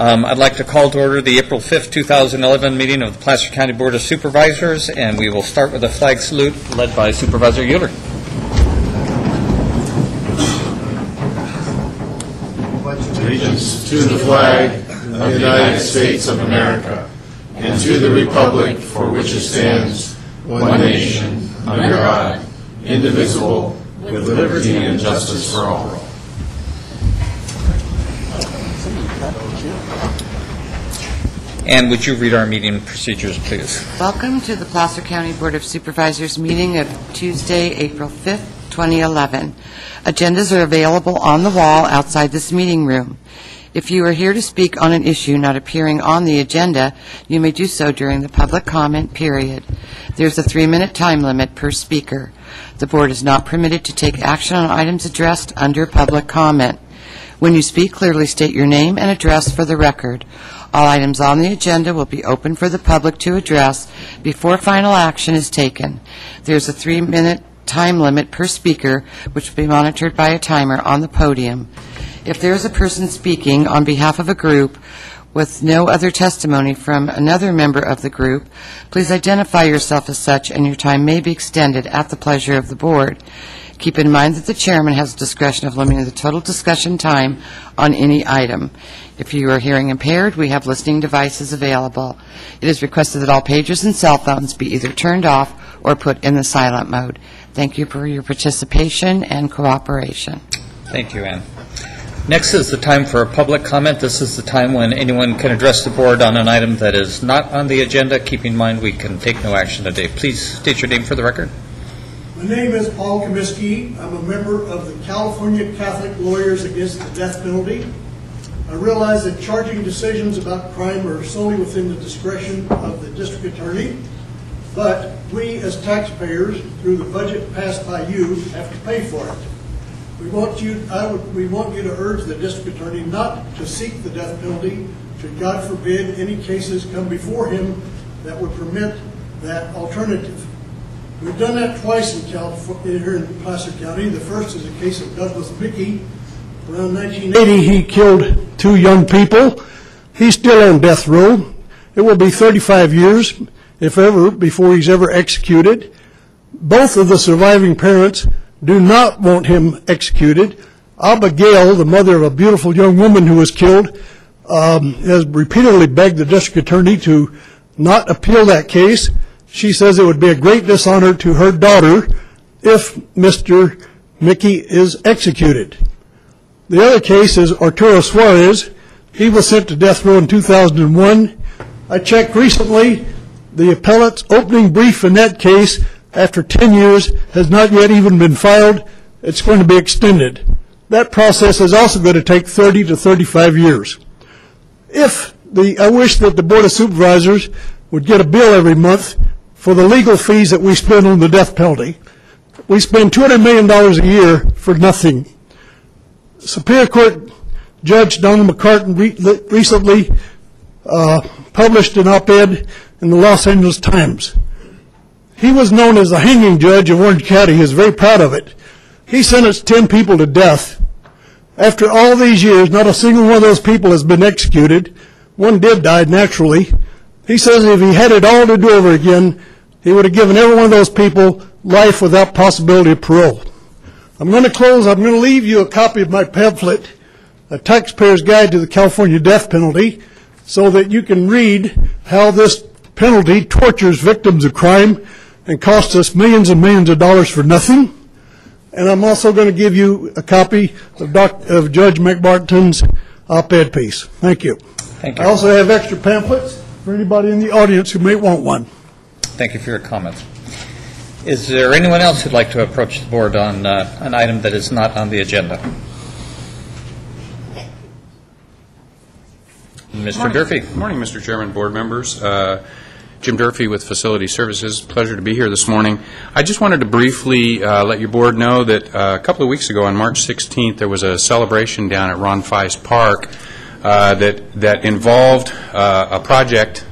I'd like to call to order the April 5th, 2011 meeting of the Placer County Board of Supervisors, and we will start with a flag salute led by Supervisor Euler. Allegiance to the flag of the United States of America and to the republic for which it stands, one nation, under God, indivisible, with liberty and justice for all. And would you read our meeting procedures, please? Welcome to the Placer County Board of Supervisors meeting of Tuesday, April 5th, 2011. Agendas are available on the wall outside this meeting room. If you are here to speak on an issue not appearing on the agenda, you may do so during the public comment period. There's a 3-minute time limit per speaker. The board is not permitted to take action on items addressed under public comment. When you speak, clearly state your name and address for the record. All items on the agenda will be open for the public to address before final action is taken. There's a 3-minute time limit per speaker, which will be monitored by a timer on the podium. If there is a person speaking on behalf of a group with no other testimony from another member of the group, please identify yourself as such, and your time may be extended at the pleasure of the board. Keep in mind that the chairman has discretion of limiting the total discussion time on any item. If you are hearing impaired, we have listening devices available. It is requested that all pagers and cell phones be either turned off or put in the silent mode. Thank you for your participation and cooperation. Thank you, Ann. Next is the time for a public comment. This is the time when anyone can address the board on an item that is not on the agenda. Keep in mind we can take no action today. Please state your name for the record. My name is Paul Comiskey. I'm a member of the California Catholic Lawyers Against the Death Penalty. I realize that charging decisions about crime are solely within the discretion of the district attorney, but we as taxpayers, through the budget passed by you, have to pay for it. We want you to urge the district attorney not to seek the death penalty should, God forbid, any cases come before him that would permit that alternative. We've done that twice in California, here in Placer County. The first is a case of Douglas Mickey. Around 1980, he killed 2 young people. He's still on death row. It will be 35 years, if ever, before he's ever executed. Both of the surviving parents do not want him executed. Abigail, the mother of a beautiful young woman who was killed, has repeatedly begged the district attorney to not appeal that case. She says it would be a great dishonor to her daughter if Mr. Mickey is executed. The other case is Arturo Suarez. He was sent to death row in 2001. I checked recently. The appellate's opening brief in that case, after 10 years, has not yet even been filed. It's going to be extended. That process is also going to take 30 to 35 years. I wish that the Board of Supervisors would get a bill every month for the legal fees that we spend on the death penalty. We spend $200 million a year for nothing. Superior Court Judge Donald McCartan recently published an op-ed in the Los Angeles Times. He was known as the hanging judge of Orange County. He was very proud of it. He sentenced 10 people to death. After all these years, not a single one of those people has been executed. One did die naturally. He says if he had it all to do over again, he would have given every one of those people life without possibility of parole. I'm going to close. I'm going to leave you a copy of my pamphlet, A Taxpayer's Guide to the California Death Penalty, so that you can read how this penalty tortures victims of crime and costs us millions and millions of dollars for nothing. And I'm also going to give you a copy of Judge McMartin's op-ed piece. Thank you. Thank you. I also have extra pamphlets for anybody in the audience who may want one. Thank you for your comments. Is there anyone else who'd like to approach the board on an item that is not on the agenda? Mr. Durfee. Good morning, Mr. Chairman, board members. Jim Durfee with Facility Services. Pleasure to be here this morning. I just wanted to briefly let your board know that a couple of weeks ago on March 16th there was a celebration down at Ron Feist Park that involved a project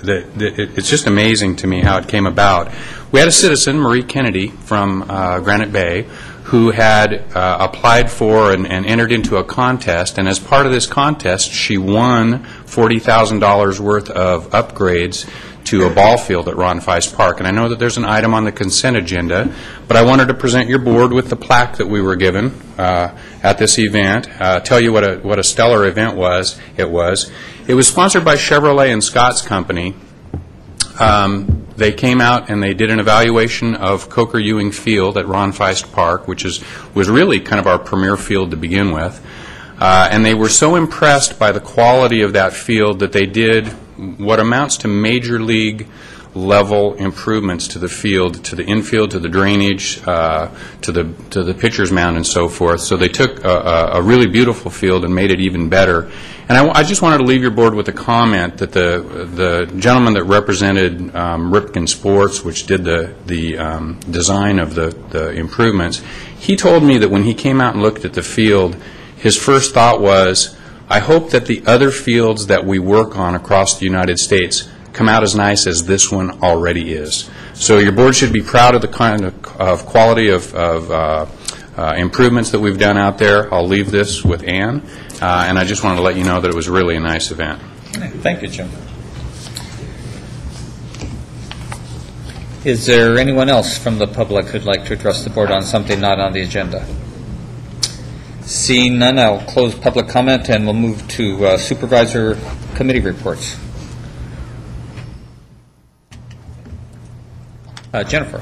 it's just amazing to me how it came about. We had a citizen, Marie Kennedy, from Granite Bay, who had applied for and entered into a contest, and as part of this contest, she won $40,000 worth of upgrades to a ball field at Ron Feist Park. And I know that there's an item on the consent agenda, but I wanted to present your board with the plaque that we were given at this event, tell you what a stellar event was. It was sponsored by Chevrolet and Scott's Company. They came out and they did an evaluation of Coker Ewing Field at Ron Feist Park, which was really kind of our premier field to begin with. And they were so impressed by the quality of that field that they did what amounts to major league level improvements to the field, to the infield, to the drainage, to the pitcher's mound and so forth. So they took a really beautiful field and made it even better. And I just wanted to leave your board with a comment that the gentleman that represented Ripken Sports, which did the design of the improvements, he told me that when he came out and looked at the field, his first thought was, I hope that the other fields that we work on across the United States come out as nice as this one already is. So your board should be proud of the kind of quality of improvements that we've done out there. I'll leave this with Ann, and I just wanted to let you know that it was really a nice event. Thank you, Jim. Is there anyone else from the public who'd like to address the board on something not on the agenda? Seeing none, I'll close public comment and we'll move to supervisor committee reports. Jennifer.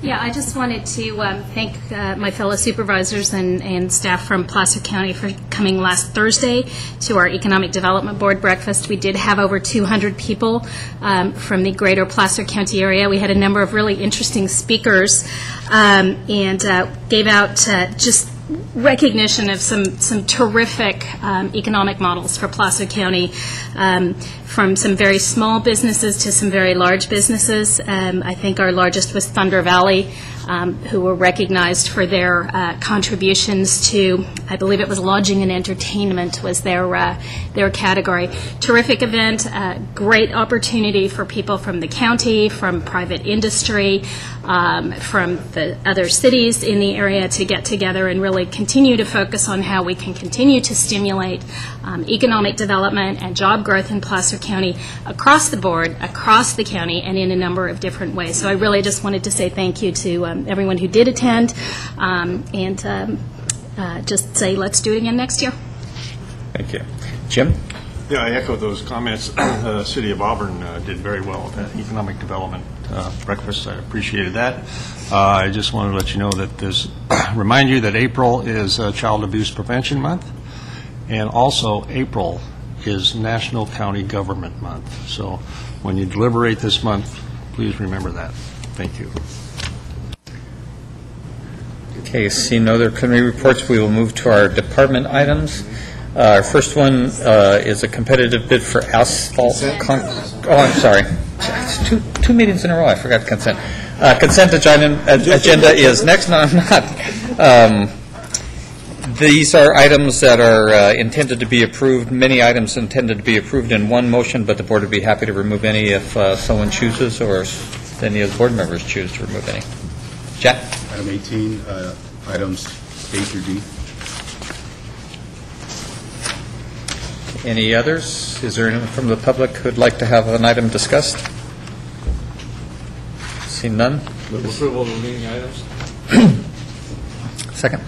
Yeah, I just wanted to thank my fellow supervisors and staff from Plaza County for coming last Thursday to our Economic Development Board breakfast. We did have over 200 people from the greater Placer County area. We had a number of really interesting speakers and gave out just recognition of some terrific economic models for Placer County, from some very small businesses to some very large businesses. I think our largest was Thunder Valley, who were recognized for their contributions to, I believe it was lodging and entertainment was their category. Terrific event, great opportunity for people from the county, from private industry, from the other cities in the area to get together and really continue to focus on how we can continue to stimulate economic development and job growth in Placer County across the board, across the county, and in a number of different ways. So I really just wanted to say thank you to everyone who did attend, and just say let's do it again next year. Thank you. Jim? Yeah, I echo those comments. The City of Auburn did very well at that economic development breakfast. I appreciated that. I just wanted to let you know that remind you that April is Child Abuse Prevention Month, and also April is National County Government Month. So when you deliberate this month, please remember that. Thank you. Okay, seeing no other committee reports, we will move to our department items. Our first one is a competitive bid for asphalt. I'm sorry. It's two meetings in a row. I forgot consent. Consent agenda is next. No, I'm not. These are items that are intended to be approved. Many items intended to be approved in one motion, but the board would be happy to remove any if someone chooses or any of the board members choose to remove any. Jack? Item 18, items A through D. Any others? Is there anyone from the public who would like to have an item discussed? Seeing none? Move approval of the remaining items. Second.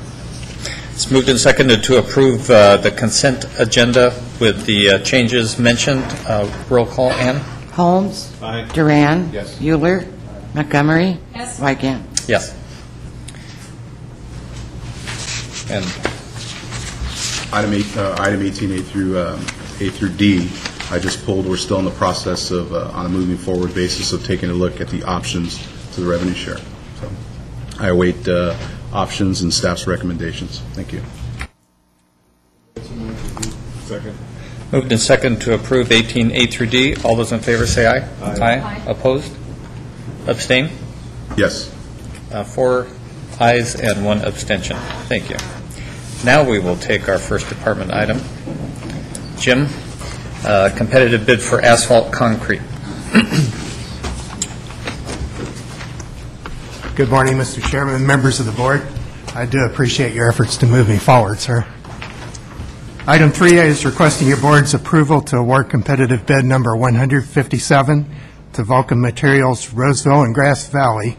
It's moved and seconded to approve the consent agenda with the changes mentioned. Roll call, Ann? Holmes? Aye. Duran? Yes. Euler? Montgomery? Yes. Wygant? Yes. And Item 18, A through D, I just pulled. We're still in the process of, on a moving forward basis, of taking a look at the options to the revenue share. So I await options and staff's recommendations. Thank you. Second. moved and seconded to approve 18A through D. All those in favor say aye. Aye. Opposed? Abstain? Yes. 4 ayes and 1 abstention. Thank you. Now we will take our first department item. Jim, competitive bid for asphalt concrete. Good morning, Mr. Chairman and members of the board. I do appreciate your efforts to move me forward, sir. Item 3A is requesting your board's approval to award competitive bid number 157 to Vulcan Materials, Roseville and Grass Valley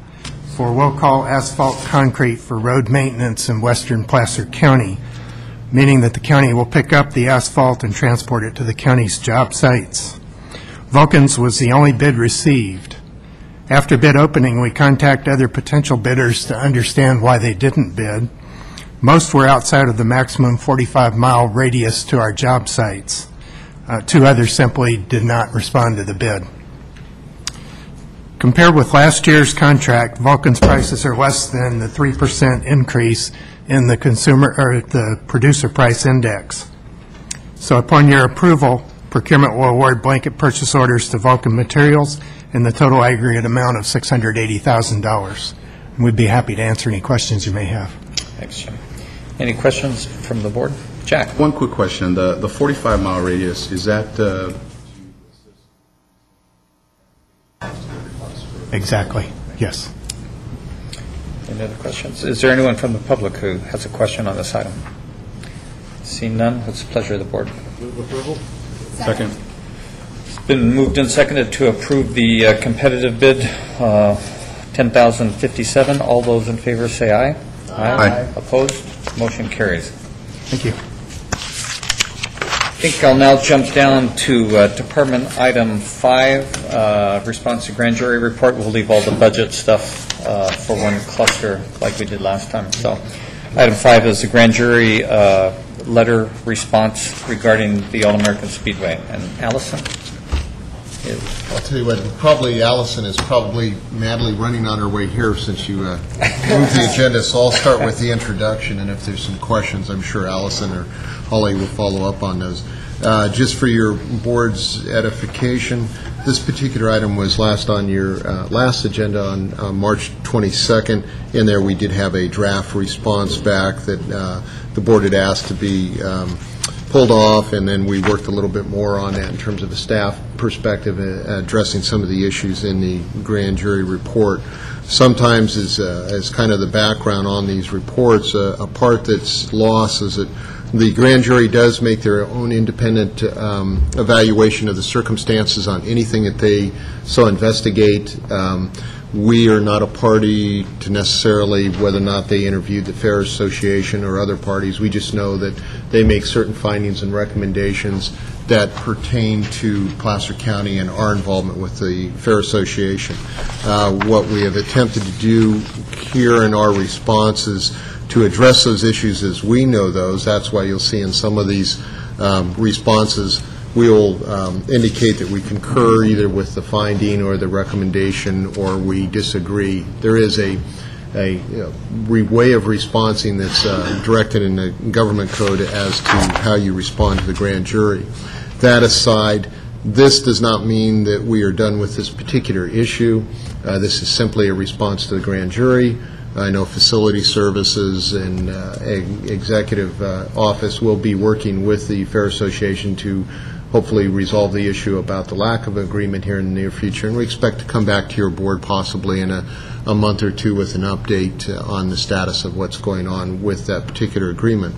for will call asphalt concrete for road maintenance in western Placer County, meaning that the county will pick up the asphalt and transport it to the county's job sites. Vulcan's was the only bid received. After bid opening, we contact other potential bidders to understand why they didn't bid. Most were outside of the maximum 45-mile radius to our job sites. 2 others simply did not respond to the bid. Compared with last year's contract, Vulcan's prices are less than the 3% increase in the consumer or the producer price index. So upon your approval, procurement will award blanket purchase orders to Vulcan Materials in the total aggregate amount of $680,000. We'd be happy to answer any questions you may have. Thanks, Jim. Any questions from the board? Jack? One quick question. The 45-mile radius, is that Exactly. Yes. Any other questions? Is there anyone from the public who has a question on this item? Seeing none, what's the pleasure of the board? Move approval. second? It's been moved and seconded to approve the competitive bid, 10,057. All those in favor say aye. Aye. Opposed? Motion carries. Thank you. I think I'll now jump down to Department Item 5, response to grand jury report. We'll leave all the budget stuff for one cluster like we did last time. So Item 5 is the grand jury letter response regarding the All-American Speedway. And Allison? I'll tell you what, Allison is probably madly running on her way here since you moved the agenda, so I'll start with the introduction, and if there's some questions, I'm sure Allison or Holly will follow up on those. Just for your board's edification, this particular item was last on your last agenda on March 22nd. In there we did have a draft response back that the board had asked to be pulled off, and then we worked a little bit more on that in terms of a staff perspective, addressing some of the issues in the grand jury report. Sometimes, as kind of the background on these reports, a part that's lost is that the grand jury does make their own independent evaluation of the circumstances on anything that they so investigate. We are not a party to necessarily whether or not they interviewed the Fair Association or other parties. We just know that they make certain findings and recommendations that pertain to Placer County and our involvement with the Fair Association. What we have attempted to do here in our response is to address those issues as we know those. That's why you'll see in some of these responses we'll indicate that we concur either with the finding or the recommendation, or we disagree. There is a way of responding that's directed in the government code as to how you respond to the grand jury. That aside, this does not mean that we are done with this particular issue. This is simply a response to the grand jury. I know Facility Services and Executive Office will be working with the Fair Association to hopefully resolve the issue about the lack of agreement here in the near future. And we expect to come back to your board possibly in a month or two with an update on the status of what's going on with that particular agreement.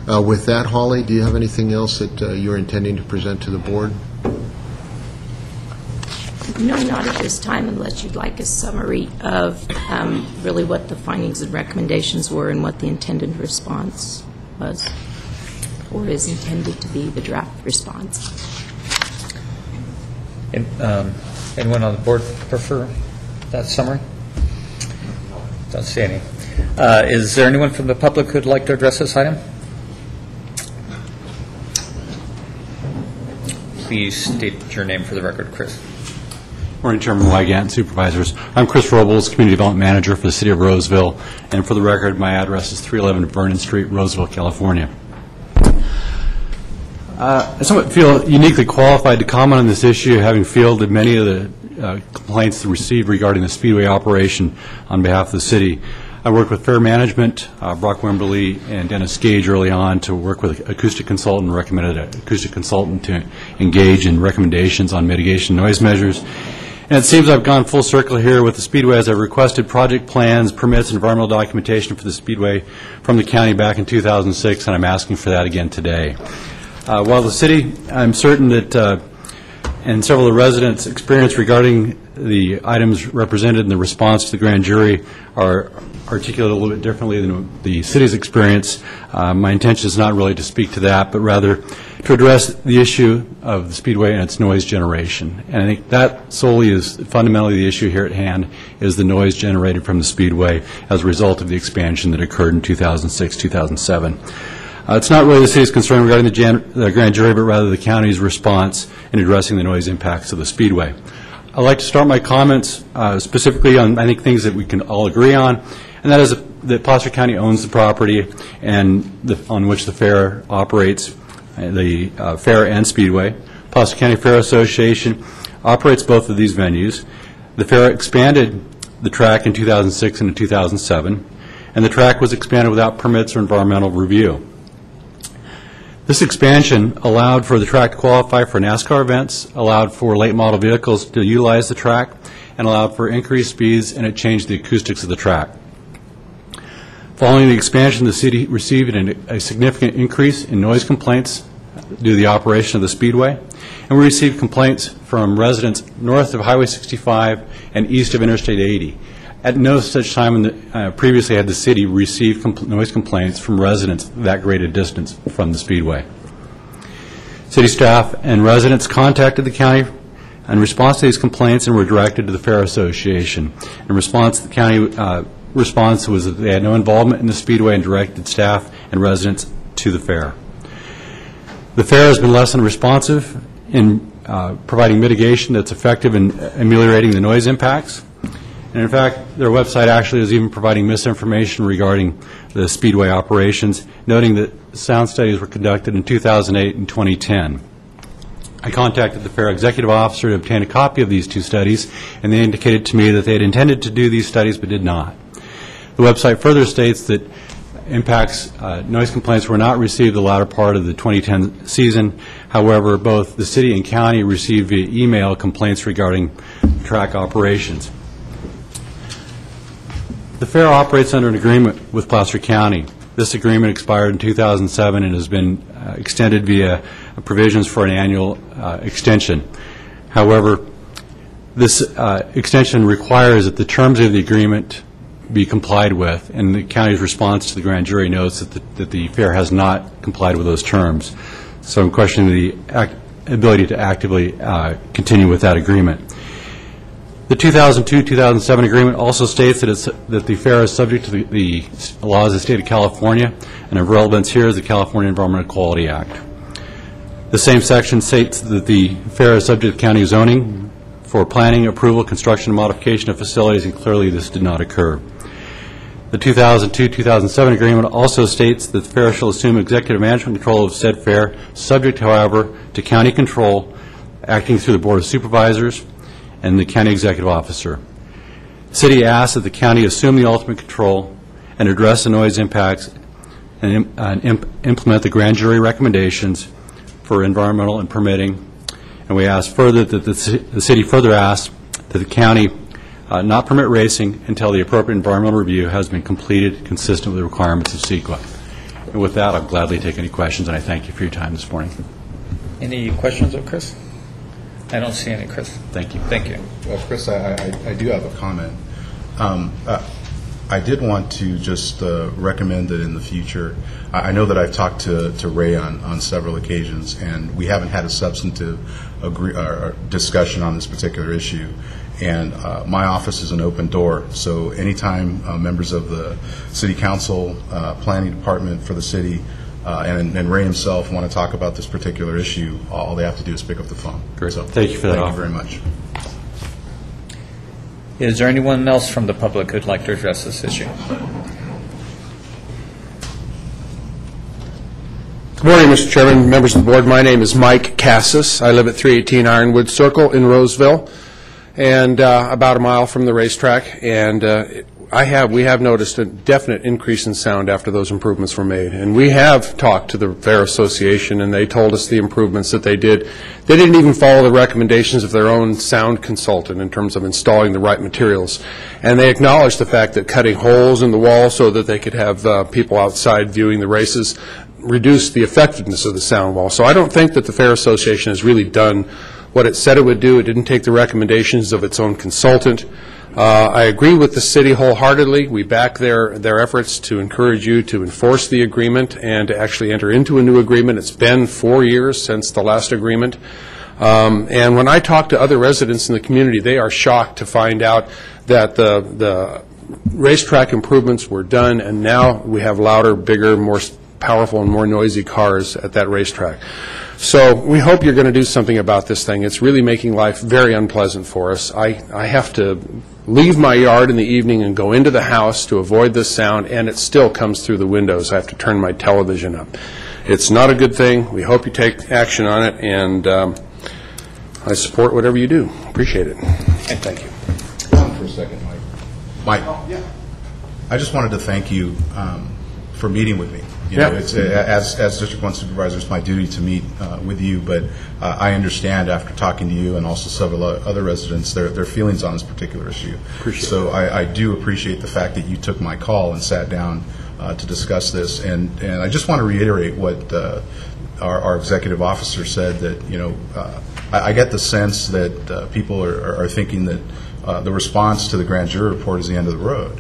With that, Holly, do you have anything else that you're intending to present to the board? No, not at this time, unless you'd like a summary of really what the findings and recommendations were and what the intended response was, or is intended to be the draft response. Anyone on the board prefer that summary? Don't see any. Is there anyone from the public who'd like to address this item? Please state your name for the record, Chris. Morning, Chairman Wygant, Supervisors. I'm Chris Robles, Community Development Manager for the City of Roseville, and for the record, my address is 311 Vernon Street, Roseville, California. I somewhat feel uniquely qualified to comment on this issue, having fielded many of the complaints received regarding the Speedway operation on behalf of the city. I worked with Fair Management, Brock Wimberly, and Dennis Gage early on to work with an acoustic consultant, recommended an acoustic consultant to engage in recommendations on mitigation noise measures. And it seems I've gone full circle here with the Speedway as I've requested project plans, permits, and environmental documentation for the Speedway from the county back in 2006, and I'm asking for that again today. While the city, I'm certain that, and several of the residents' experience regarding the items represented in the response to the grand jury are articulated a little bit differently than the city's experience, my intention is not really to speak to that, but rather to address the issue of the Speedway and its noise generation. And I think that solely is fundamentally the issue here at hand, is the noise generated from the Speedway as a result of the expansion that occurred in 2006, 2007. It's not really the city's concern regarding the grand jury, but rather the county's response in addressing the noise impacts of the Speedway. I'd like to start my comments specifically on, I think, things that we can all agree on, and that is that Placer County owns the property and on which the fair operates, the fair and Speedway. Placer County Fair Association operates both of these venues. The fair expanded the track in 2006 and in 2007, and the track was expanded without permits or environmental review. This expansion allowed for the track to qualify for NASCAR events, allowed for late model vehicles to utilize the track, and allowed for increased speeds, and it changed the acoustics of the track. Following the expansion, the city received a significant increase in noise complaints due to the operation of the Speedway, and we received complaints from residents north of Highway 65 and east of Interstate 80. At no such time previously had the city received noise complaints from residents that great a distance from the Speedway. City staff and residents contacted the county in response to these complaints and were directed to the Fair Association. In response, the county response was that they had no involvement in the Speedway and directed staff and residents to the fair. The fair has been less than responsive in providing mitigation that's effective in ameliorating the noise impacts. And in fact, their website actually is even providing misinformation regarding the Speedway operations, noting that sound studies were conducted in 2008 and 2010. I contacted the fair executive officer to obtain a copy of these two studies, and they indicated to me that they had intended to do these studies but did not. The website further states that noise complaints were not received the latter part of the 2010 season. However, both the city and county received via email complaints regarding track operations. The fair operates under an agreement with Placer County. This agreement expired in 2007 and has been extended via provisions for an annual extension. However, this extension requires that the terms of the agreement be complied with, and the county's response to the grand jury notes that the fair has not complied with those terms. So I'm questioning the ability to actively continue with that agreement. The 2002-2007 agreement also states that the fair is subject to the laws of the state of California, and of relevance here is the California Environmental Quality Act. The same section states that the fair is subject to county zoning for planning, approval, construction, and modification of facilities, and clearly this did not occur. The 2002-2007 agreement also states that the fair shall assume executive management control of said fair, subject, however, to county control, acting through the Board of Supervisors and the county executive officer. The city asks that the county assume the ultimate control and address the noise impacts and implement the grand jury recommendations for environmental and permitting. And we ask further that the city further asks that the county not permit racing until the appropriate environmental review has been completed consistent with the requirements of CEQA. And with that, I'll gladly take any questions, and I thank you for your time this morning. Any questions of Chris? I don't see any, Chris. Thank you. Thank you. Well, Chris, I do have a comment. I did want to just recommend that in the future, I know that I've talked to Ray on several occasions, and we haven't had a substantive discussion on this particular issue. And my office is an open door, so anytime members of the City Council, Planning Department for the city, and Ray himself want to talk about this particular issue, all they have to do is pick up the phone. Great. So, thank you for that Thank offer. you very much. Is there anyone else from the public who'd like to address this issue? Good morning, Mr. Chairman, members of the board. My name is Mike Cassis. I live at 318 Ironwood Circle in Roseville, and about a mile from the racetrack. And we have noticed a definite increase in sound after those improvements were made. And we have talked to the Fair Association, and they told us the improvements that they did. They didn't even follow the recommendations of their own sound consultant in terms of installing the right materials. And they acknowledged the fact that cutting holes in the wall so that they could have people outside viewing the races reduced the effectiveness of the sound wall. So I don't think that the Fair Association has really done what it said it would do. It didn't take the recommendations of its own consultant. I agree with the city wholeheartedly. We back their efforts to encourage you to enforce the agreement and to actually enter into a new agreement. It's been 4 years since the last agreement. And when I talk to other residents in the community, they are shocked to find out that the racetrack improvements were done, and now we have louder, bigger, more powerful, and more noisy cars at that racetrack. So we hope you're going to do something about this thing. It's really making life very unpleasant for us. I have to leave my yard in the evening and go into the house to avoid this sound, and it still comes through the windows. I have to turn my television up. It's not a good thing. We hope you take action on it, and I support whatever you do. Appreciate it. And thank you. Hold on for a second, Mike. Mike, I just wanted to thank you for meeting with me. You know, it's, as District 1 Supervisor, it's my duty to meet with you, but I understand after talking to you and also several other residents their feelings on this particular issue. So I do appreciate the fact that you took my call and sat down to discuss this, and I just want to reiterate what our executive officer said, that, you know, I get the sense that people are thinking that the response to the grand jury report is the end of the road.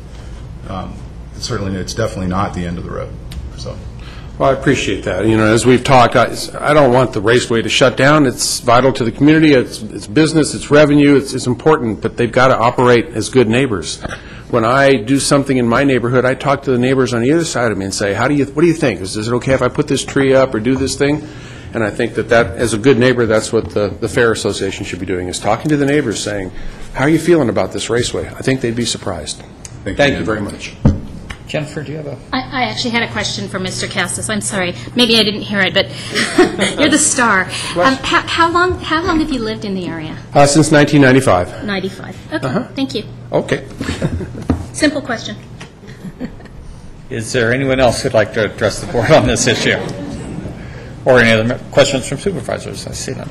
It's definitely not the end of the road. So. Well, I appreciate that. You know, as we've talked, I don't want the raceway to shut down. It's vital to the community. It's business. It's revenue. It's important, but they've got to operate as good neighbors. When I do something in my neighborhood, I talk to the neighbors on the other side of me and say, what do you think? Is it okay if I put this tree up or do this thing? And I think that as a good neighbor, that's what the Fair Association should be doing, is talking to the neighbors, saying, how are you feeling about this raceway? I think they'd be surprised. Thank you very much. Jennifer, do you have a... I actually had a question for Mr. Cassis. I'm sorry. Maybe I didn't hear it, but you're the star. How long have you lived in the area? Since 1995. 95. Okay. Thank you. Okay. Simple question. Is there anyone else who'd like to address the board on this issue? Or any other questions from supervisors? I see none.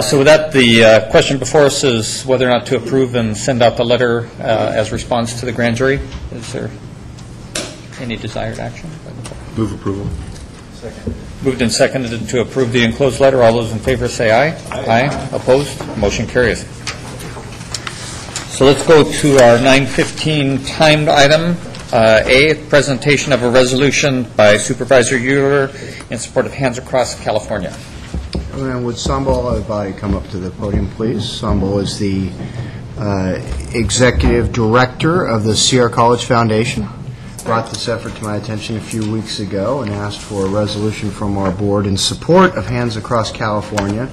So with that, the question before us is whether or not to approve and send out the letter as response to the grand jury. Is there any desired action? Move approval. Second. Moved and seconded to approve the enclosed letter. All those in favor say aye. Aye. Opposed? Motion carries. So let's go to our 9:15 timed item. A, presentation of a resolution by Supervisor Euler in support of Hands Across California. And would Sambal, everybody, come up to the podium, please? Sambal is the Executive Director of the Sierra College Foundation. Brought this effort to my attention a few weeks ago and asked for a resolution from our board in support of Hands Across California,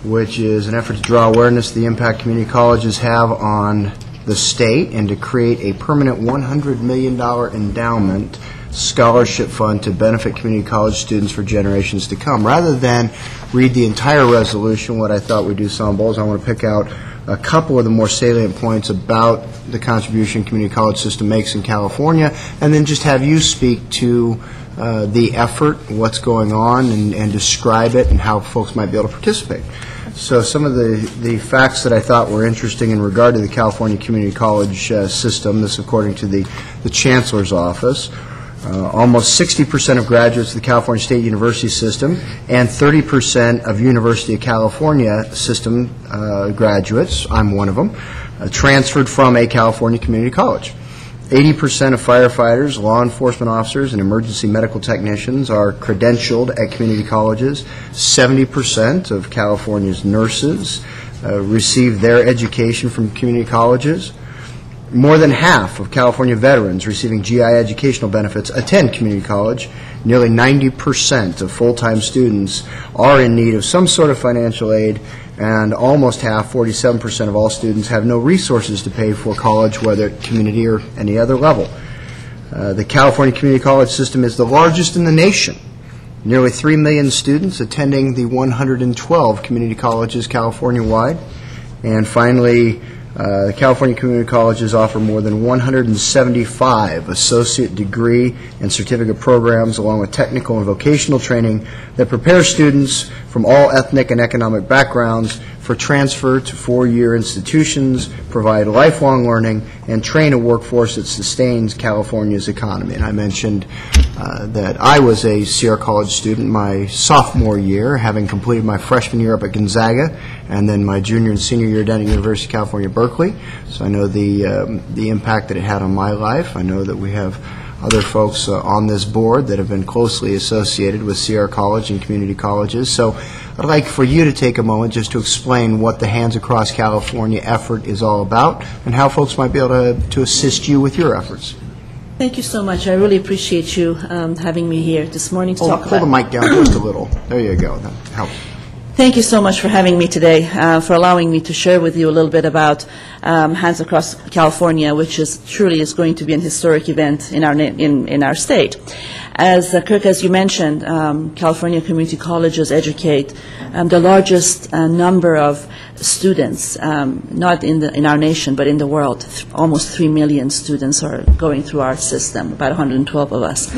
which is an effort to draw awareness to the impact community colleges have on the state and to create a permanent $100 million endowment scholarship fund to benefit community college students for generations to come. Rather than read the entire resolution, what I thought we'd do, Sambal, is I want to pick out a couple of the more salient points about the contribution community college system makes in California, and then just have you speak to the effort, what's going on, and describe it and how folks might be able to participate. So some of the facts that I thought were interesting in regard to the California community college system, this according to the Chancellor's Office. Almost 60% of graduates of the California State University system and 30% of University of California system graduates, I'm one of them, transferred from a California community college. 80% of firefighters, law enforcement officers, and emergency medical technicians are credentialed at community colleges. 70% of California's nurses receive their education from community colleges. More than half of California veterans receiving GI educational benefits attend community college. Nearly 90% of full-time students are in need of some sort of financial aid, and almost half, 47% of all students, have no resources to pay for college, whether at community or any other level. The California community college system is the largest in the nation. Nearly 3 million students attending the 112 community colleges California-wide. And finally, The California Community Colleges offer more than 175 associate degree and certificate programs, along with technical and vocational training that prepare students from all ethnic and economic backgrounds for transfer to four-year institutions, provide lifelong learning, and train a workforce that sustains California's economy. And I mentioned that I was a Sierra College student my sophomore year, having completed my freshman year up at Gonzaga, and then my junior and senior year down at University of California, Berkeley. So I know the impact that it had on my life. I know that we have other folks on this board that have been closely associated with Sierra College and community colleges. So I'd like for you to take a moment just to explain what the Hands Across California effort is all about and how folks might be able to assist you with your efforts. Thank you so much. I really appreciate you having me here this morning to talk about... Hold the mic down just a little. There you go. That helps. Thank you so much for having me today, for allowing me to share with you a little bit about Hands Across California, which truly is going to be an historic event in our state. As Kirk, as you mentioned, California community colleges educate the largest number of students, not in our nation, but in the world. Almost 3 million students are going through our system, about 112 of us.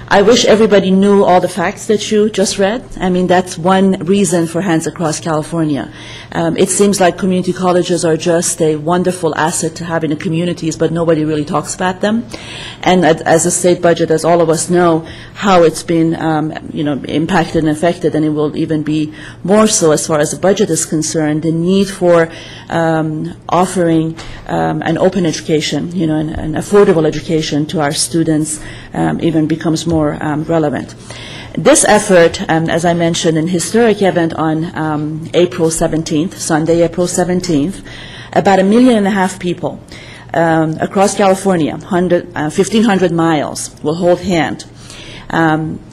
I wish everybody knew all the facts that you just read. I mean, that's one reason for Hands Across California. It seems like community colleges are just a wonderful asset to have in the communities, but nobody really talks about them. And as a state budget, as all of us know, how it's been impacted and affected, and it will even be more so as far as the budget is concerned, the need for offering an open education, an affordable education to our students even becomes more relevant. This effort, as I mentioned, an historic event on April 17th, Sunday, April 17th, about 1.5 million people across California, 1,500 miles, will hold hand.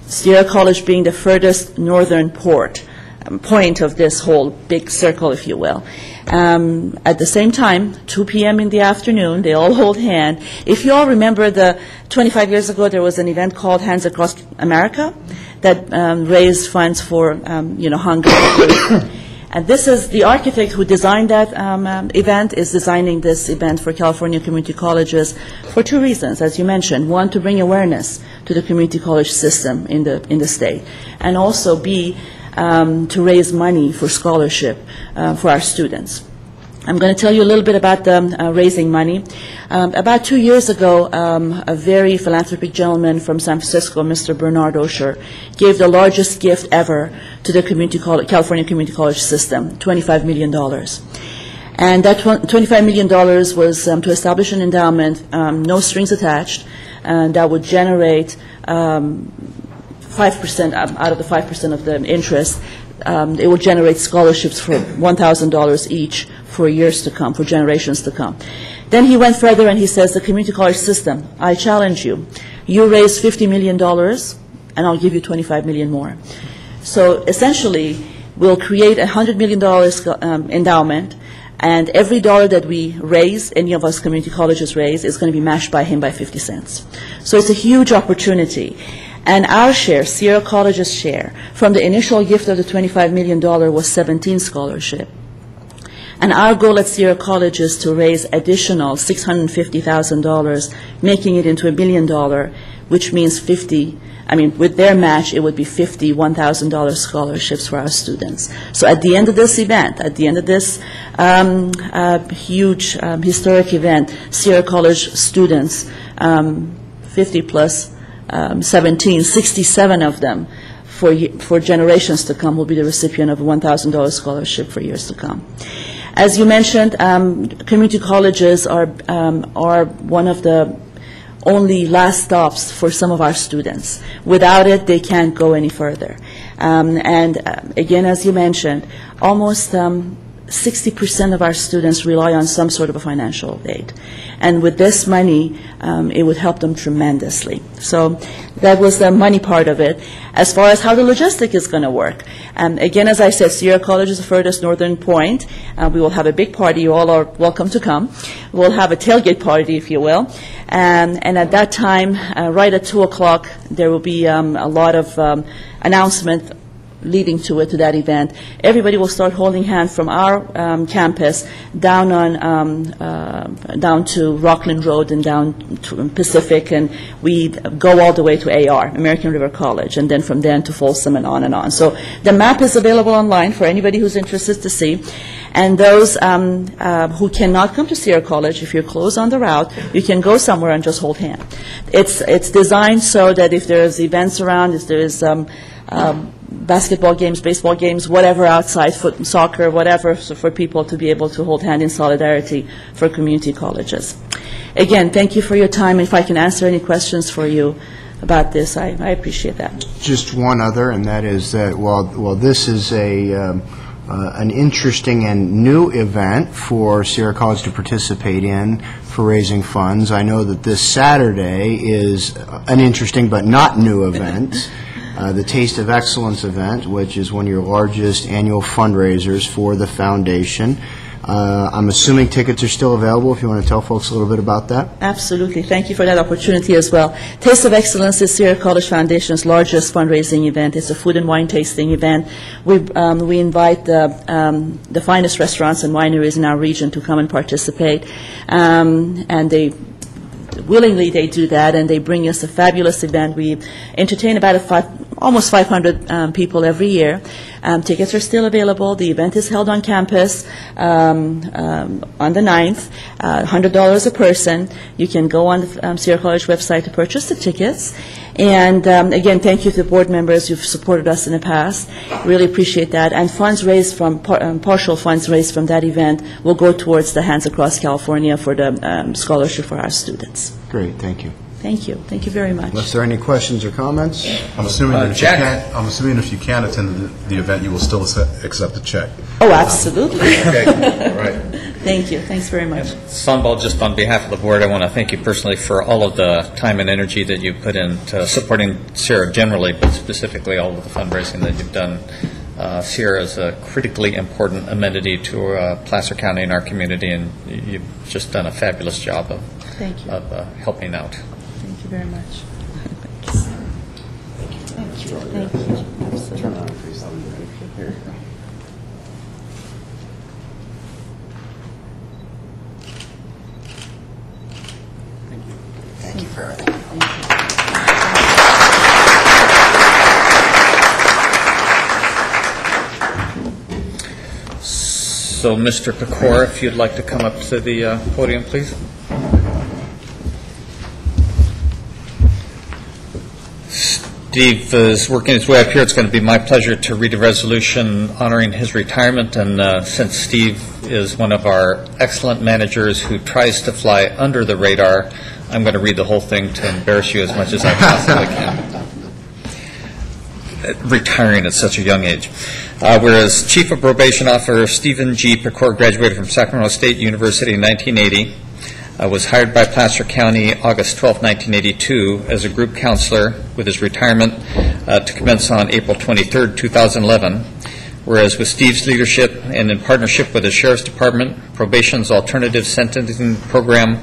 Sierra College being the furthest northern point of this whole big circle, if you will. At the same time, 2 p.m. in the afternoon, they all hold hand. If you all remember, 25 years ago, there was an event called Hands Across America that raised funds for, hunger. And this is the architect who designed that event is designing this event for California community colleges for 2 reasons, as you mentioned. One, to bring awareness to the community college system in the state, and also B, to raise money for scholarship for our students. I'm going to tell you a little bit about raising money. About 2 years ago, a very philanthropic gentleman from San Francisco, Mr. Bernard Osher, gave the largest gift ever to the California community college system, $25 million. And that $25 million was to establish an endowment, no strings attached, and that would generate 5% out of the 5% of the interest. It will generate scholarships for $1,000 each for years to come, for generations to come. Then he went further and he says, the community college system, I challenge you. You raise $50 million and I'll give you $25 million more. So essentially, we'll create a $100 million endowment, and every dollar that we raise, any of us community colleges raise, is going to be matched by him by 50 cents. So it's a huge opportunity. And our share, Sierra College's share, from the initial gift of the $25 million was 17 scholarship. And our goal at Sierra College is to raise additional $650,000, making it into $1 million, which means with their match, it would be $51,000 scholarships for our students. So at the end of this event, at the end of this huge historic event, Sierra College students, 50 plus 67 of them for generations to come will be the recipient of a $1,000 scholarship for years to come. As you mentioned, community colleges are one of the only last stops for some of our students. Without it, they can't go any further. And again, as you mentioned, almost 60% of our students rely on some sort of a financial aid. And with this money, it would help them tremendously. So that was the money part of it. As far as how the logistic is going to work, again, as I said, Sierra College is the furthest northern point. We will have a big party. You all are welcome to come. We'll have a tailgate party, if you will. And at that time, right at 2 o'clock, there will be a lot of announcement leading to it, to that event. Everybody will start holding hands from our campus down to Rockland Road and down to Pacific, and we go all the way to AR, American River College, and then from there to Folsom and on and on. So the map is available online for anybody who's interested to see. And those who cannot come to Sierra College, if you're close on the route, you can go somewhere and just hold hands. It's designed so that if there's events around, if there's basketball games, baseball games, whatever outside, soccer, whatever, so for people to be able to hold hands in solidarity for community colleges. Again, thank you for your time. If I can answer any questions for you about this, I appreciate that. Just one other, and that is that while this is an interesting and new event for Sierra College to participate in for raising funds, I know that this Saturday is an interesting but not new event, the Taste of Excellence event, which is one of your largest annual fundraisers for the foundation. I'm assuming tickets are still available, if you want to tell folks a little bit about that. Absolutely. Thank you for that opportunity as well. Taste of Excellence is Sierra College Foundation's largest fundraising event. It's a food and wine tasting event. We invite the finest restaurants and wineries in our region to come and participate, and they do that, and they bring us a fabulous event. We entertain about almost 500 people every year. Tickets are still available. The event is held on campus on the 9th, $100 a person. You can go on the Sierra College website to purchase the tickets. And again, thank you to the board members who've supported us in the past. Really appreciate that. And funds raised from partial funds raised from that event will go towards the Hands Across California for the scholarship for our students. Great, thank you. Thank you. Thank you very much. Unless there are any questions or comments? I'm assuming if you can attend the event, you will still accept a check. Oh, absolutely. Okay, all right. Thank you. Thanks very much. Sanbal, just on behalf of the board, I want to thank you personally for all of the time and energy that you put into supporting Sierra generally, but specifically all of the fundraising that you've done. Sierra is a critically important amenity to Placer County and our community, and you've just done a fabulous job of helping out. Thank you very much. Thank you. Thank you very much. So, Mr. Pecora, if you'd like to come up to the podium, please. Steve is working his way up here. It's going to be my pleasure to read a resolution honoring his retirement. And since Steve is one of our excellent managers who tries to fly under the radar, I'm going to read the whole thing to embarrass you as much as I possibly can. Retiring at such a young age. Whereas Chief of Probation Officer Stephen G. Pecora graduated from Sacramento State University in 1980. Was hired by Placer County August 12, 1982 as a group counselor with his retirement to commence on April 23, 2011. Whereas with Steve's leadership and in partnership with the Sheriff's Department, probation's alternative sentencing program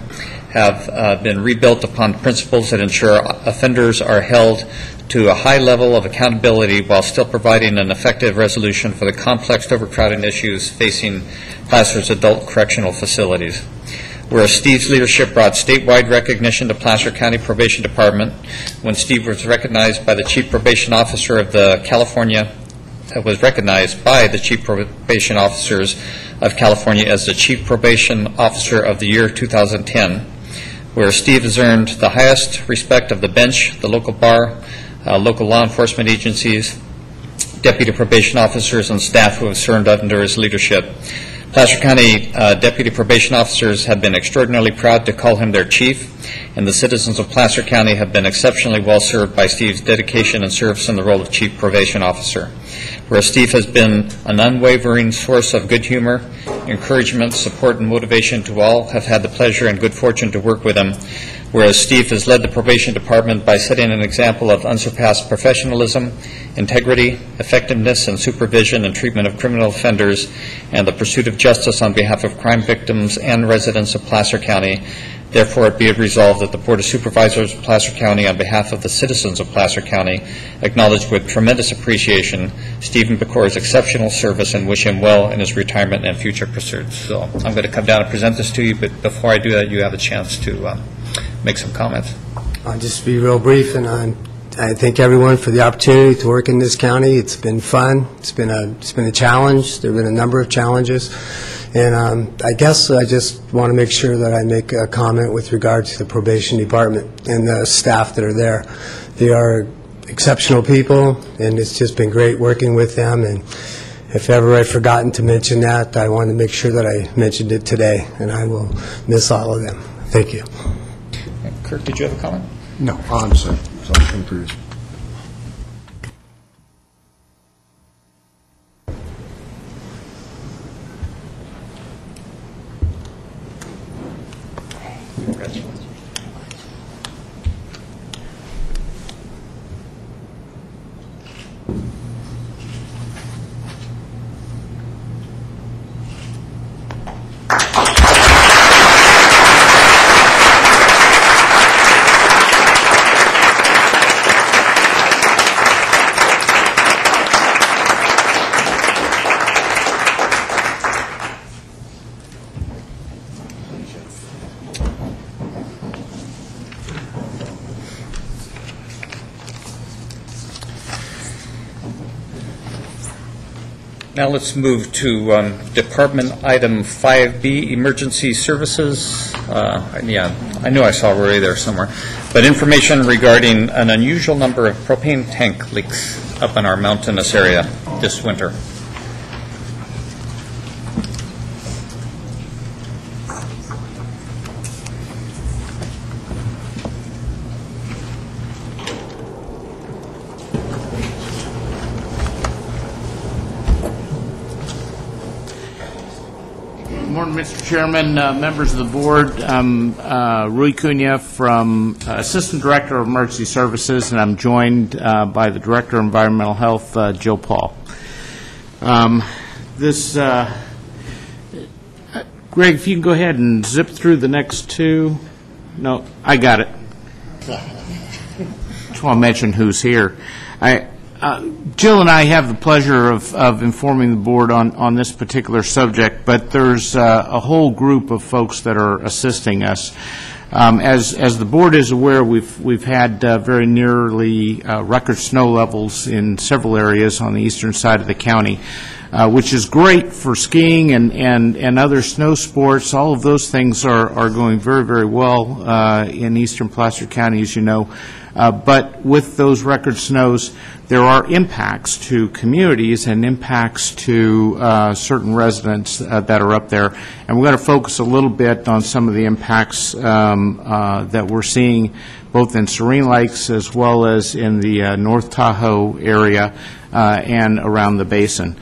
have been rebuilt upon principles that ensure offenders are held to a high level of accountability while still providing an effective resolution for the complex overcrowding issues facing Placer's adult correctional facilities. Whereas Steve's leadership brought statewide recognition to Placer County Probation Department when Steve was recognized by the Chief Probation Officer of California as the Chief Probation Officer of the year 2010, where Steve has earned the highest respect of the bench, the local bar, local law enforcement agencies, deputy probation officers, and staff who have served under his leadership. Placer County deputy probation officers have been extraordinarily proud to call him their chief, and the citizens of Placer County have been exceptionally well served by Steve's dedication and service in the role of chief probation officer. Whereas Steve has been an unwavering source of good humor, encouragement, support, and motivation to all, have had the pleasure and good fortune to work with him. Whereas Steve has led the probation department by setting an example of unsurpassed professionalism, integrity, effectiveness, and supervision and treatment of criminal offenders, and the pursuit of justice on behalf of crime victims and residents of Placer County. Therefore, it be it resolved that the Board of Supervisors of Placer County, on behalf of the citizens of Placer County, acknowledge with tremendous appreciation Stephen Bacor's exceptional service and wish him well in his retirement and future pursuits. So I'm going to come down and present this to you, but before I do that, you have a chance to make some comments. I'll just be real brief, and I thank everyone for the opportunity to work in this county. It's been fun. It's been a challenge. There have been a number of challenges. And I guess I just want to make sure that I make a comment with regard to the probation department and the staff that are there. They are exceptional people, and it's just been great working with them. And if ever I've forgotten to mention that, I want to make sure that I mentioned it today, and I will miss all of them. Thank you. Kirk, did you have a comment? No, I'm sorry. Something previous. Now let's move to Department Item 5B, Emergency Services. Yeah, I knew I saw Rory there somewhere. But information regarding an unusual number of propane tank leaks up in our mountainous area this winter. Mr. Chairman, members of the board, I'm Rui Cunha from Assistant Director of Emergency Services, and I'm joined by the Director of Environmental Health, Joe Paul. Greg, if you can go ahead and zip through the next two. No, I got it. Just want to mention who's here. Jill and I have the pleasure of informing the board on this particular subject, but there's a whole group of folks that are assisting us. As the board is aware, we've had very nearly record snow levels in several areas on the eastern side of the county, which is great for skiing and other snow sports. All of those things are going very, very well in eastern Placer County, as you know. But with those record snows, there are impacts to communities and impacts to certain residents that are up there. And we're going to focus a little bit on some of the impacts that we're seeing both in Serene Lakes as well as in the North Tahoe area and around the basin.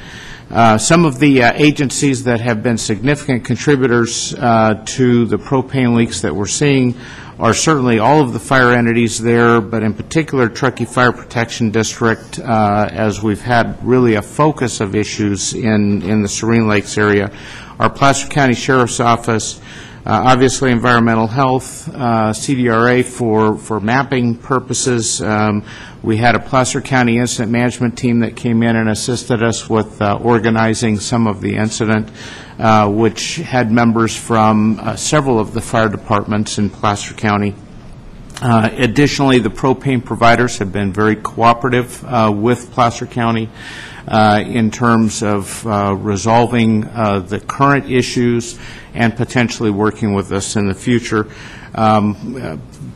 Some of the agencies that have been significant contributors to the propane leaks that we're seeing are certainly all of the fire entities there, but in particular Truckee Fire Protection District, as we've had really a focus of issues in the Serene Lakes area. Our Placer County Sheriff's Office, obviously Environmental Health, CDRA for mapping purposes. We had a Placer County Incident Management team that came in and assisted us with organizing some of the incident, which had members from several of the fire departments in Placer County. Additionally, the propane providers have been very cooperative with Placer County in terms of resolving the current issues and potentially working with us in the future.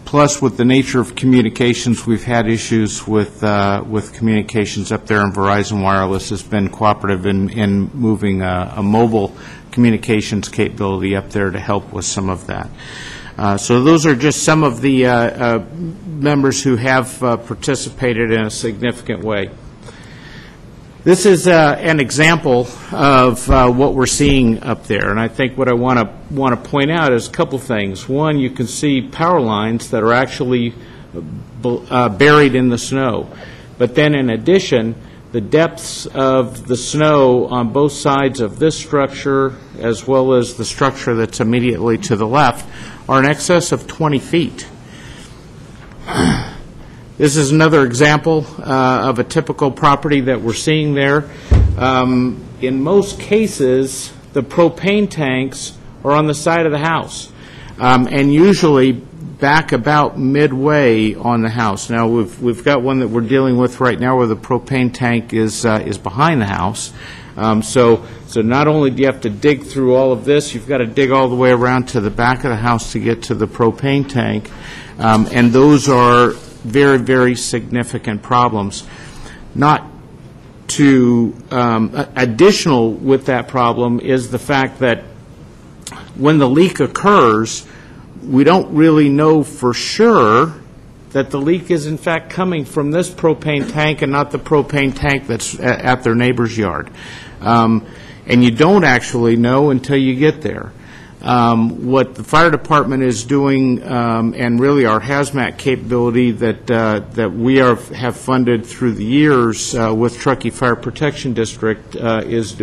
Plus, with the nature of communications, we've had issues with communications up there, and Verizon Wireless has been cooperative in moving a mobile communications capability up there to help with some of that. So those are just some of the members who have participated in a significant way. This is an example of what we're seeing up there, and I think what I want to point out is a couple things. One, you can see power lines that are actually buried in the snow, but then in addition, the depths of the snow on both sides of this structure, as well as the structure that's immediately to the left, are in excess of 20 feet. This is another example of a typical property that we're seeing there. In most cases, the propane tanks are on the side of the house, and usually back about midway on the house. Now, we've got one that we're dealing with right now where the propane tank is behind the house. So not only do you have to dig through all of this, you've got to dig all the way around to the back of the house to get to the propane tank, and those are very, very significant problems. Not to additional with that problem is the fact that when the leak occurs, we don't really know for sure that the leak is in fact coming from this propane tank and not the propane tank that's at their neighbor's yard. And you don't actually know until you get there. What the fire department is doing, and really our hazmat capability that we have funded through the years with Truckee Fire Protection District is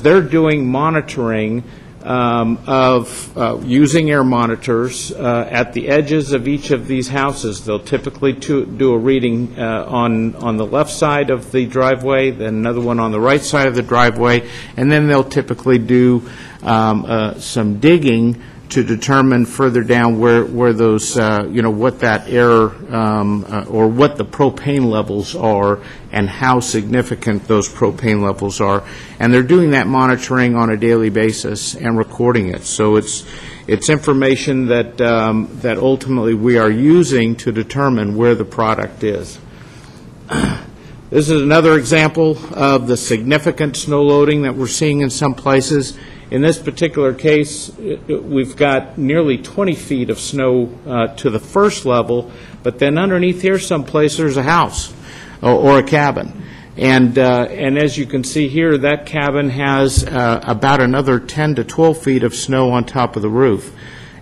they're doing monitoring of using air monitors at the edges of each of these houses. They'll typically do a reading on the left side of the driveway, then another one on the right side of the driveway, and then they'll typically do some digging to determine further down where those, what that air or what the propane levels are and how significant those propane levels are. And they're doing that monitoring on a daily basis and recording it. So it's information that ultimately we are using to determine where the product is. This is another example of the significant snow loading that we're seeing in some places. In this particular case, we've got nearly 20 feet of snow to the first level, but then underneath here someplace there's a house or a cabin. And as you can see here, that cabin has about another 10 to 12 feet of snow on top of the roof.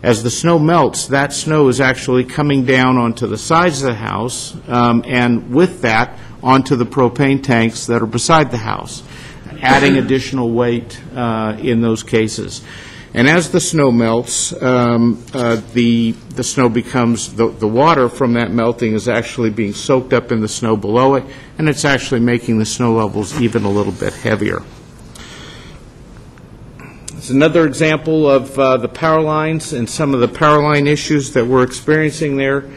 As the snow melts, that snow is actually coming down onto the sides of the house, and with that, onto the propane tanks that are beside the house, adding additional weight in those cases. And as the snow melts, the snow becomes, the water from that melting is actually being soaked up in the snow below it, and it's actually making the snow levels even a little bit heavier. It's another example of the power lines and some of the power line issues that we're experiencing there.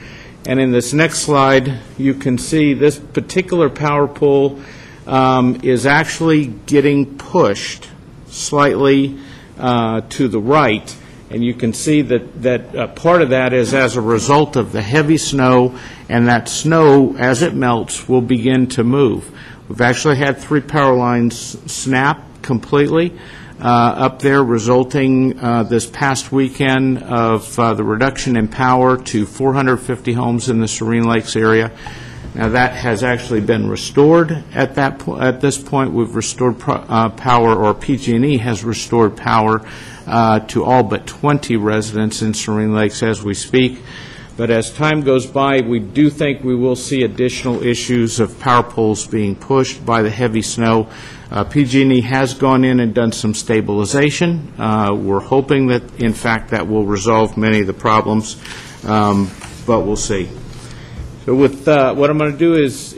And in this next slide, you can see this particular power pole is actually getting pushed slightly to the right, and you can see that part of that is as a result of the heavy snow, and that snow, as it melts, will begin to move. We've actually had 3 power lines snap completely up there, resulting this past weekend of the reduction in power to 450 homes in the Serene Lakes area. Now, that has actually been restored at this point. We've restored power, or PG&E has restored power to all but 20 residents in Serene Lakes as we speak. But as time goes by, we do think we will see additional issues of power poles being pushed by the heavy snow. PG&E has gone in and done some stabilization. We're hoping that, in fact, that will resolve many of the problems, but we'll see. So with what I'm going to do is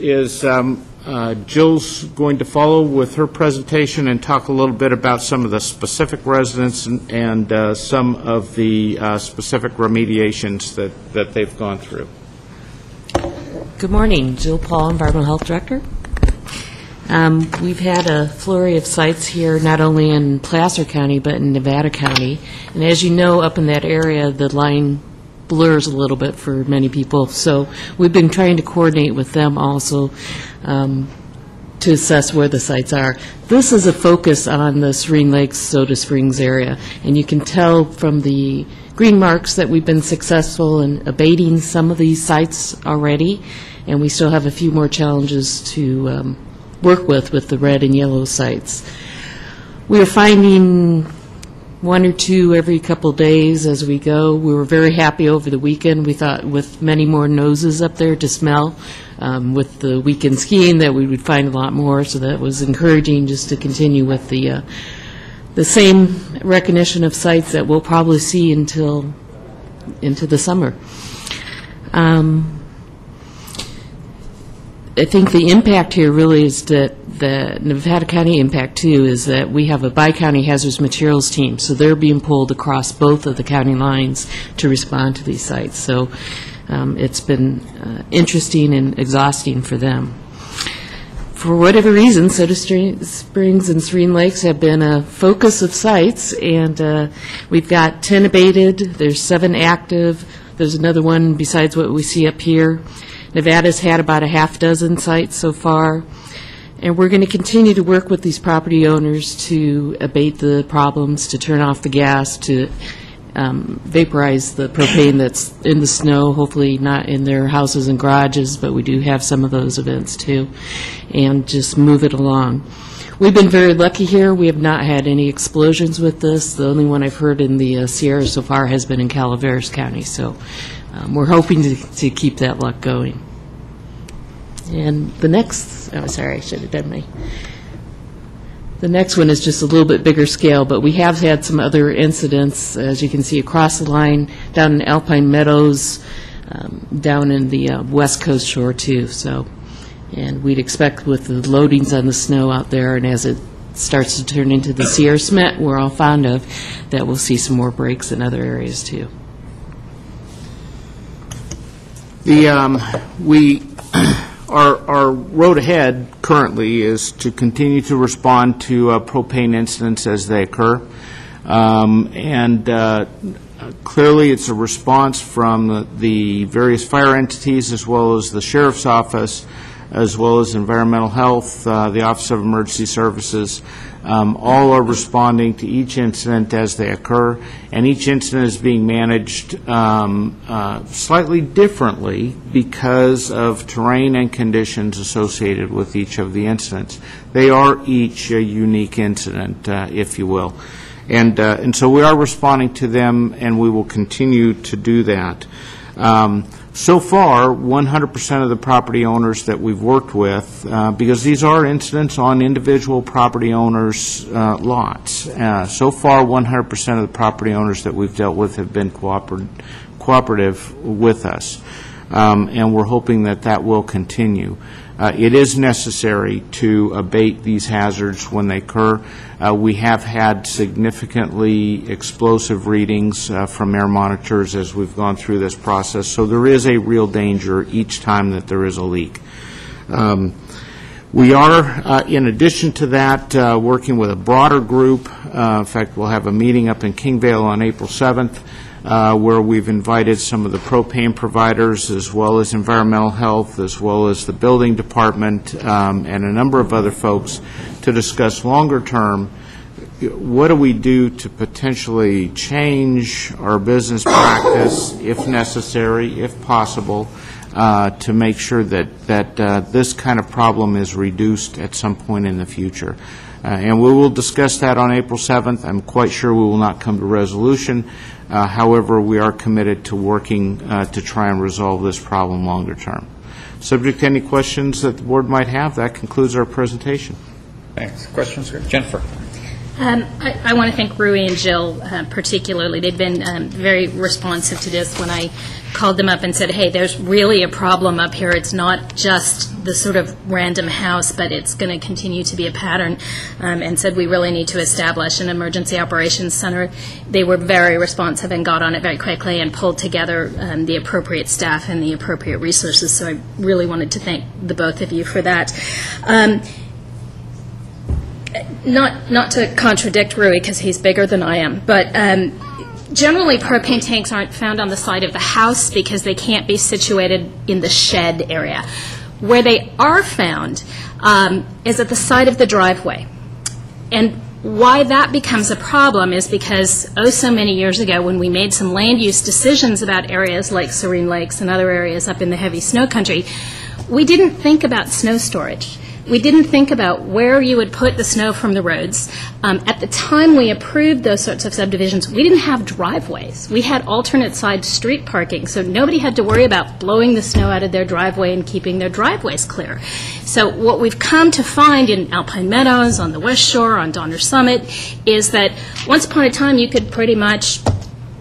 Jill's going to follow with her presentation and talk a little bit about some of the specific residents and some of the specific remediations that they've gone through. Good morning. Jill Paul, Environmental Health Director. We've had a flurry of sites here, not only in Placer County, but in Nevada County. And as you know, up in that area, the line blurs a little bit for many people. So we've been trying to coordinate with them also to assess where the sites are. This is a focus on the Serene Lakes, Soda Springs area. And you can tell from the green marks that we've been successful in abating some of these sites already. And we still have a few more challenges to work with the red and yellow sites. We are finding one or two every couple days as we go. We were very happy over the weekend. We thought with many more noses up there to smell with the weekend skiing that we would find a lot more, so that was encouraging just to continue with the same recognition of sites that we'll probably see into the summer. I think the impact here really is that the Nevada County impact, too, is that we have a bi-county hazardous materials team, so they're being pulled across both of the county lines to respond to these sites. So it's been interesting and exhausting for them. For whatever reason, Soda Springs and Serene Lakes have been a focus of sites, and we've got 10 abated, there's 7 active, there's another one besides what we see up here. Nevada's had about a half dozen sites so far, and we're going to continue to work with these property owners to abate the problems, to turn off the gas, to vaporize the propane that's in the snow, hopefully not in their houses and garages, but we do have some of those events too, and just move it along. We've been very lucky here. We have not had any explosions with this. The only one I've heard in the Sierra so far has been in Calaveras County, so we're hoping to keep that luck going. And the next, oh, sorry, I should have done the next one is just a little bit bigger scale, but we have had some other incidents, as you can see, across the line, down in Alpine Meadows, down in the West Coast shore, too. So, and we'd expect with the loadings on the snow out there, and as it starts to turn into the Sierra Cement we're all fond of, that we'll see some more breaks in other areas, too. Our road ahead currently is to continue to respond to propane incidents as they occur. Clearly it's a response from the various fire entities as well as the Sheriff's Office, as well as Environmental Health, the Office of Emergency Services. All are responding to each incident as they occur, and each incident is being managed slightly differently because of terrain and conditions associated with each of the incidents. They are each a unique incident, if you will. And so we are responding to them, and we will continue to do that. So far, 100% of the property owners that we've worked with, because these are incidents on individual property owners' lots, so far 100% of the property owners that we've dealt with have been cooperative with us, and we're hoping that that will continue. It is necessary to abate these hazards when they occur. We have had significantly explosive readings from air monitors as we've gone through this process, so there is a real danger each time that there is a leak. We are, in addition to that, working with a broader group. In fact, we'll have a meeting up in Kingvale on April 7th. Where we've invited some of the propane providers as well as environmental health as well as the building department and a number of other folks to discuss longer term what do we do to potentially change our business practice if necessary, if possible, to make sure that this kind of problem is reduced at some point in the future. And we will discuss that on April 7th. I'm quite sure we will not come to resolution. However, we are committed to working to try and resolve this problem longer term. Subject to any questions that the board might have, that concludes our presentation. Thanks. Questions? Jennifer. I want to thank Rui and Jill particularly. They've been very responsive to this when I called them up and said, hey, there's really a problem up here. It's not just the sort of random house, but it's going to continue to be a pattern, and said we really need to establish an emergency operations center. They were very responsive and got on it very quickly and pulled together the appropriate staff and the appropriate resources, so I really wanted to thank the both of you for that. Not to contradict Rui, because he's bigger than I am, but generally propane tanks aren't found on the side of the house because they can't be situated in the shed area. Where they are found is at the side of the driveway. And why that becomes a problem is because so many years ago when we made some land use decisions about areas like Serene Lakes and other areas up in the heavy snow country, we didn't think about snow storage. we didn't think about where you would put the snow from the roads. At the time we approved those sorts of subdivisions, we didn't have driveways. We had alternate side street parking, so nobody had to worry about blowing the snow out of their driveway and keeping their driveways clear. So what we've come to find in Alpine Meadows, on the West Shore, on Donner Summit, is that once upon a time you could pretty much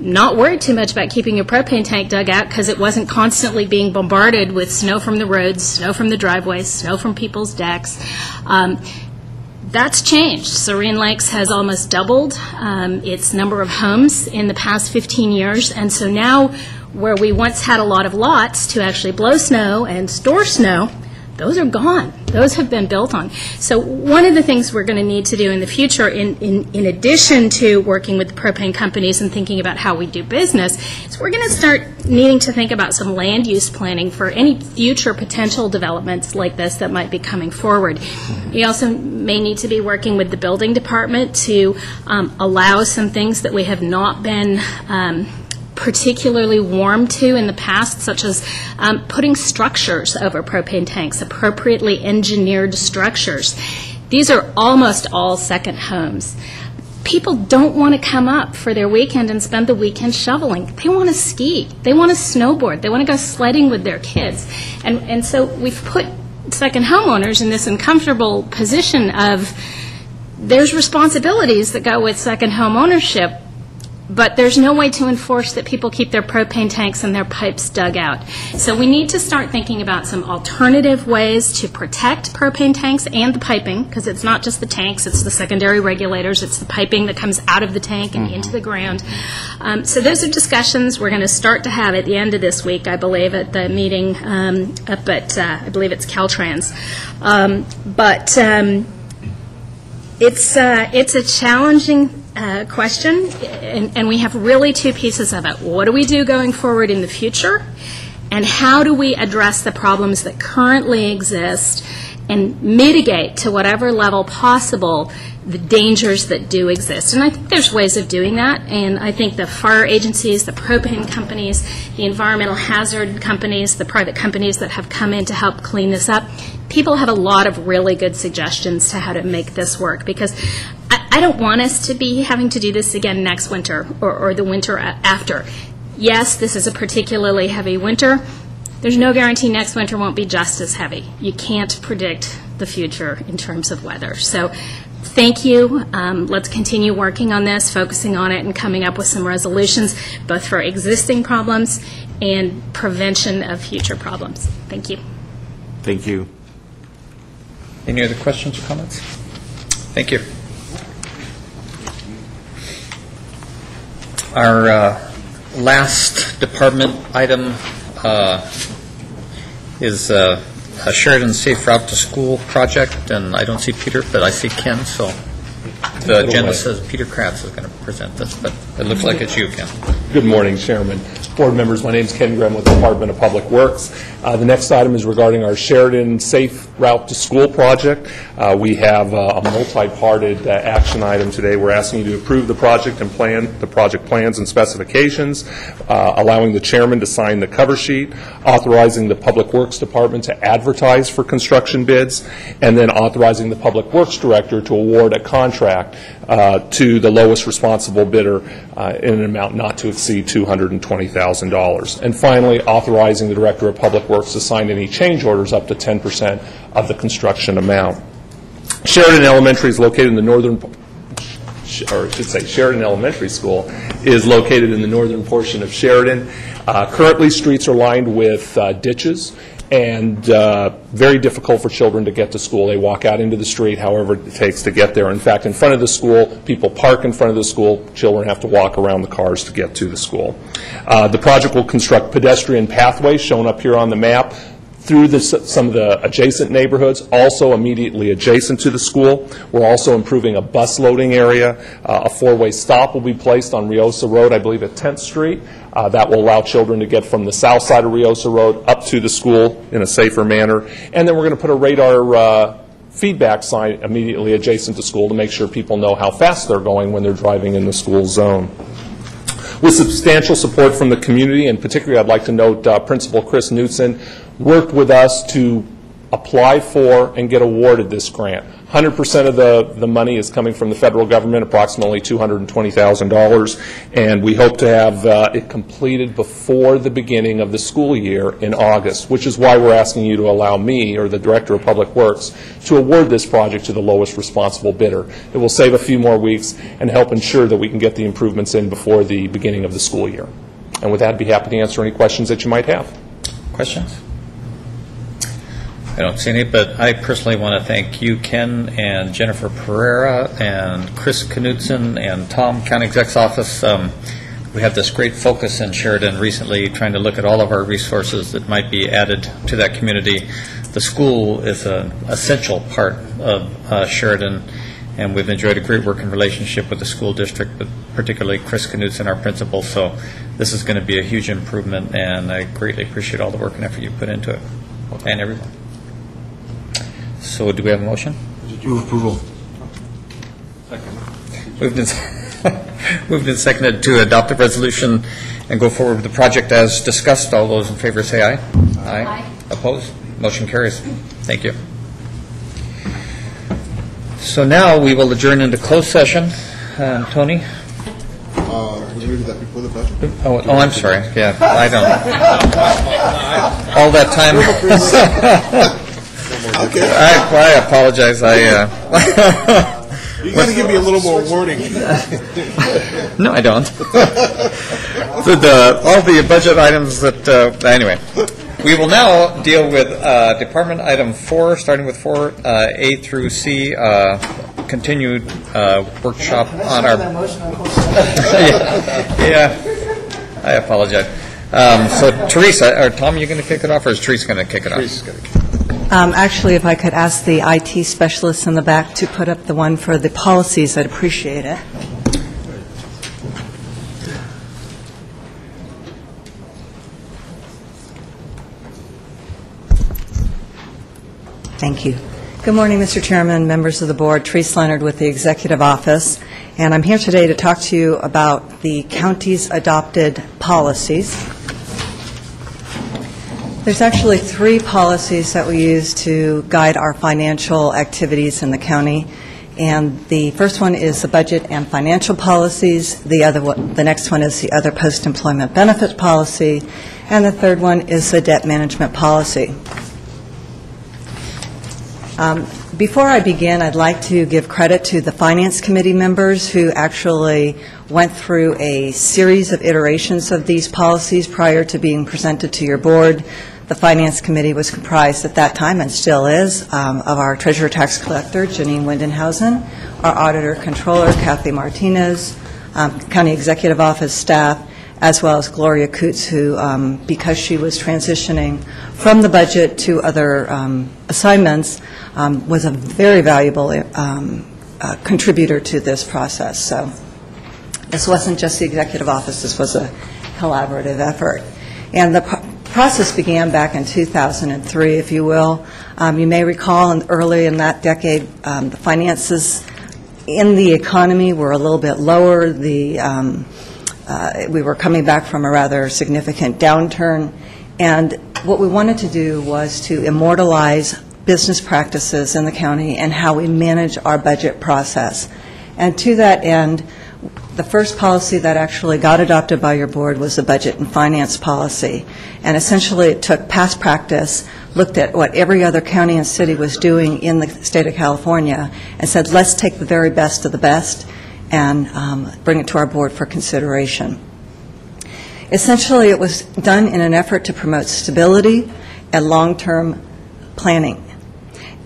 not worry too much about keeping your propane tank dug out because it wasn't constantly being bombarded with snow from the roads, snow from the driveways, snow from people's decks. That's changed. Serene Lakes has almost doubled its number of homes in the past 15 years, and so now where we once had a lot of lots to actually blow snow and store snow, those are gone. Those have been built on. So one of the things we're going to need to do in the future, in addition to working with the propane companies and thinking about how we do business, is we're going to start needing to think about some land use planning for any future potential developments like this that might be coming forward. We also may need to be working with the building department to allow some things that we have not been particularly warm to in the past, such as putting structures over propane tanks, appropriately engineered structures. These are almost all second homes. People don't want to come up for their weekend and spend the weekend shoveling. They want to ski. They want to snowboard. They want to go sledding with their kids. And so we've put second homeowners in this uncomfortable position of there's responsibilities that go with second home ownership, but there's no way to enforce that people keep their propane tanks and their pipes dug out. So we need to start thinking about some alternative ways to protect propane tanks and the piping, because it's not just the tanks, it's the secondary regulators, it's the piping that comes out of the tank and into the ground. So those are discussions we're going to start to have at the end of this week, I believe, at the meeting up at, I believe it's Caltrans. It's a challenging question, and we have really two pieces of it. What do we do going forward in the future, and how do we address the problems that currently exist and mitigate to whatever level possible the dangers that do exist? And I think there's ways of doing that, and I think the fire agencies, the propane companies, the environmental hazard companies, the private companies that have come in to help clean this up, people have a lot of really good suggestions to how to make this work, because I don't want us to be having to do this again next winter or the winter after. Yes, this is a particularly heavy winter. There's no guarantee next winter won't be just as heavy. You can't predict the future in terms of weather. So thank you. Let's continue working on this, focusing on it, and coming up with some resolutions, both for existing problems and prevention of future problems. Thank you. Thank you. Any other questions or comments? Thank you. Our last department item is a Sheridan Safe Route to School project, and I don't see Peter, but I see Ken, so the agenda says Peter Kratz is going to present this, but it looks like it's you, Ken. Good morning, Chairman, board members. My name is Ken Grimm with the Department of Public Works. The next item is regarding our Sheridan Safe Route to School project. We have a multi-parted action item today. We're asking you to approve the project and plan, the project plans and specifications, allowing the chairman to sign the cover sheet, authorizing the Public Works Department to advertise for construction bids, and then authorizing the Public Works Director to award a contract to the lowest responsible bidder in an amount not to exceed $220,000. And finally, authorizing the Director of Public Works to sign any change orders up to 10% of the construction amount. Sheridan Elementary is located in the northern, or I should say Sheridan Elementary School is located in the northern portion of Sheridan. Currently, streets are lined with ditches, and very difficult for children to get to school. They walk out into the street however it takes to get there. In fact, in front of the school, people park in front of the school. Children have to walk around the cars to get to the school. The project will construct pedestrian pathways, shown up here on the map, through some of the adjacent neighborhoods, also immediately adjacent to the school. We're also improving a bus loading area. A four-way stop will be placed on Riosa Road, I believe at 10th Street. That will allow children to get from the south side of Riosa Road up to the school in a safer manner. And then we're going to put a radar feedback sign immediately adjacent to school to make sure people know how fast they're going when they're driving in the school zone. With substantial support from the community, and particularly I'd like to note Principal Chris Knutson worked with us to apply for and get awarded this grant. 100% of the money is coming from the federal government, approximately $220,000, and we hope to have it completed before the beginning of the school year in August, which is why we're asking you to allow me, or the Director of Public Works, to award this project to the lowest responsible bidder. It will save a few more weeks and help ensure that we can get the improvements in before the beginning of the school year. And with that, I'd be happy to answer any questions that you might have. Questions? I don't see any, but I personally want to thank you, Ken, and Jennifer Pereira, and Chris Knudsen, and Tom, County Exec's office. We had this great focus in Sheridan recently, trying to look at all of our resources that might be added to that community. The school is an essential part of Sheridan, and we've enjoyed a great working relationship with the school district, but particularly Chris Knudsen, our principal. So this is going to be a huge improvement, and I greatly appreciate all the work and effort you put into it, and everyone. So do we have a motion? Move approval. Moved and seconded to adopt the resolution and go forward with the project as discussed. All those in favor say aye. Aye. Opposed? Motion carries. Thank you. So now we will adjourn into closed session. Tony? Did we do that before the budget? Oh, I'm sorry. Yeah, I don't. All that time. Okay. I apologize. You got to give me a little more warning. No, I don't. All the budget items that, anyway. We will now deal with Department Item 4, starting with 4A through C, continued workshop on our... yeah, I apologize. So Teresa, or Tom, you going to kick it off, or is Teresa going to kick it off? Teresa's going to kick it off. Actually, if I could ask the IT specialists in the back to put up the one for the policies, I'd appreciate it. Thank you. Good morning, Mr. Chairman, members of the board. Teresa Leonard with the Executive Office, and I'm here today to talk to you about the county's adopted policies. There's actually 3 policies that we use to guide our financial activities in the county, and the first one is the budget and financial policies. The next one is the other post-employment benefit policy, and the third one is the debt management policy. Before I begin, I'd like to give credit to the Finance Committee members who actually went through a series of iterations of these policies prior to being presented to your board. The Finance Committee was comprised at that time, and still is, of our Treasurer Tax Collector, Janine Windenhausen, our Auditor Controller, Kathy Martinez, County Executive Office staff, as well as Gloria Coots, who, because she was transitioning from the budget to other assignments, was a very valuable contributor to this process. So this wasn't just the Executive Office, this was a collaborative effort. And the process began back in 2003, if you will. You may recall early in that decade, the finances in the economy were a little bit lower. We were coming back from a rather significant downturn, and what we wanted to do was to immortalize business practices in the county and how we manage our budget process. And to that end, the first policy that actually got adopted by your board was the budget and finance policy. And essentially it took past practice, looked at what every other county and city was doing in the state of California, and said, let's take the very best of the best and bring it to our board for consideration. Essentially, it was done in an effort to promote stability and long-term planning.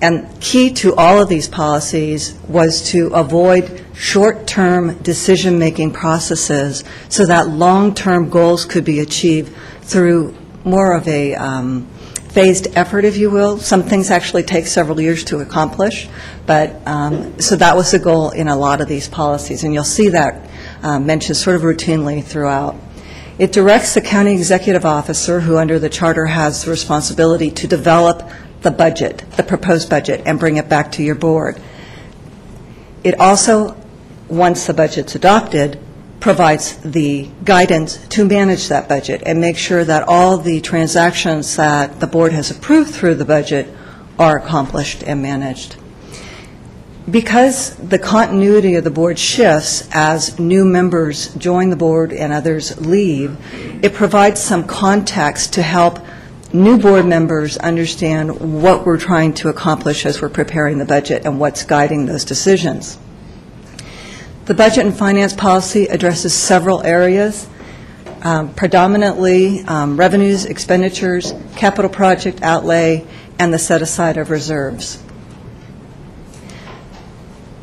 And key to all of these policies was to avoid short-term decision-making processes so that long-term goals could be achieved through more of a phased effort, if you will. Some things actually take several years to accomplish, but so that was the goal in a lot of these policies, and you'll see that mentioned sort of routinely throughout. It directs the county executive officer, who under the charter has the responsibility to develop the budget, the proposed budget, and bring it back to your board. It also, once the budget's adopted, provides the guidance to manage that budget and make sure that all the transactions that the board has approved through the budget are accomplished and managed. Because the continuity of the board shifts as new members join the board and others leave, it provides some context to help new board members understand what we're trying to accomplish as we're preparing the budget and what's guiding those decisions. The budget and finance policy addresses several areas, predominantly revenues, expenditures, capital project outlay, and the set-aside of reserves.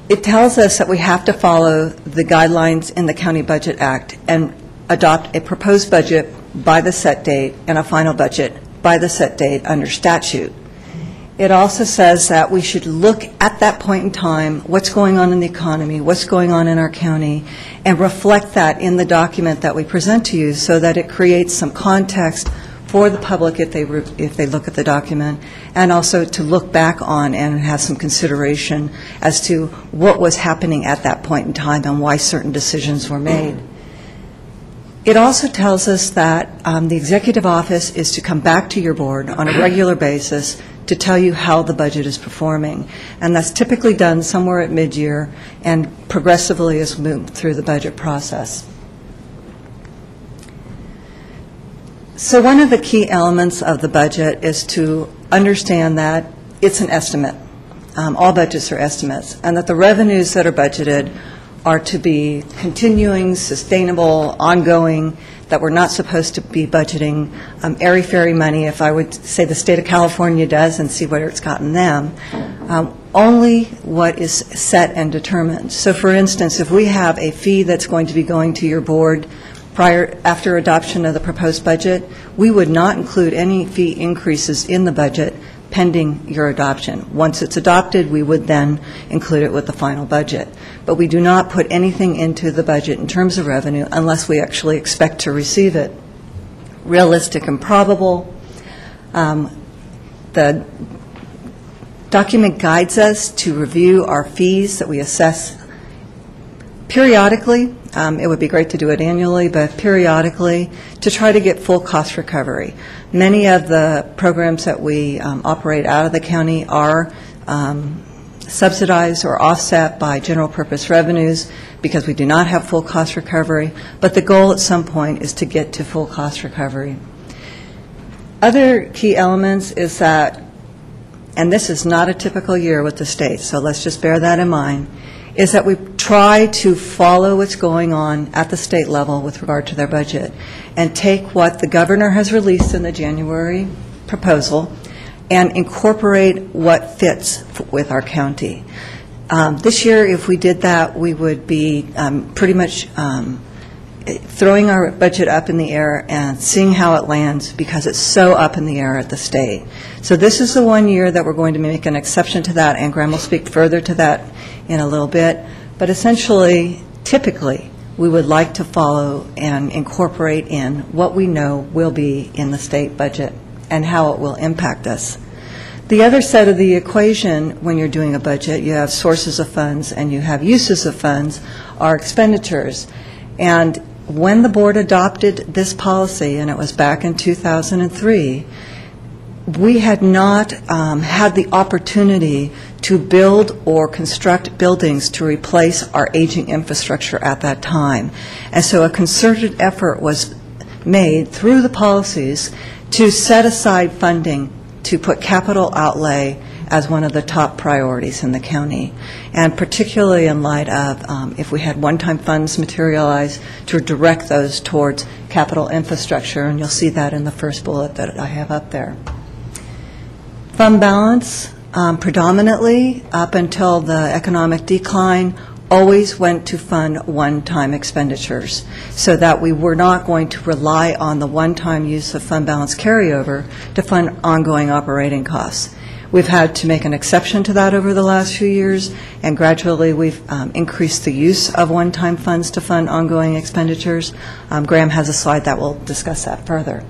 It tells us that we have to follow the guidelines in the County Budget Act and adopt a proposed budget by the set date and a final budget by the set date under statute. It also says that we should look at that point in time, what's going on in the economy, what's going on in our county, and reflect that in the document that we present to you so that it creates some context for the public if they look at the document, and also to look back on and have some consideration as to what was happening at that point in time and why certain decisions were made. It also tells us that the executive office is to come back to your board on a regular basis to tell you how the budget is performing. And that's typically done somewhere at mid-year and progressively as we move through the budget process. So one of the key elements of the budget is to understand that it's an estimate. All budgets are estimates, and that the revenues that are budgeted are to be continuing, sustainable, ongoing, that we're not supposed to be budgeting airy-fairy money, if I would say the state of California does, and see where it's gotten them. Only what is set and determined. So for instance, if we have a fee that's going to be going to your board after adoption of the proposed budget, we would not include any fee increases in the budget pending your adoption. Once it's adopted, we would then include it with the final budget. But we do not put anything into the budget in terms of revenue unless we actually expect to receive it. Realistic and probable. The document guides us to review our fees that we assess periodically. It would be great to do it annually, but periodically to try to get full cost recovery. Many of the programs that we operate out of the county are subsidized or offset by general purpose revenues because we do not have full cost recovery, but the goal at some point is to get to full cost recovery. Other key elements is that, and this is not a typical year with the state, so let's just bear that in mind, is that we try to follow what's going on at the state level with regard to their budget and take what the governor has released in the January proposal and incorporate what fits with our county. This year, if we did that, we would be pretty much throwing our budget up in the air and seeing how it lands because it's so up in the air at the state. So this is the one year that we're going to make an exception to that, and Graham will speak further to that in a little bit. But essentially, typically, we would like to follow and incorporate in what we know will be in the state budget and how it will impact us. The other side of the equation, when you're doing a budget, you have sources of funds and you have uses of funds, are expenditures. And when the board adopted this policy, and it was back in 2003, we had not had the opportunity to build or construct buildings to replace our aging infrastructure at that time. And so a concerted effort was made through the policies to set aside funding to put capital outlay as one of the top priorities in the county, and particularly in light of if we had one-time funds materialize, to direct those towards capital infrastructure, and you'll see that in the first bullet that I have up there. Fund balance, predominantly up until the economic decline, always went to fund one-time expenditures, so that we were not going to rely on the one-time use of fund balance carryover to fund ongoing operating costs. We've had to make an exception to that over the last few years, and gradually we've increased the use of one-time funds to fund ongoing expenditures. Graham has a slide that will discuss that further.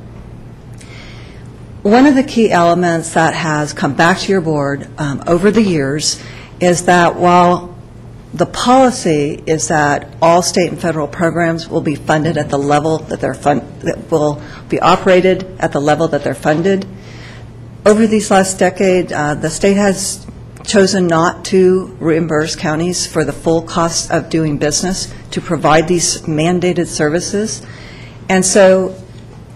One of the key elements that has come back to your board over the years is that while the policy is that all state and federal programs will be funded at the level that they're that will be operated at the level that they're funded, Over these last decade, the state has chosen not to reimburse counties for the full cost of doing business to provide these mandated services. And so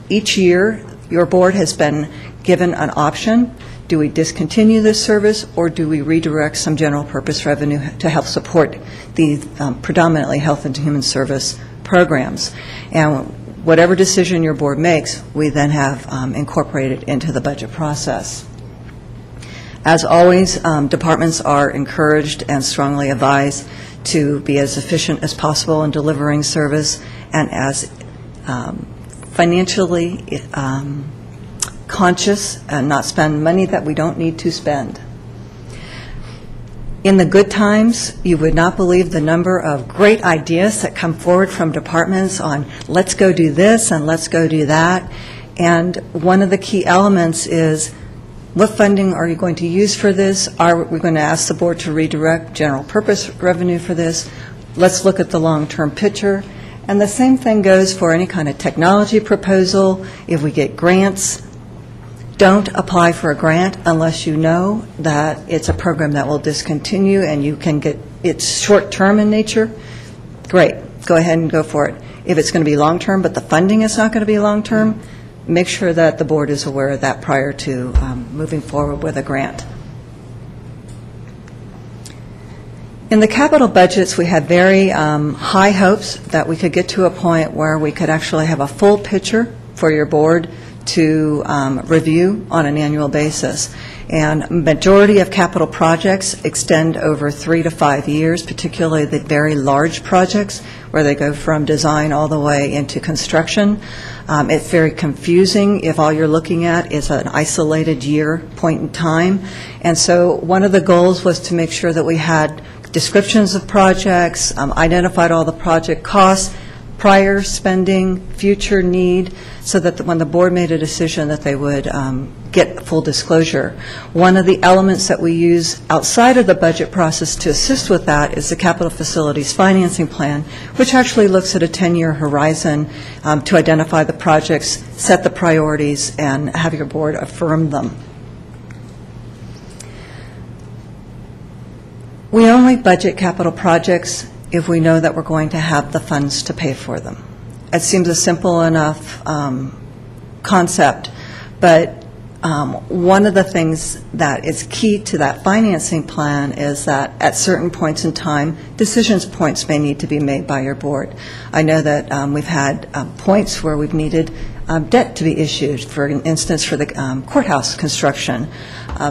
each year, your board has been given an option. Do we discontinue this service, or do we redirect some general purpose revenue to help support the predominantly health and human service programs? And whatever decision your board makes, we then have incorporated into the budget process. As always, departments are encouraged and strongly advised to be as efficient as possible in delivering service and as financially conscious and not spend money that we don't need to spend. In the good times, you would not believe the number of great ideas that come forward from departments on let's go do this and let's go do that. And one of the key elements is, what funding are you going to use for this? Are we going to ask the board to redirect general purpose revenue for this? Let's look at the long-term picture. And the same thing goes for any kind of technology proposal. If we get grants, don't apply for a grant unless you know that it's a program that will discontinue and you can get it's short-term in nature. Great, go ahead and go for it. If it's going to be long-term but the funding is not going to be long-term, make sure that the board is aware of that prior to moving forward with a grant. In the capital budgets, we had very high hopes that we could get to a point where we could actually have a full picture for your board to review on an annual basis. And majority of capital projects extend over 3 to 5 years, particularly the very large projects where they go from design all the way into construction. It's very confusing if all you're looking at is an isolated year point in time. And so one of the goals was to make sure that we had descriptions of projects, identified all the project costs, prior spending, future need, so that when the board made a decision that they would get full disclosure. One of the elements that we use outside of the budget process to assist with that is the Capital Facilities Financing Plan, which actually looks at a 10-year horizon to identify the projects, set the priorities, and have your board affirm them. We only budget capital projects if we know that we're going to have the funds to pay for them. It seems a simple enough concept, but one of the things that is key to that financing plan is that at certain points in time, decisions points may need to be made by your board. I know that we've had points where we've needed debt to be issued, for instance, for the courthouse construction.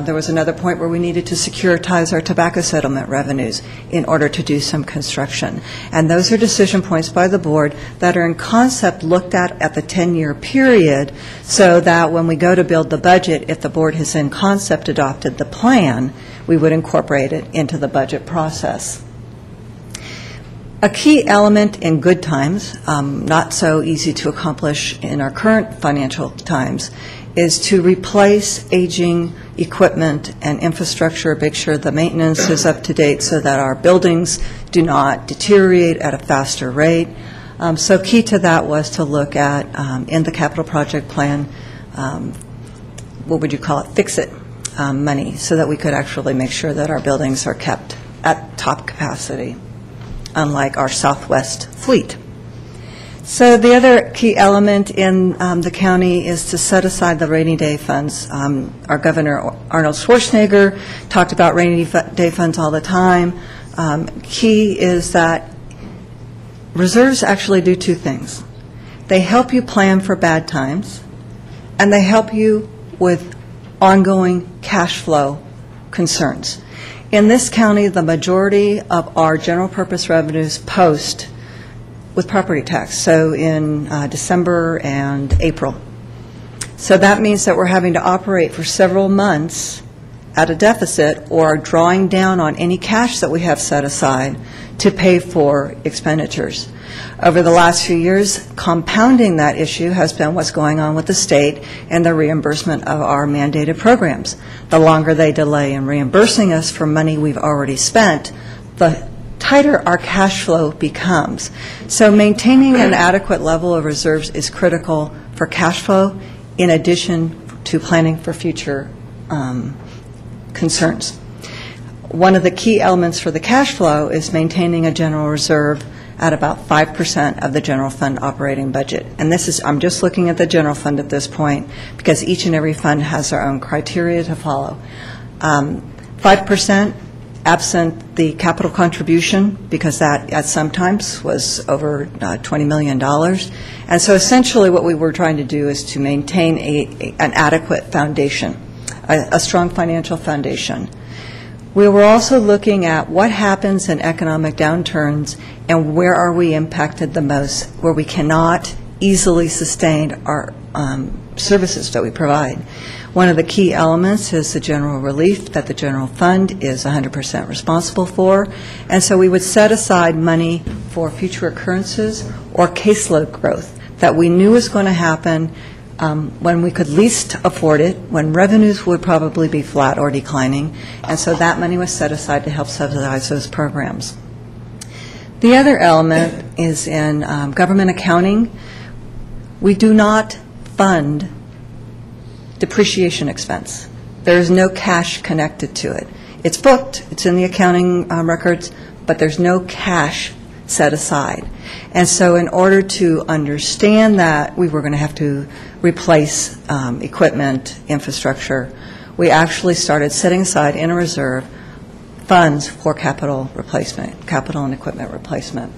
There was another point where we needed to securitize our tobacco settlement revenues in order to do some construction. And those are decision points by the board that are in concept looked at the 10-year period, so that when we go to build the budget, if the board has in concept adopted the plan, we would incorporate it into the budget process. A key element in good times, not so easy to accomplish in our current financial times, is to replace aging equipment and infrastructure, make sure the maintenance is up to date so that our buildings do not deteriorate at a faster rate. So key to that was to look at, in the capital project plan, what would you call it, fix-it money, so that we could actually make sure that our buildings are kept at top capacity, unlike our Southwest fleet. So the other key element in the county is to set aside the rainy day funds. Our Governor Arnold Schwarzenegger talked about rainy day funds all the time. Key is that reserves actually do two things. They help you plan for bad times, and they help you with ongoing cash flow concerns. In this county, the majority of our general purpose revenues post with property tax, so in December and April. So that means that we're having to operate for several months at a deficit or drawing down on any cash that we have set aside to pay for expenditures. Over the last few years, compounding that issue has been what's going on with the state and the reimbursement of our mandated programs. The longer they delay in reimbursing us for money we've already spent, the tighter our cash flow becomes. So maintaining an adequate level of reserves is critical for cash flow, in addition to planning for future concerns. One of the key elements for the cash flow is maintaining a general reserve at about 5% of the general fund operating budget. And this is, I'm just looking at the general fund at this point because each and every fund has their own criteria to follow. 5% absent the capital contribution, because that at sometimes was over $20 million. And so essentially what we were trying to do is to maintain an adequate foundation, a strong financial foundation. We were also looking at what happens in economic downturns and where are we impacted the most, where we cannot easily sustain our services that we provide. One of the key elements is the general relief that the general fund is 100% responsible for, and so we would set aside money for future occurrences or caseload growth that we knew was going to happen when we could least afford it, when revenues would probably be flat or declining, and so that money was set aside to help subsidize those programs. The other element is in government accounting. We do not fund depreciation expense. There is no cash connected to it. It's booked, it's in the accounting records, but there's no cash set aside. And so in order to understand that, we were going to have to replace equipment, infrastructure. We actually started setting aside in a reserve funds for capital replacement, capital and equipment replacement.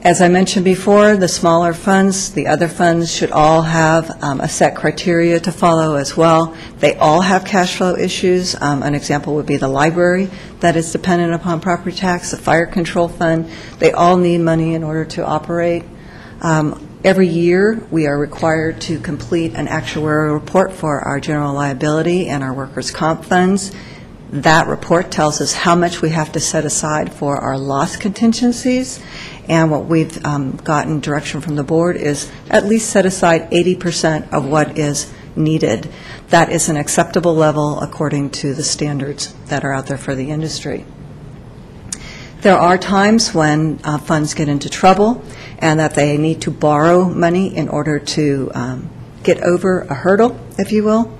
As I mentioned before, the smaller funds, the other funds should all have a set criteria to follow as well. They all have cash flow issues. An example would be the library that is dependent upon property tax, the fire control fund. They all need money in order to operate. Every year, we are required to complete an actuarial report for our general liability and our workers' comp funds. That report tells us how much we have to set aside for our loss contingencies, and what we've gotten direction from the board is at least set aside 80% of what is needed. That is an acceptable level according to the standards that are out there for the industry. There are times when funds get into trouble and that they need to borrow money in order to get over a hurdle, if you will.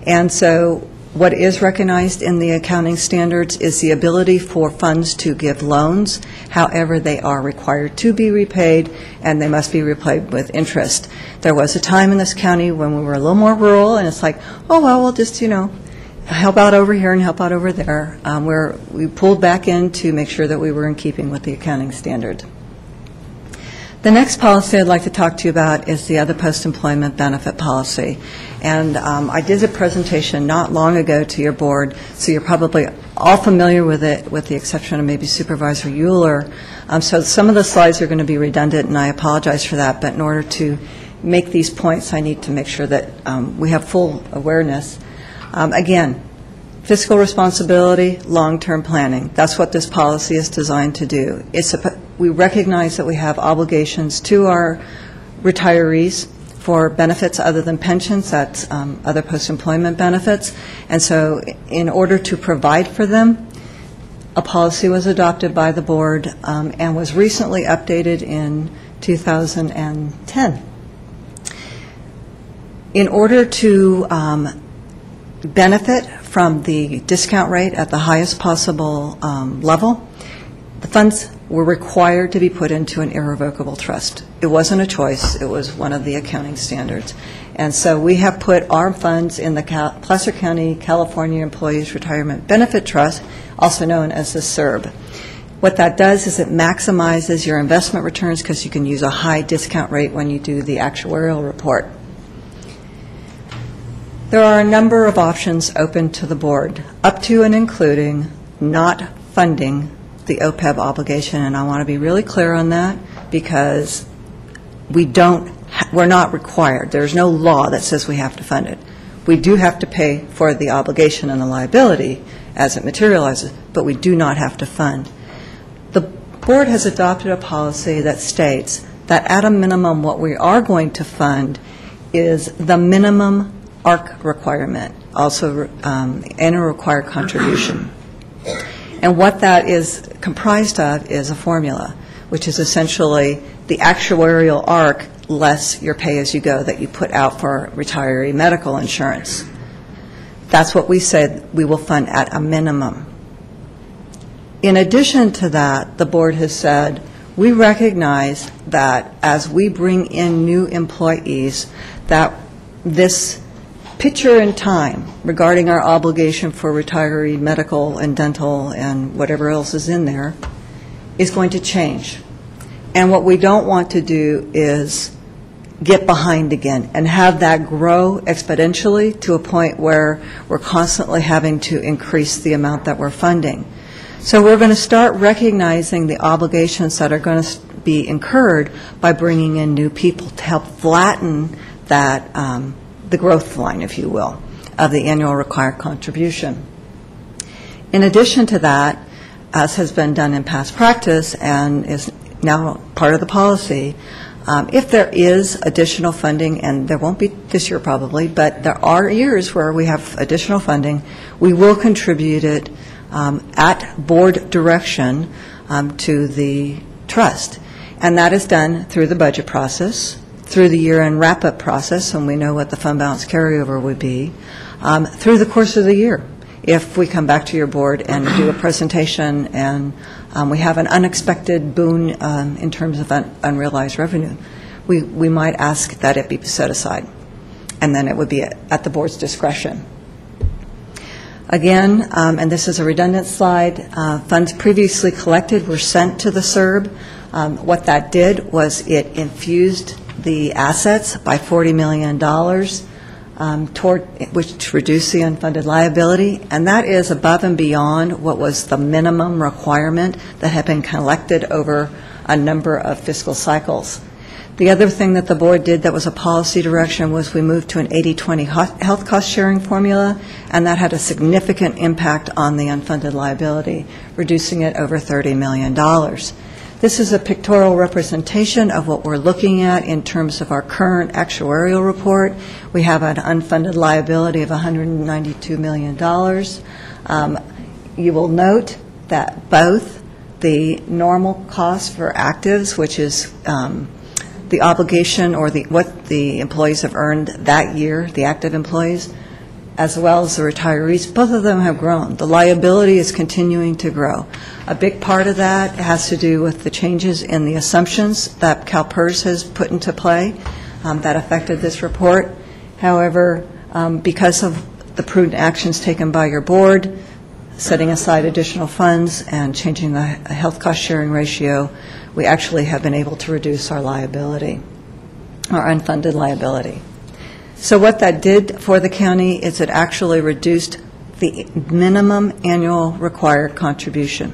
And so what is recognized in the accounting standards is the ability for funds to give loans. However, they are required to be repaid, and they must be repaid with interest. There was a time in this county when we were a little more rural, and it's like, oh, well, we'll just, help out over here and help out over there, where we pulled back in to make sure that we were in keeping with the accounting standard. The next policy I'd like to talk to you about is the other post-employment benefit policy. And I did a presentation not long ago to your board, so you're probably all familiar with it, with the exception of maybe Supervisor Euler. So some of the slides are going to be redundant, and I apologize for that. But in order to make these points, I need to make sure that we have full awareness. Again, fiscal responsibility, long-term planning. That's what this policy is designed to do. We recognize that we have obligations to our retirees for benefits other than pensions, that's other post-employment benefits. And so in order to provide for them, a policy was adopted by the board and was recently updated in 2010. In order to benefit from the discount rate at the highest possible level, the funds were required to be put into an irrevocable trust. It wasn't a choice. It was one of the accounting standards. And so we have put our funds in the Placer County, California Employees Retirement Benefit Trust, also known as the CERB. What that does is it maximizes your investment returns because you can use a high discount rate when you do the actuarial report. There are a number of options open to the board, up to and including not funding the OPEB obligation, and I want to be really clear on that because we're not required. There's no law that says we have to fund it. We do have to pay for the obligation and the liability as it materializes, but we do not have to fund. The board has adopted a policy that states that at a minimum what we are going to fund is the minimum ARC requirement, also annual required contribution. And what that is comprised of is a formula, which is essentially the actuarial ARC less your pay-as-you-go that you put out for retiree medical insurance. That's what we said we will fund at a minimum. In addition to that, the board has said, we recognize that as we bring in new employees, that this picture in time regarding our obligation for retiree medical and dental and whatever else is in there is going to change. And what we don't want to do is get behind again and have that grow exponentially to a point where we're constantly having to increase the amount that we're funding. So we're going to start recognizing the obligations that are going to be incurred by bringing in new people to help flatten that, the growth line, if you will, of the annual required contribution. In addition to that, as has been done in past practice and is now part of the policy, if there is additional funding, and there won't be this year probably, but there are years where we have additional funding, we will contribute it at board direction to the trust. And that is done through the budget process, through the year-end wrap-up process, when we know what the fund balance carryover would be, through the course of the year. If we come back to your board and do a presentation and we have an unexpected boon in terms of unrealized revenue, we might ask that it be set aside, and then it would be at the board's discretion. Again, and this is a redundant slide, funds previously collected were sent to the SERB. What that did was it infused the assets by $40 million which reduced the unfunded liability, and that is above and beyond what was the minimum requirement that had been collected over a number of fiscal cycles. The other thing that the board did that was a policy direction was we moved to an 80-20 health cost sharing formula, and that had a significant impact on the unfunded liability, reducing it over $30 million. This is a pictorial representation of what we're looking at in terms of our current actuarial report. We have an unfunded liability of $192 million. You will note that both the normal cost for actives, which is the obligation or what the employees have earned that year, the active employees, as well as the retirees, both of them have grown. The liability is continuing to grow. A big part of that has to do with the changes in the assumptions that CalPERS has put into play that affected this report. However, because of the prudent actions taken by your board, setting aside additional funds and changing the health cost sharing ratio, we actually have been able to reduce our liability, our unfunded liability. So what that did for the county is it actually reduced the minimum annual required contribution.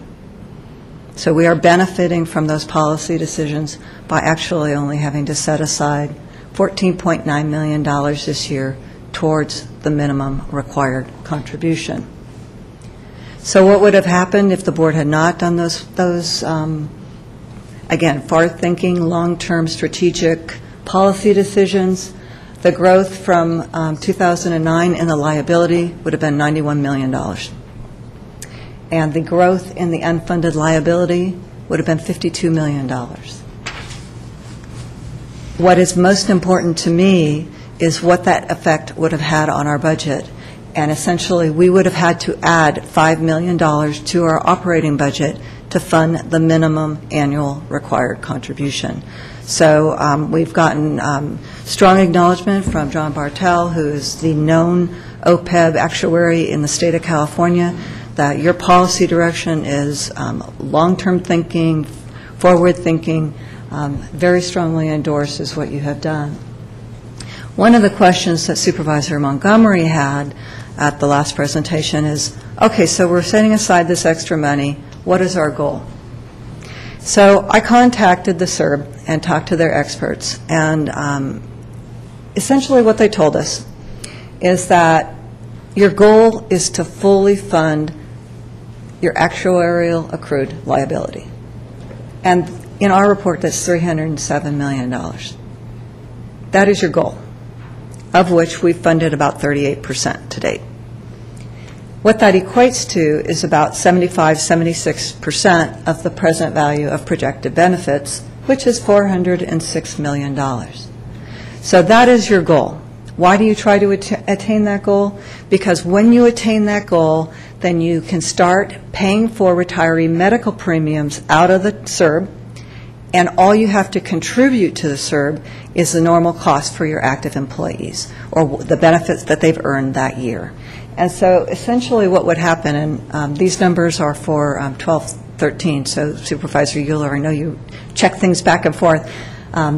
So we are benefiting from those policy decisions by actually only having to set aside $14.9 million this year towards the minimum required contribution. So what would have happened if the board had not done those again, forward-thinking, long-term strategic policy decisions? The growth from 2009 in the liability would have been $91 million. And the growth in the unfunded liability would have been $52 million. What is most important to me is what that effect would have had on our budget. And essentially, we would have had to add $5 million to our operating budget to fund the minimum annual required contribution. So we've gotten strong acknowledgement from John Bartel, who is the known OPEB actuary in the state of California, that your policy direction is long-term thinking, forward thinking, very strongly endorses what you have done. One of the questions that Supervisor Montgomery had at the last presentation is, okay, so we're setting aside this extra money. What is our goal? So I contacted the SERB and talked to their experts, and essentially what they told us is that your goal is to fully fund your actuarial accrued liability. And in our report, that's $307 million. That is your goal, of which we've funded about 38% to date. What that equates to is about 75, 76% of the present value of projected benefits which is $406 million. So that is your goal. Why do you try to attain that goal? Because when you attain that goal, then you can start paying for retiree medical premiums out of the CERB, and all you have to contribute to the CERB is the normal cost for your active employees, or the benefits that they've earned that year. And so essentially what would happen, and these numbers are for 12-13, so Supervisor Euler, I know you check things back and forth.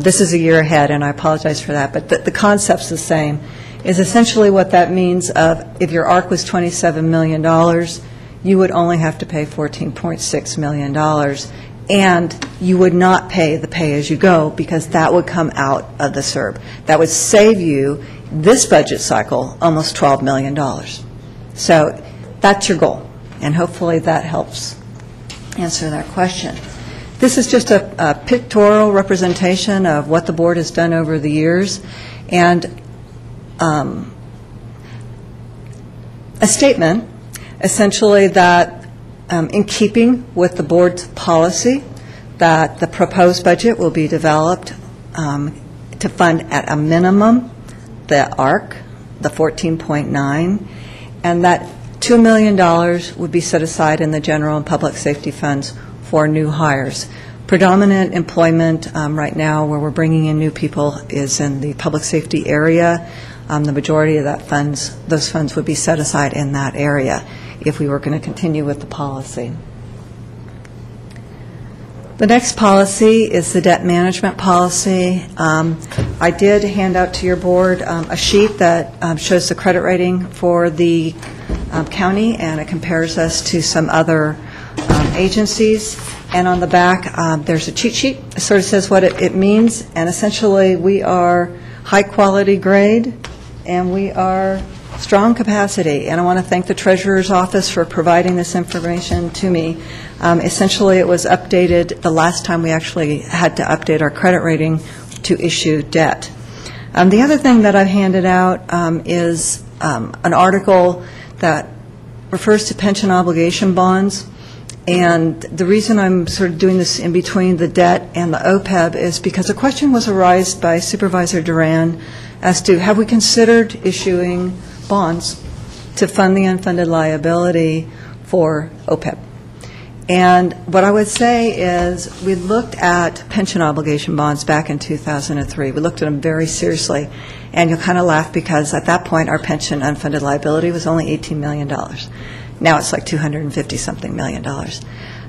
This is a year ahead, and I apologize for that, but the concept's the same, is essentially what that means of if your ARC was $27 million, you would only have to pay $14.6 million, and you would not pay the pay-as-you-go because that would come out of the CERB. That would save you, this budget cycle, almost $12 million. So that's your goal, and hopefully that helps answer that question. This is just a pictorial representation of what the board has done over the years, and a statement essentially that in keeping with the board's policy that the proposed budget will be developed to fund at a minimum the ARC, the 14.9, and that $2 million would be set aside in the general and public safety funds for new hires. Predominant employment right now where we're bringing in new people is in the public safety area. The majority of those funds would be set aside in that area if we were going to continue with the policy. The next policy is the debt management policy. I did hand out to your board a sheet that shows the credit rating for the county, and it compares us to some other agencies. And on the back, there's a cheat sheet. It sort of says what it means. And essentially, we are high-quality grade, and we are strong capacity. And I want to thank the Treasurer's Office for providing this information to me. Essentially, it was updated the last time we actually had to update our credit rating to issue debt. The other thing that I've handed out is an article that refers to pension obligation bonds. And the reason I'm sort of doing this in between the debt and the OPEB is because a question was raised by Supervisor Duran as to have we considered issuing bonds to fund the unfunded liability for OPEB. And what I would say is we looked at pension obligation bonds back in 2003. We looked at them very seriously. And you'll kind of laugh because at that point our pension unfunded liability was only $18 million. Now it's like $250-something million.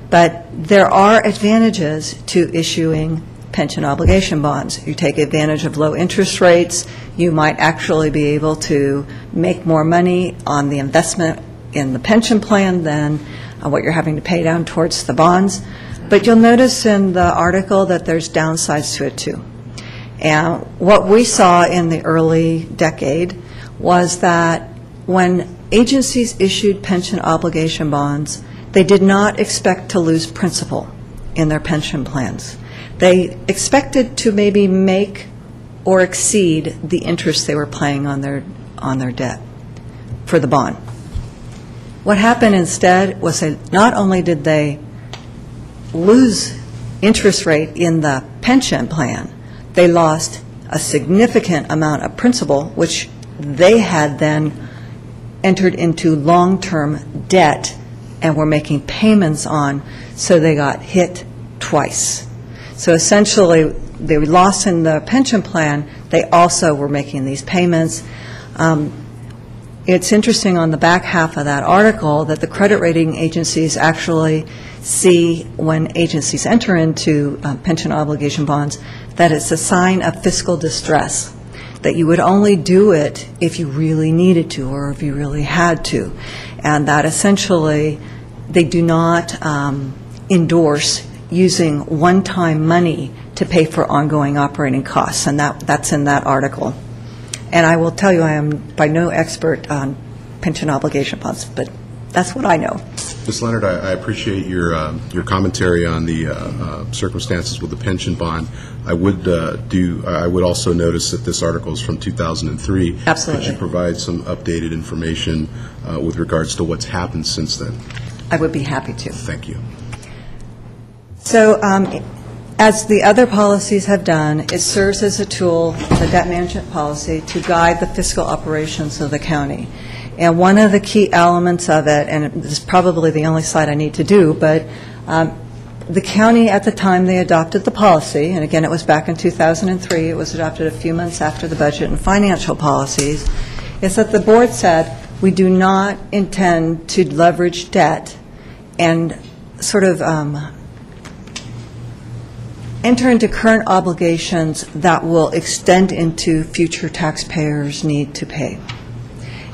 But there are advantages to issuing pension obligation bonds. You take advantage of low interest rates. You might actually be able to make more money on the investment in the pension plan than what you're having to pay down towards the bonds. But you'll notice in the article that there's downsides to it too. And what we saw in the early decade was that when agencies issued pension obligation bonds, they did not expect to lose principal in their pension plans. They expected to maybe make or exceed the interest they were paying on their debt for the bond. What happened instead was that not only did they lose interest rate in the pension plan, they lost a significant amount of principal, which they had then entered into long-term debt and were making payments on, so they got hit twice. So essentially, they lost in the pension plan. They also were making these payments. It's interesting on the back half of that article that the credit rating agencies actually see when agencies enter into pension obligation bonds that it's a sign of fiscal distress, that you would only do it if you really needed to or if you really had to, and that essentially they do not endorse using one-time money to pay for ongoing operating costs, and that's in that article. And I will tell you, I am by no expert on pension obligation bonds, but that's what I know. Ms. Leonard, I appreciate your commentary on the circumstances with the pension bond. I would also notice that this article is from 2003. Absolutely. Could you provide some updated information with regards to what's happened since then? I would be happy to. Thank you. So As the other policies have done, it serves as a tool, the debt management policy, to guide the fiscal operations of the county. And one of the key elements of it, and this is probably the only slide I need to do, but the county at the time they adopted the policy, and again it was back in 2003, it was adopted a few months after the budget and financial policies, is that the board said we do not intend to leverage debt and sort of enter into current obligations that will extend into future taxpayers' need to pay.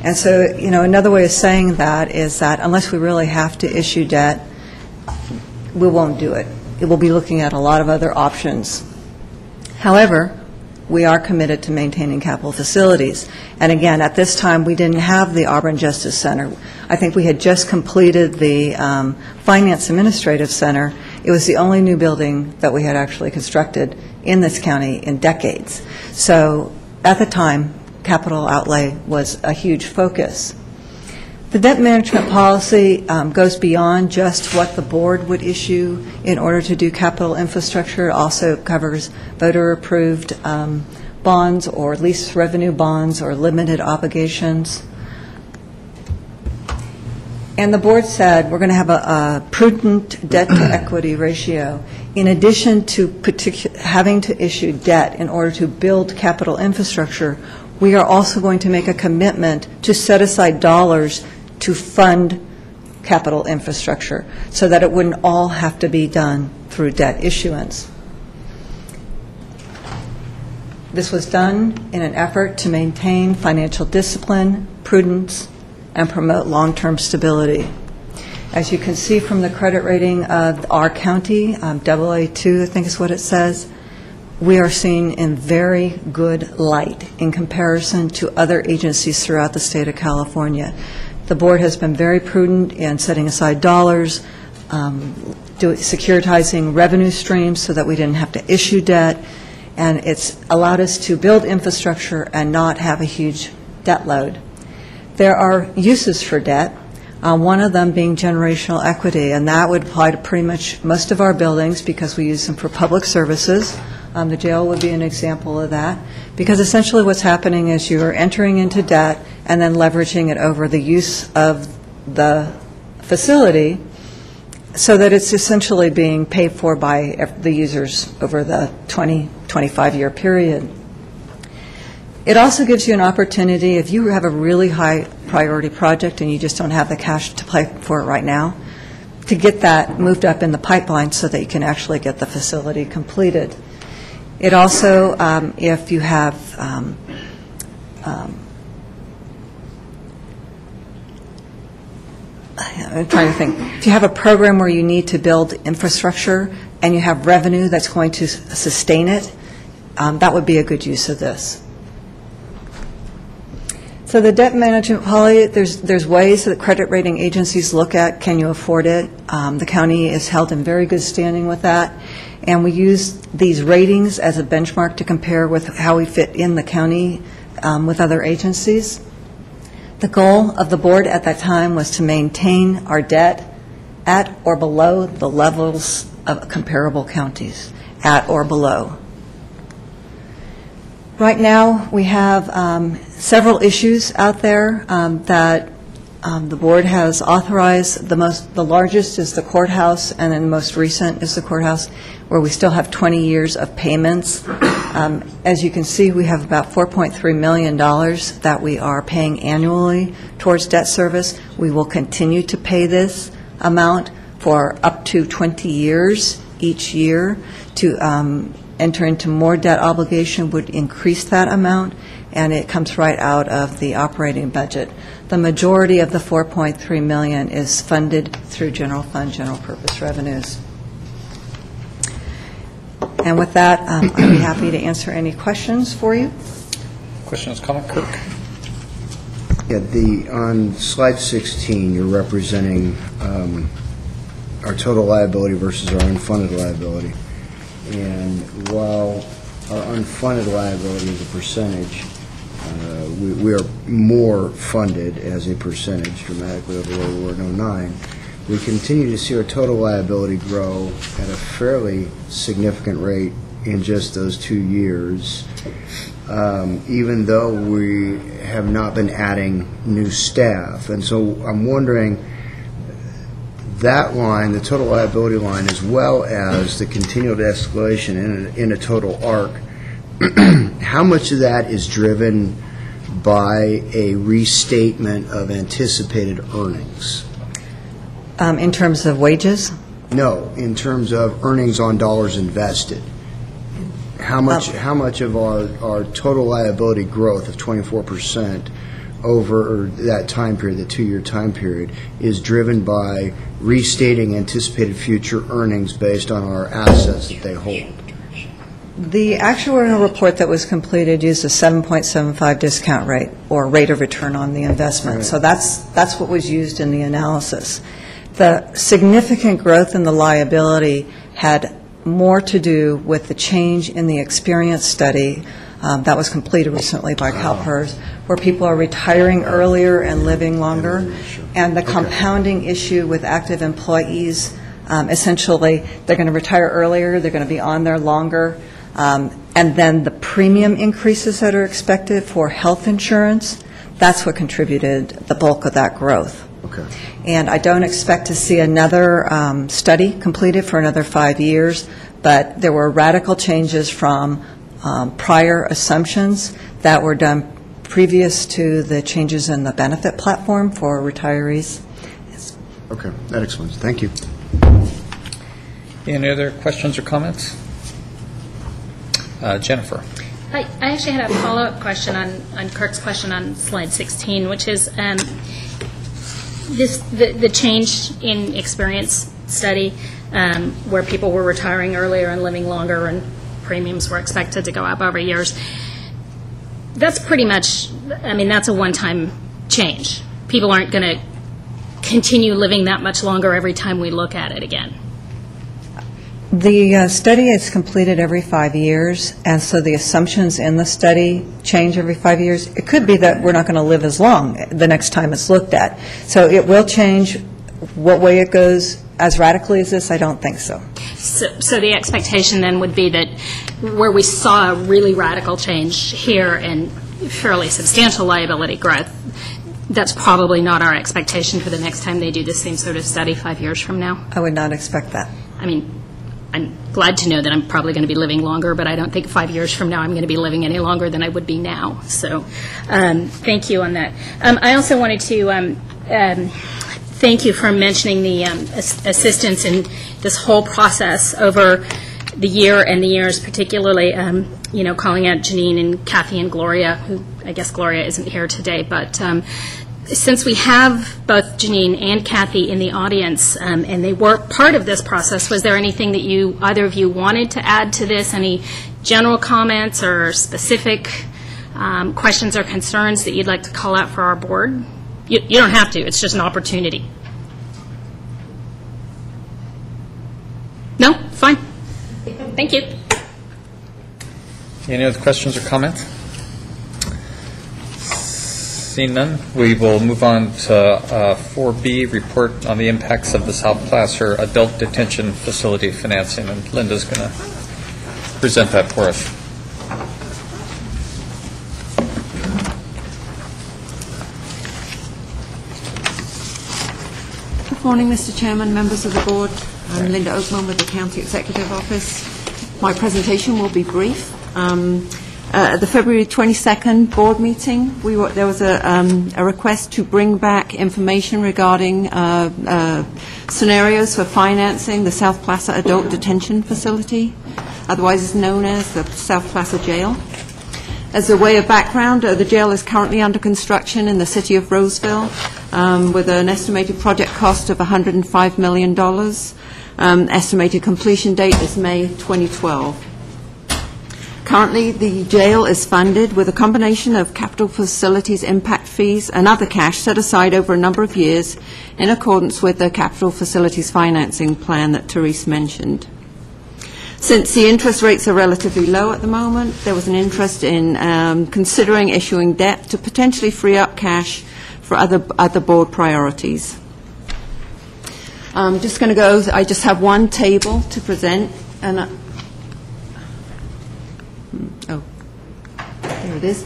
And so, another way of saying that is that unless we really have to issue debt, we won't do it. It will be looking at a lot of other options. However, we are committed to maintaining capital facilities. And again, at this time, we didn't have the Auburn Justice Center. I think we had just completed the Finance Administrative Center. It was the only new building that we had actually constructed in this county in decades. So at the time, capital outlay was a huge focus. The debt management policy goes beyond just what the board would issue in order to do capital infrastructure. It also covers voter-approved bonds or lease revenue bonds or limited obligations. And the board said we're going to have a prudent debt-to-equity ratio. In addition to having to issue debt in order to build capital infrastructure, we are also going to make a commitment to set aside dollars to fund capital infrastructure so that it wouldn't all have to be done through debt issuance. This was done in an effort to maintain financial discipline, prudence, and promote long-term stability. As you can see from the credit rating of our county, AA2, I think is what it says, we are seen in very good light in comparison to other agencies throughout the state of California. The board has been very prudent in setting aside dollars, securitizing revenue streams so that we didn't have to issue debt, and it's allowed us to build infrastructure and not have a huge debt load. There are uses for debt, one of them being generational equity, and that would apply to pretty much most of our buildings because we use them for public services. The jail would be an example of that, because essentially what's happening is you're entering into debt and then leveraging it over the use of the facility so that it's essentially being paid for by the users over the 25-year period. It also gives you an opportunity, if you have a really high priority project and you just don't have the cash to pay for it right now, to get that moved up in the pipeline so that you can actually get the facility completed. It also, if you have I'm trying to think. If you have a program where you need to build infrastructure and you have revenue that's going to sustain it, that would be a good use of this. So the debt management policy, there's ways that credit rating agencies look at, can you afford it? The county is held in very good standing with that. And we use these ratings as a benchmark to compare with how we fit in the county with other agencies. The goal of the board at that time was to maintain our debt at or below the levels of comparable counties, at or below. Right now, we have several issues out there that the board has authorized. The largest is the courthouse, and then the most recent is the courthouse, where we still have 20 years of payments. As you can see, we have about $4.3 million that we are paying annually towards debt service. We will continue to pay this amount for up to 20 years each year. To enter into more debt obligation would increase that amount, and it comes right out of the operating budget. The majority of the $4.3 million is funded through general fund, general purpose revenues. And with that, I'd be happy to answer any questions for you. Questions, comment, Kirk? Yeah, on slide 16, you're representing our total liability versus our unfunded liability. And while our unfunded liability is a percentage, we are more funded as a percentage dramatically over where we were in 2009. we continue to see our total liability grow at a fairly significant rate in just those 2 years, even though we have not been adding new staff. And so I'm wondering, that line, the total liability line, as well as the continual escalation in a total arc, how much of that is driven by a restatement of anticipated earnings? In terms of wages? No, in terms of earnings on dollars invested. How much of our total liability growth of 24% over that time period, the 2-year time period, is driven by restating anticipated future earnings based on our assets that they hold? The actuarial report that was completed used a 7.75 discount rate, or rate of return on the investment. Right. So that's what was used in the analysis. The significant growth in the liability had more to do with the change in the experience study that was completed recently by CalPERS, where people are retiring earlier and living longer, and the compounding issue with active employees. Essentially, they're going to retire earlier, they're going to be on there longer, and then the premium increases that are expected for health insurance, that's what contributed the bulk of that growth. Okay. And I don't expect to see another study completed for another 5 years, but there were radical changes from prior assumptions that were done previous to the changes in the benefit platform for retirees. Okay, that explains. Thank you. Any other questions or comments? Jennifer. I actually had a follow-up question on Kirk's question on slide 16, which is the change in experience study where people were retiring earlier and living longer and premiums were expected to go up over years. That's pretty much, that's a one-time change. People aren't going to continue living that much longer every time we look at it again. The study is completed every 5 years, and so the assumptions in the study change every 5 years. It could be that we're not going to live as long the next time it's looked at. So it will change. What way it goes as radically as this, I don't think so. So the expectation then would be that where we saw a really radical change here and fairly substantial liability growth, that's probably not our expectation for the next time they do the same sort of study 5 years from now. I would not expect that. I'm glad to know that I'm probably going to be living longer, but I don't think 5 years from now I'm going to be living any longer than I would be now. So thank you on that. I also wanted to thank you for mentioning the assistance in this whole process over the year and the years, particularly, calling out Janine and Kathy and Gloria, who I guess Gloria isn't here today, but since we have both Janine and Kathy in the audience, and they were part of this process, was there anything that either of you wanted to add to this? Any general comments or specific questions or concerns that you'd like to call out for our board? You don't have to. It's just an opportunity. No? Fine. Thank you. Any other questions or comments? Seeing none, we will move on to 4B, report on the impacts of the South Plaza adult detention facility financing, and Linda's going to present that for us. Good morning, Mr. Chairman, members of the board. I'm Linda Oakman with the County Executive Office. My presentation will be brief. At the February 22nd board meeting, there was a request to bring back information regarding scenarios for financing the South Plaza Adult Detention Facility, otherwise known as the South Plaza Jail. As a way of background, the jail is currently under construction in the city of Roseville with an estimated project cost of $105 million. Estimated completion date is May 2012. Currently, the jail is funded with a combination of capital facilities impact fees and other cash set aside over a number of years in accordance with the capital facilities financing plan that Therese mentioned. Since the interest rates are relatively low at the moment, there was an interest in considering issuing debt to potentially free up cash for other board priorities. I'm just going to go, I just have one table to present, and there it is.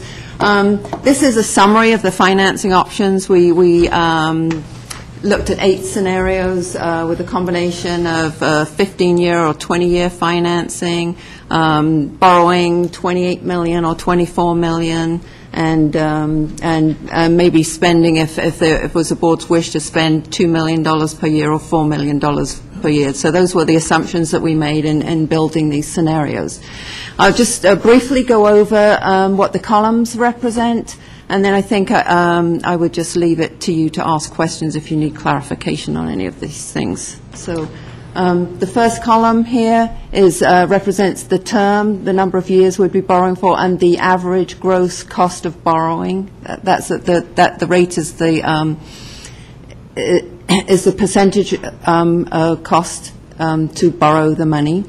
This is a summary of the financing options. We looked at 8 scenarios with a combination of 15-year or 20-year financing, borrowing $28 million or $24 million, and maybe spending, if it was the board's wish, to spend $2 million per year or $4 million per year. So those were the assumptions that we made in building these scenarios. I'll just briefly go over what the columns represent, and then I think I would just leave it to you to ask questions if you need clarification on any of these things. So the first column here is represents the term, the number of years we'd be borrowing for, and the average gross cost of borrowing. That's the rate is the percentage cost to borrow the money.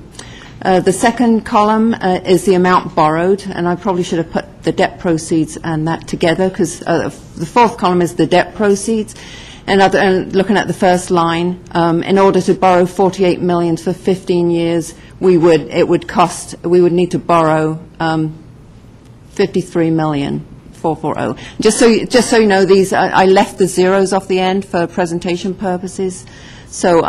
The second column is the amount borrowed, and I probably should have put the debt proceeds and that together, because the fourth column is the debt proceeds. And looking at the first line, in order to borrow $48 million for 15 years, we would need to borrow $53,440,000. Just so you know, these I left the zeros off the end for presentation purposes. So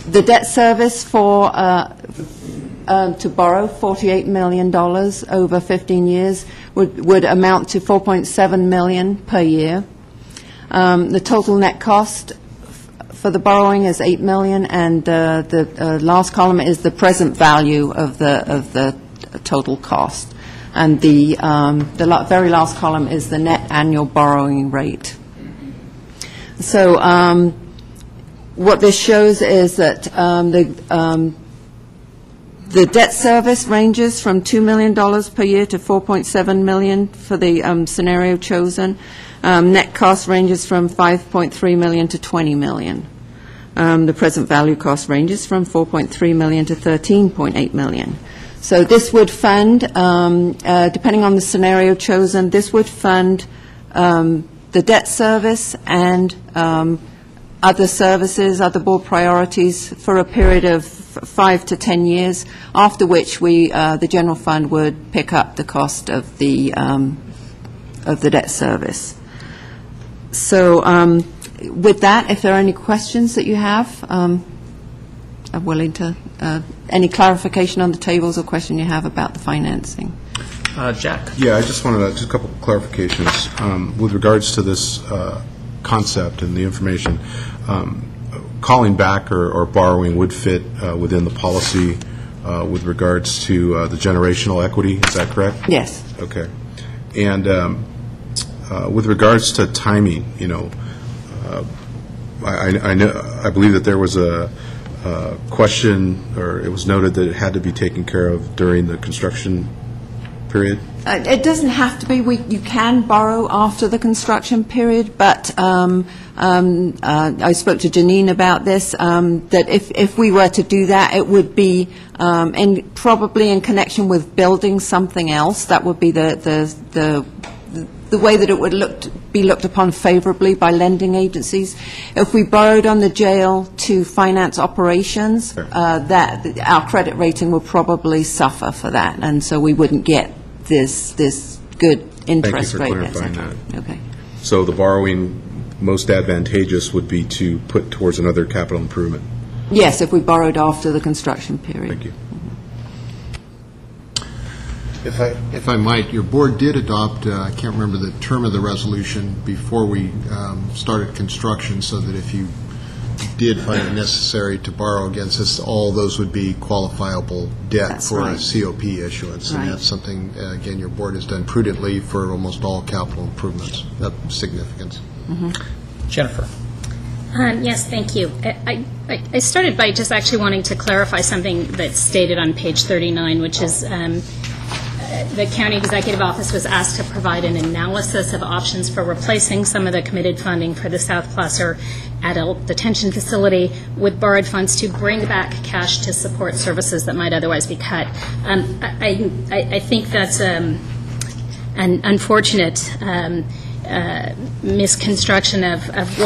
the debt service for to borrow $48 million over 15 years would amount to $4.7 million per year. The total net cost for the borrowing is $8 million, and the last column is the present value of the total cost, and the very last column is the net annual borrowing rate. So what this shows is that the debt service ranges from $2 million per year to $4.7 million for the scenario chosen. Net cost ranges from $5.3 million to $20 million. The present value cost ranges from $4.3 million to $13.8 million. So this would fund, depending on the scenario chosen, this would fund the debt service and other services, other board priorities for a period of 5 to 10 years, after which the general fund would pick up the cost of the debt service. So with that, if there are any questions that you have, I'm willing to, any clarification on the tables or question you have about the financing. Jack? Yeah, I just wanted just a couple of clarifications with regards to this concept and the information. Calling back or borrowing would fit within the policy with regards to the generational equity, is that correct? Yes. Okay. And with regards to timing, I believe that there was a question, or it was noted that it had to be taken care of during the construction period? It doesn't have to be. You can borrow after the construction period, but I spoke to Janine about this, that if we were to do that, it would be probably in connection with building something else. That would be the way that it would be looked upon favorably by lending agencies. If we borrowed on the jail to finance operations, that our credit rating would probably suffer for that, and so we wouldn't get this good interest rate. Thank you for clarifying that. Okay. So the borrowing most advantageous would be to put towards another capital improvement? Yes, if we borrowed after the construction period. Thank you. If I might, your board did adopt, I can't remember the term of the resolution, before we started construction, so that if you did find it necessary to borrow against this, all those would be qualifiable debt. That's for right. A COP issuance. Right. And that's something, again, your board has done prudently for almost all capital improvements of significance. Mm-hmm. Jennifer. Yes, thank you. I started by just actually wanting to clarify something that's stated on page 39, which is the County Executive Office was asked to provide an analysis of options for replacing some of the committed funding for the South Plaza Adult Detention Facility with borrowed funds to bring back cash to support services that might otherwise be cut. I think that's an unfortunate misconstruction of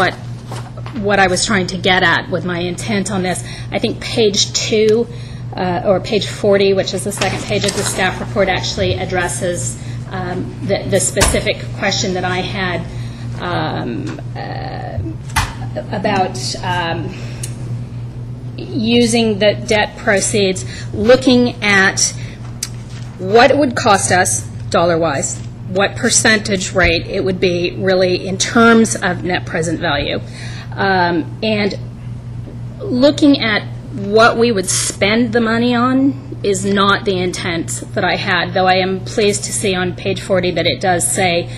what I was trying to get at with my intent on this. I think page 2 or page 40, which is the second page of the staff report, actually addresses the specific question that I had about using the debt proceeds, looking at what it would cost us dollar-wise, what percentage rate it would be really in terms of net present value, and looking at what we would spend the money on is not the intent that I had, though I am pleased to see on page 40 that it does say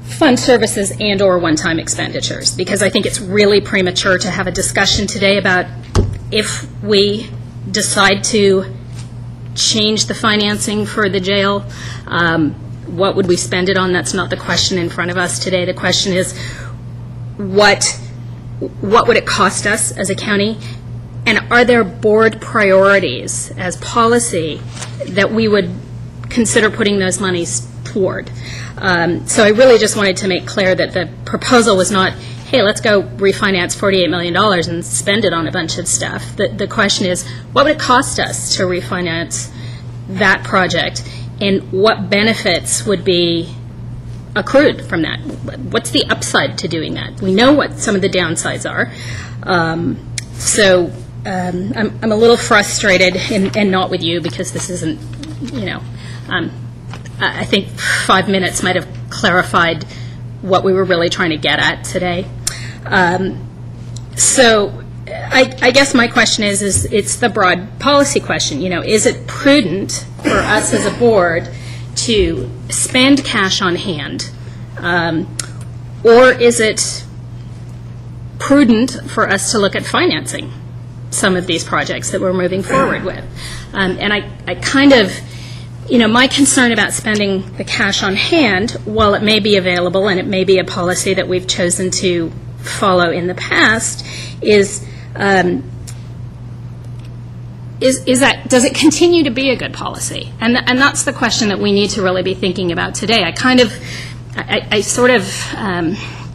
fund services and or one-time expenditures, because I think it's really premature to have a discussion today about if we decide to change the financing for the jail, what would we spend it on? That's not the question in front of us today. The question is what would it cost us as a county, and are there board priorities as policy that we would consider putting those monies toward? So I really just wanted to make clear that the proposal was not, hey, let's go refinance $48 million and spend it on a bunch of stuff. The question is, what would it cost us to refinance that project, and what benefits would be accrued from that? What's the upside to doing that? We know what some of the downsides are. I'm a little frustrated, and not with you, because this isn't, I think 5 minutes might have clarified what we were really trying to get at today. So I guess my question is it's the broad policy question. Is it prudent for us as a board to spend cash on hand, or is it prudent for us to look at financing some of these projects that we're moving forward with? And I kind of, my concern about spending the cash on hand, while it may be available and it may be a policy that we've chosen to follow in the past, is that, does it continue to be a good policy? And that's the question that we need to really be thinking about today. I sort of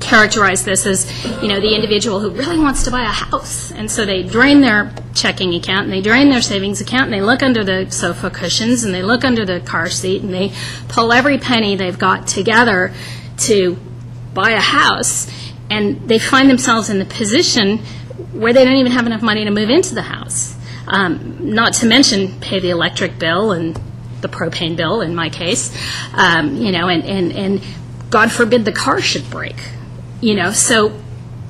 characterize this as, the individual who really wants to buy a house, and so they drain their checking account and they drain their savings account and they look under the sofa cushions and they look under the car seat and they pull every penny they've got together to buy a house, and they find themselves in the position where they don't even have enough money to move into the house. Not to mention pay the electric bill and the propane bill in my case, and God forbid the car should break. So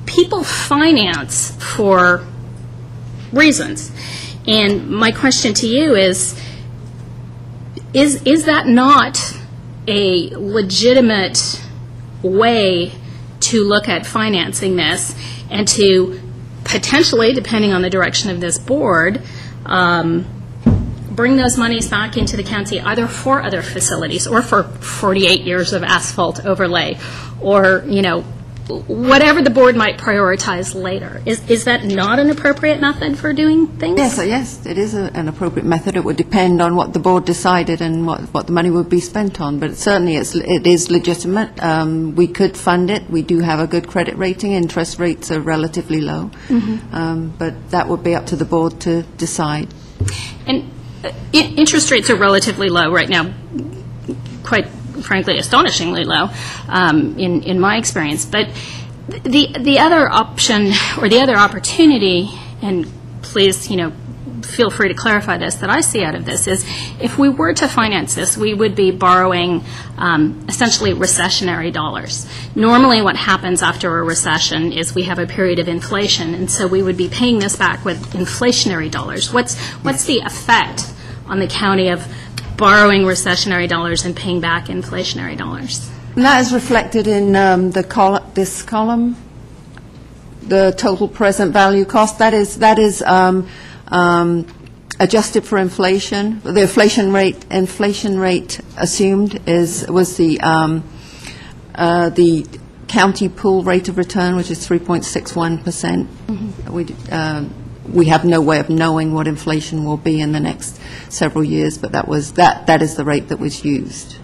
people finance for reasons. And my question to you is that not a legitimate way to look at financing this, and to potentially, depending on the direction of this board, bring those monies back into the county either for other facilities or for 48 years of asphalt overlay, or, whatever the board might prioritize later. Is that not an appropriate method for doing things? Yes, it is an appropriate method. It would depend on what the board decided and what the money would be spent on, but certainly it is legitimate. We could fund it. We do have a good credit rating. Interest rates are relatively low, but that would be up to the board to decide. And interest rates are relatively low right now, quite frankly astonishingly low in my experience. But the other option, or the other opportunity, and please feel free to clarify this, that I see out of this is, if we were to finance this, we would be borrowing essentially recessionary dollars. Normally what happens after a recession is we have a period of inflation, and so we would be paying this back with inflationary dollars. What's the effect on the county of borrowing recessionary dollars and paying back inflationary dollars? And that is reflected in this column, the total present value cost. That is adjusted for inflation. The inflation rate assumed was the county pool rate of return, which is 3.61%. We have no way of knowing what inflation will be in the next several years, but that is the rate that was used.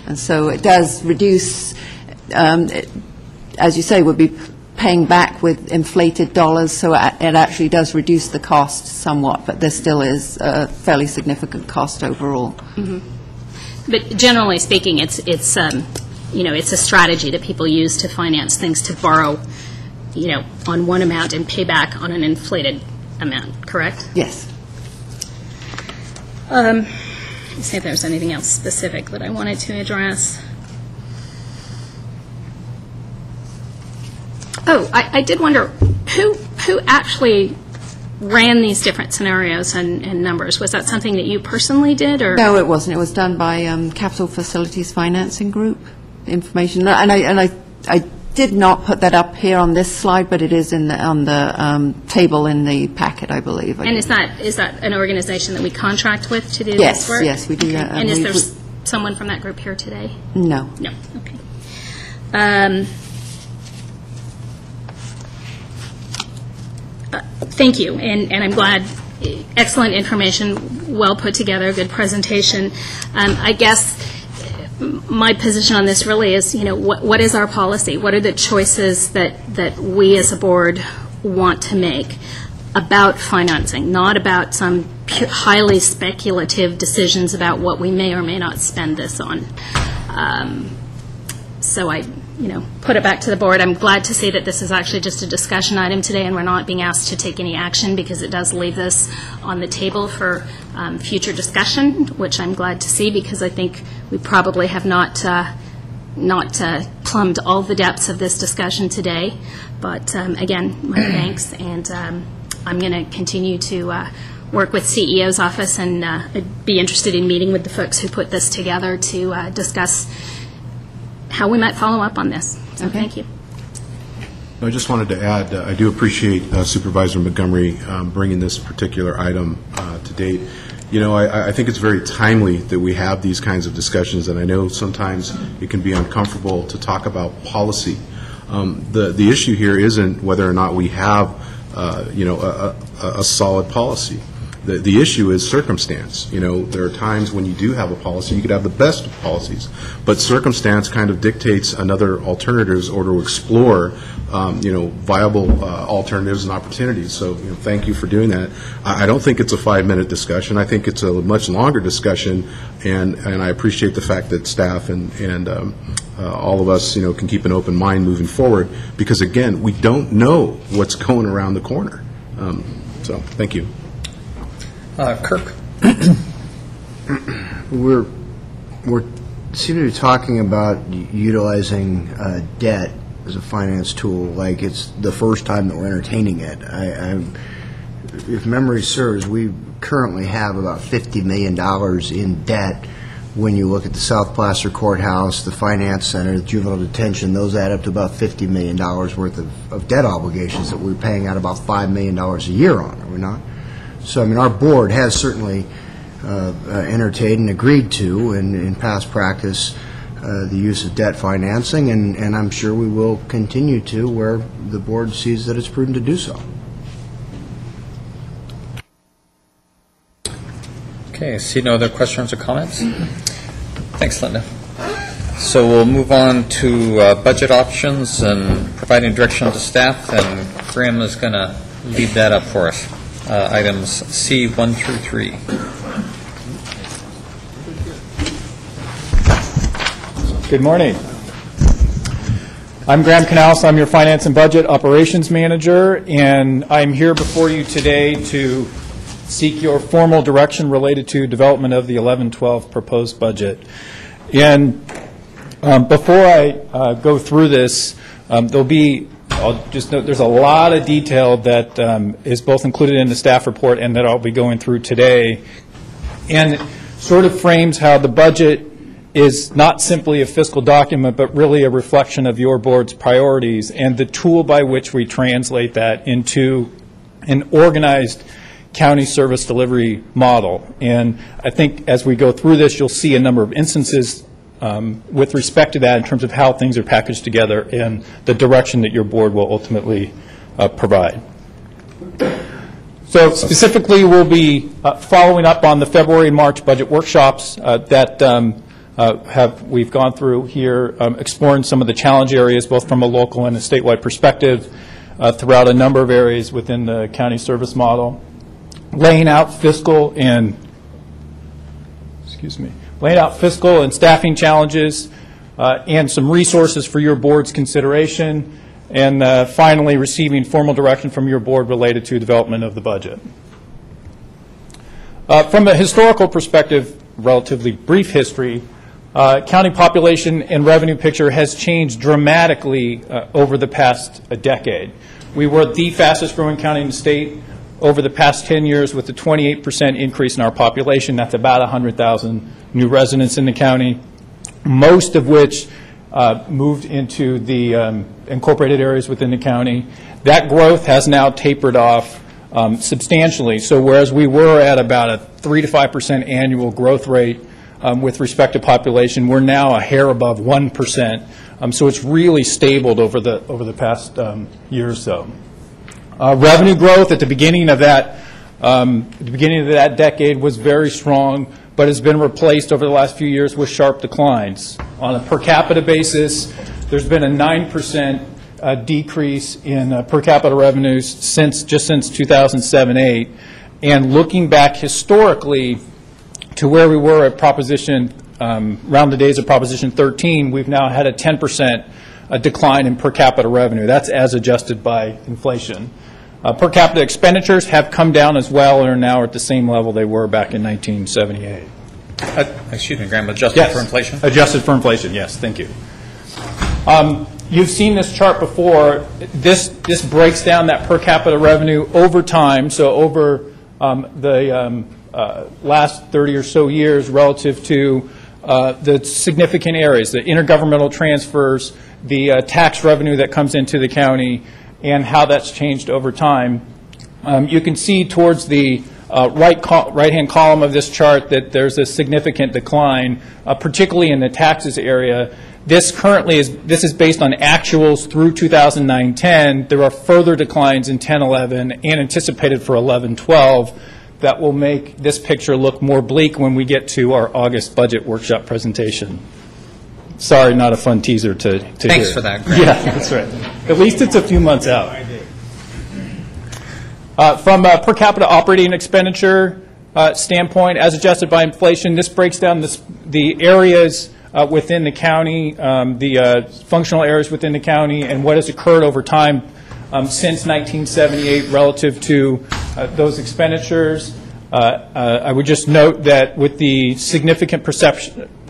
And so it does reduce, as you say, would be paying back with inflated dollars, so it actually does reduce the cost somewhat, but there still is a fairly significant cost overall. But generally speaking, it's you know, it's a strategy that people use to finance things, to borrow, you know, on one amount and pay back on an inflated amount, correct? Yes. Let's see if there's anything else specific that I wanted to address. Oh, I did wonder, who actually ran these different scenarios and numbers? Was that something that you personally did, or? No, it wasn't. It was done by Capital Facilities Financing Group information, and I did not put that up here on this slide, but it is on the table in the packet, I believe. And is that an organization that we contract with to do yes, this work? Yes, we do. And is there someone from that group here today? No. No. Okay. Thank you, and I'm glad. Excellent information, well put together, good presentation. I guess my position on this really is, you know, what is our policy? What are the choices that we as a board want to make about financing, not about some highly speculative decisions about what we may or may not spend this on. So I, you know, put it back to the board. I'm glad to see that this is actually just a discussion item today, and we're not being asked to take any action, because it does leave this on the table for future discussion, which I'm glad to see, because I think we probably have not plumbed all the depths of this discussion today. But again, my thanks, and I'm going to continue to work with CEO's office, and I'd be interested in meeting with the folks who put this together to discuss how we might follow up on this. So thank you. I just wanted to add, I do appreciate Supervisor Montgomery bringing this particular item to date. You know, I think it's very timely that we have these kinds of discussions, and I know sometimes it can be uncomfortable to talk about policy. The issue here isn't whether or not we have, you know, a solid policy. The issue is circumstance. You know, there are times when you do have a policy, you could have the best of policies, but circumstance kind of dictates another alternatives, or to explore, you know, viable alternatives and opportunities. So, you know, thank you for doing that. I don't think it's a 5-minute discussion. I think it's a much longer discussion, and I appreciate the fact that staff and all of us, you know, can keep an open mind moving forward, because again, we don't know what's going around the corner. So, thank you. Kirk. We're seem to be talking about utilizing debt as a finance tool like it's the first time that we're entertaining it. If memory serves, we currently have about $50 million in debt. When you look at the South Placer Courthouse, the Finance Center, the Juvenile Detention, those add up to about $50 million worth of debt obligations that we're paying out about $5 million a year on, are we not? So, I mean, our board has certainly entertained and agreed to, in past practice, the use of debt financing, and I'm sure we will continue to where the board sees that it's prudent to do so. Okay, I see no other questions or comments. Thanks, Linda. So we'll move on to budget options and providing direction to staff, and Graham is going to lead that up for us. Items C 1 through 3. Good morning. I'm Graham Canals. I'm your Finance and Budget Operations Manager, and I'm here before you today to seek your formal direction related to development of the 11-12 proposed budget. And before I go through this, there'll be, I'll just note, there's a lot of detail that is both included in the staff report and that I'll be going through today, and sort of frames how the budget is not simply a fiscal document, but really a reflection of your board's priorities and the tool by which we translate that into an organized county service delivery model. And I think as we go through this, you'll see a number of instances with respect to that in terms of how things are packaged together and the direction that your board will ultimately provide. So specifically, we'll be following up on the February and March budget workshops that we've gone through here, exploring some of the challenge areas, both from a local and a statewide perspective, throughout a number of areas within the county service model, laying out fiscal and staffing challenges, and some resources for your board's consideration, and finally receiving formal direction from your board related to development of the budget. From a historical perspective, relatively brief history, county population and revenue picture has changed dramatically over the past decade. We were the fastest growing county in the state over the past 10 years with a 28% increase in our population. That's about 100,000 new residents in the county, most of which moved into the incorporated areas within the county. That growth has now tapered off substantially. So whereas we were at about a 3 to 5% annual growth rate with respect to population, we're now a hair above 1%. So it's really stabled over the past year or so. Revenue growth at the beginning of that decade was very strong, but has been replaced over the last few years with sharp declines. On a per capita basis, there's been a 9% decrease in per capita revenues since 2007-8, and looking back historically to where we were at Proposition, around the days of Proposition 13, we've now had a 10% decline in per capita revenue. That's as adjusted by inflation. Per capita expenditures have come down as well and are now at the same level they were back in 1978. Excuse me, Graham, adjusted for inflation? Adjusted for inflation, yes, thank you. You've seen this chart before. This breaks down that per capita revenue over time, so over the last 30 or so years relative to the significant areas, the intergovernmental transfers, the tax revenue that comes into the county, and how that's changed over time. You can see towards the right-hand column of this chart that there's a significant decline, particularly in the taxes area. This is based on actuals through 2009-10. There are further declines in 10-11 and anticipated for 11-12 that will make this picture look more bleak when we get to our August budget workshop presentation. Sorry, not a fun teaser to Thanks hear. for that, Graham. Yeah, that's right. At least it's a few months out. From a per capita operating expenditure standpoint, as adjusted by inflation, this breaks down the areas within the county, the functional areas within the county, and what has occurred over time since 1978 relative to those expenditures. I would just note that with the significant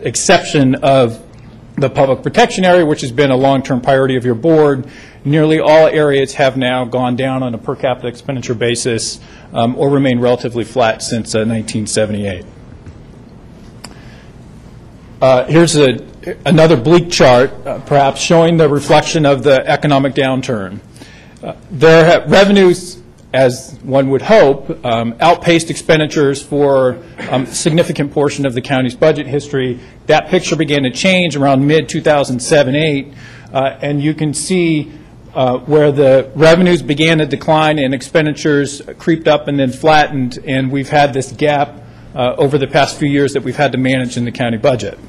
exception of the public protection area, which has been a long-term priority of your board, nearly all areas have now gone down on a per capita expenditure basis or remain relatively flat since 1978. Here's another bleak chart, perhaps showing the reflection of the economic downturn. Revenues, as one would hope, outpaced expenditures for a significant portion of the county's budget history. That picture began to change around mid-2007-8, and you can see where the revenues began to decline and expenditures creeped up and then flattened, and we've had this gap over the past few years that we've had to manage in the county budget.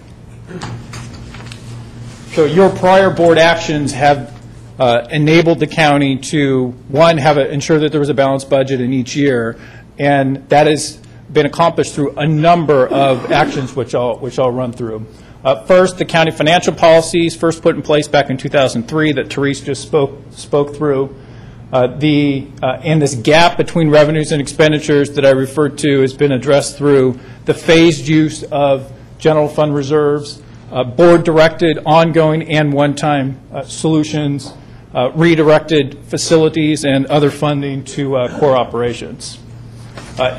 So your prior board actions have enabled the county to, one, ensure that there was a balanced budget in each year, and that has been accomplished through a number of actions which I'll run through. First, the county financial policies, first put in place back in 2003 that Therese just spoke through. And this gap between revenues and expenditures that I referred to has been addressed through the phased use of general fund reserves, board-directed, ongoing, and one-time solutions, redirected facilities and other funding to core operations.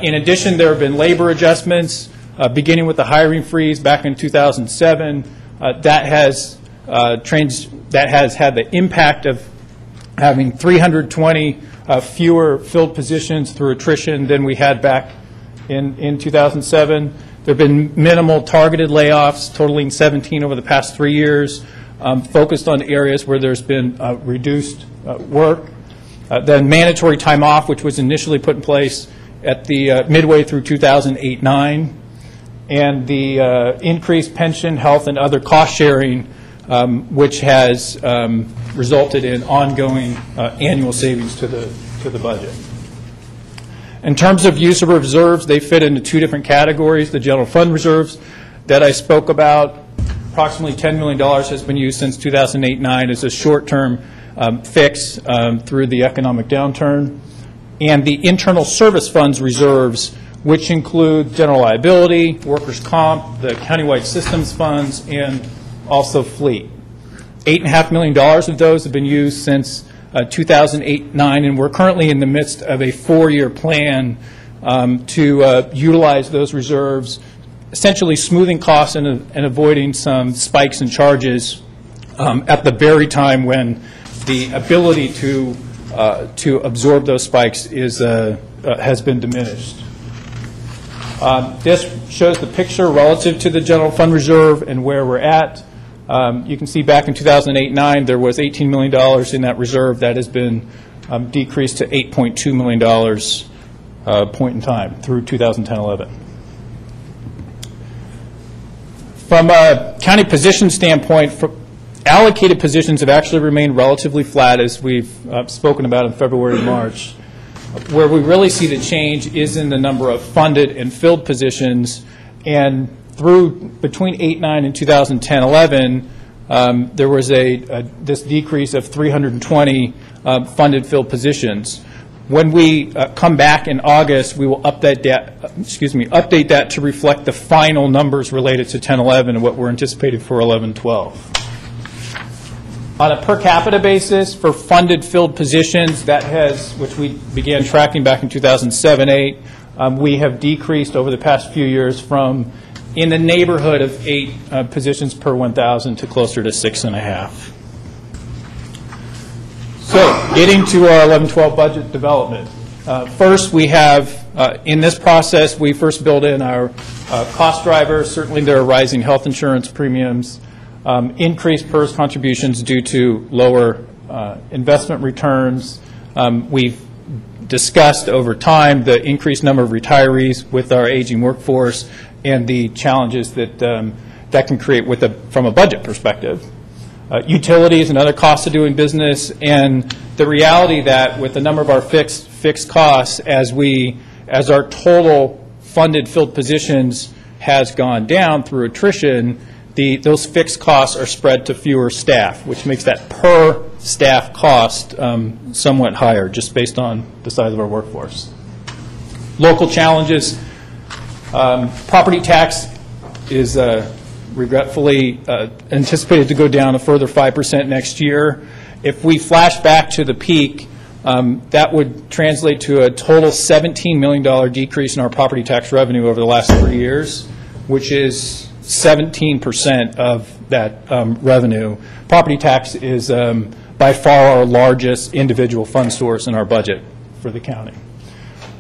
In addition, there have been labor adjustments, beginning with the hiring freeze back in 2007. That has had the impact of having 320 fewer filled positions through attrition than we had back in 2007. There have been minimal targeted layoffs, totaling 17 over the past 3 years, focused on areas where there's been reduced work. Then mandatory time off, which was initially put in place at the midway through 2008-9. and the increased pension, health, and other cost sharing, which has resulted in ongoing annual savings to the budget. In terms of use of reserves, they fit into two different categories. The general fund reserves that I spoke about, approximately $10 million has been used since 2008-9 as a short-term fix through the economic downturn. And the internal service funds reserves, which include general liability, workers' comp, the countywide systems funds, and also fleet. $8.5 million of those have been used since 2008-9, and we're currently in the midst of a 4-year plan to utilize those reserves, essentially smoothing costs and avoiding some spikes in charges at the very time when the ability to absorb those spikes has been diminished. This shows the picture relative to the general fund reserve and where we're at. You can see back in 2008-9 there was $18 million in that reserve. That has been decreased to $8.2 million point in time through 2010-11. From a county position standpoint, allocated positions have actually remained relatively flat, as we've spoken about in February and March. Where we really see the change is in the number of funded and filled positions, and between 8-9 and 2010-11, there was this decrease of 320 funded filled positions. When we come back in August, we will update that to reflect the final numbers related to 10-11 and what we're anticipating for 11-12. On a per capita basis, for funded filled positions, which we began tracking back in 2007-8, we have decreased over the past few years from in the neighborhood of 8 positions per 1,000 to closer to 6.5. So, getting to our 11-12 budget development. First, we have, in this process, we first build in our cost drivers. Certainly there are rising health insurance premiums, increased PERS contributions due to lower investment returns. We've discussed over time the increased number of retirees with our aging workforce and the challenges that that can create from a budget perspective. Utilities and other costs of doing business, and the reality that with the number of our fixed costs, as our total funded filled positions has gone down through attrition, those fixed costs are spread to fewer staff, which makes that per staff cost somewhat higher, just based on the size of our workforce. Local challenges. Property tax is regretfully anticipated to go down a further 5% next year. If we flash back to the peak, that would translate to a total $17 million decrease in our property tax revenue over the last 3 years, which is 17% of that revenue. Property tax is by far our largest individual fund source in our budget for the county.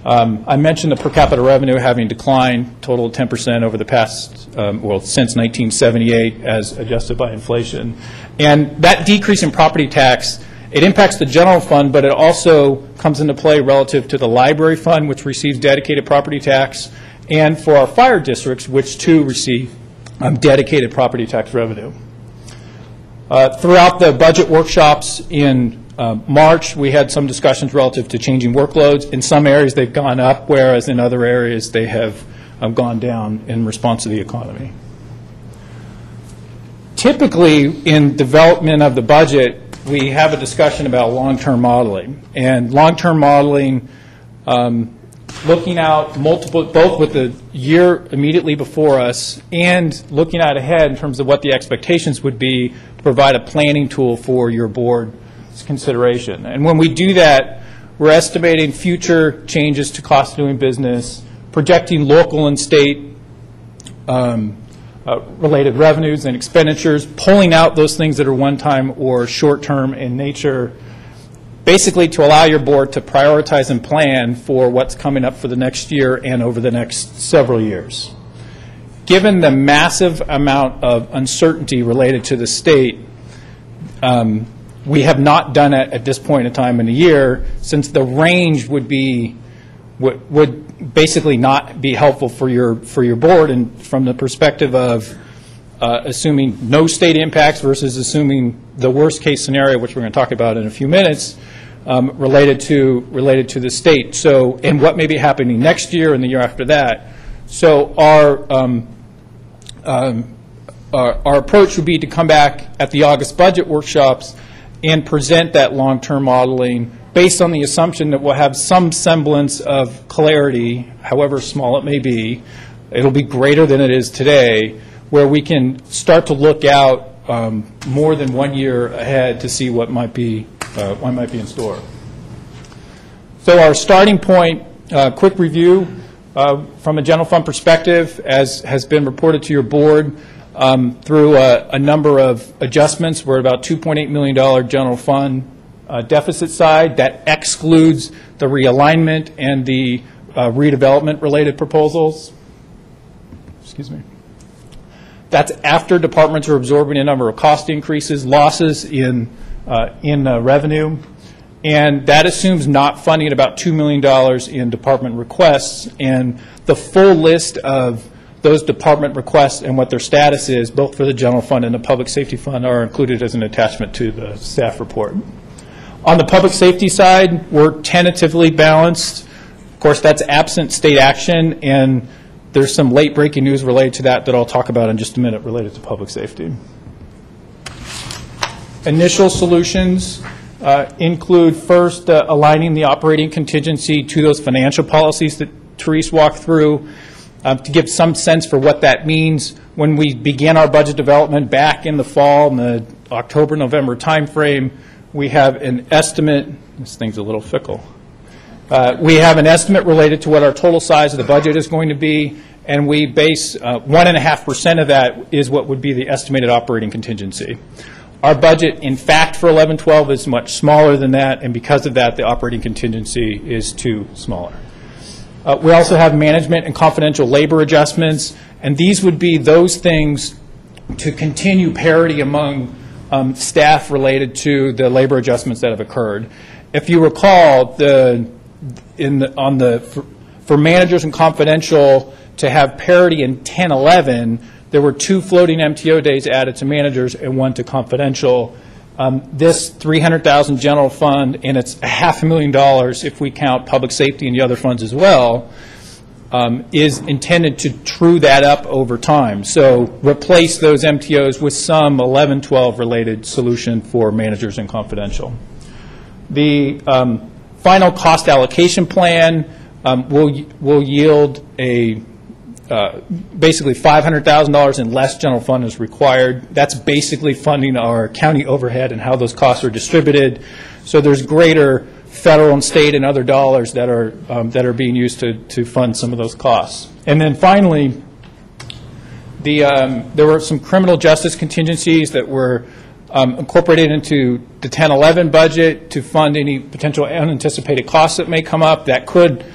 I mentioned the per capita revenue having declined, total of 10% over the past, since 1978 as adjusted by inflation. And that decrease in property tax, it impacts the general fund, but it also comes into play relative to the library fund, which receives dedicated property tax, and for our fire districts, which too receive dedicated property tax revenue. Throughout the budget workshops in March, we had some discussions relative to changing workloads. In some areas they've gone up, whereas in other areas they have gone down in response to the economy. Typically, in development of the budget, we have a discussion about long-term modeling. And long-term modeling, looking out both with the year immediately before us and looking out ahead in terms of what the expectations would be to provide a planning tool for your board's consideration. And when we do that, we're estimating future changes to cost of doing business, projecting local and state related revenues and expenditures, pulling out those things that are one-time or short-term in nature, basically to allow your board to prioritize and plan for what's coming up for the next year and over the next several years. Given the massive amount of uncertainty related to the state, we have not done it at this point in time in the year, since the range would basically not be helpful for your board, and from the perspective of assuming no state impacts versus assuming the worst case scenario, which we're going to talk about in a few minutes, related to the state. So, and what may be happening next year and the year after that. So our approach would be to come back at the August budget workshops and present that long-term modeling based on the assumption that we'll have some semblance of clarity, however small it may be. It'll be greater than it is today, where we can start to look out more than 1 year ahead to see what might be in store. So our starting point, quick review from a general fund perspective, as has been reported to your board through a number of adjustments. We're at about $2.8 million general fund deficit side. That excludes the realignment and the redevelopment related proposals. Excuse me. That's after departments are absorbing a number of cost increases, losses in revenue, and that assumes not funding about $2 million in department requests. And the full list of those department requests and what their status is, both for the general fund and the public safety fund, are included as an attachment to the staff report. On the public safety side, we're tentatively balanced. Of course, that's absent state action, and there's some late breaking news related to that I'll talk about in just a minute related to public safety. Initial solutions include first aligning the operating contingency to those financial policies that Therese walked through to give some sense for what that means. When we began our budget development back in the fall, in the October-November timeframe, we have an estimate. This thing's a little fickle. We have an estimate related to what our total size of the budget is going to be, and we base 1.5% of that is what would be the estimated operating contingency. Our budget, in fact, for 11-12 is much smaller than that, and because of that, the operating contingency is too smaller. We also have management and confidential labor adjustments, and these would be those things to continue parity among staff related to the labor adjustments that have occurred. If you recall, for managers and confidential to have parity in 10-11, there were 2 floating MTO days added to managers and 1 to confidential. This $300,000 general fund, and it's $500,000 if we count public safety and the other funds as well, is intended to true that up over time. So replace those MTOs with some 11-12 related solution for managers and confidential. The final cost allocation plan will yield a basically $500,000 in less general fund is required. That's basically funding our county overhead and how those costs are distributed. So there's greater federal and state and other dollars that are being used to fund some of those costs. And then finally, there were some criminal justice contingencies that were incorporated into the 10-11 budget to fund any potential unanticipated costs that may come up. That could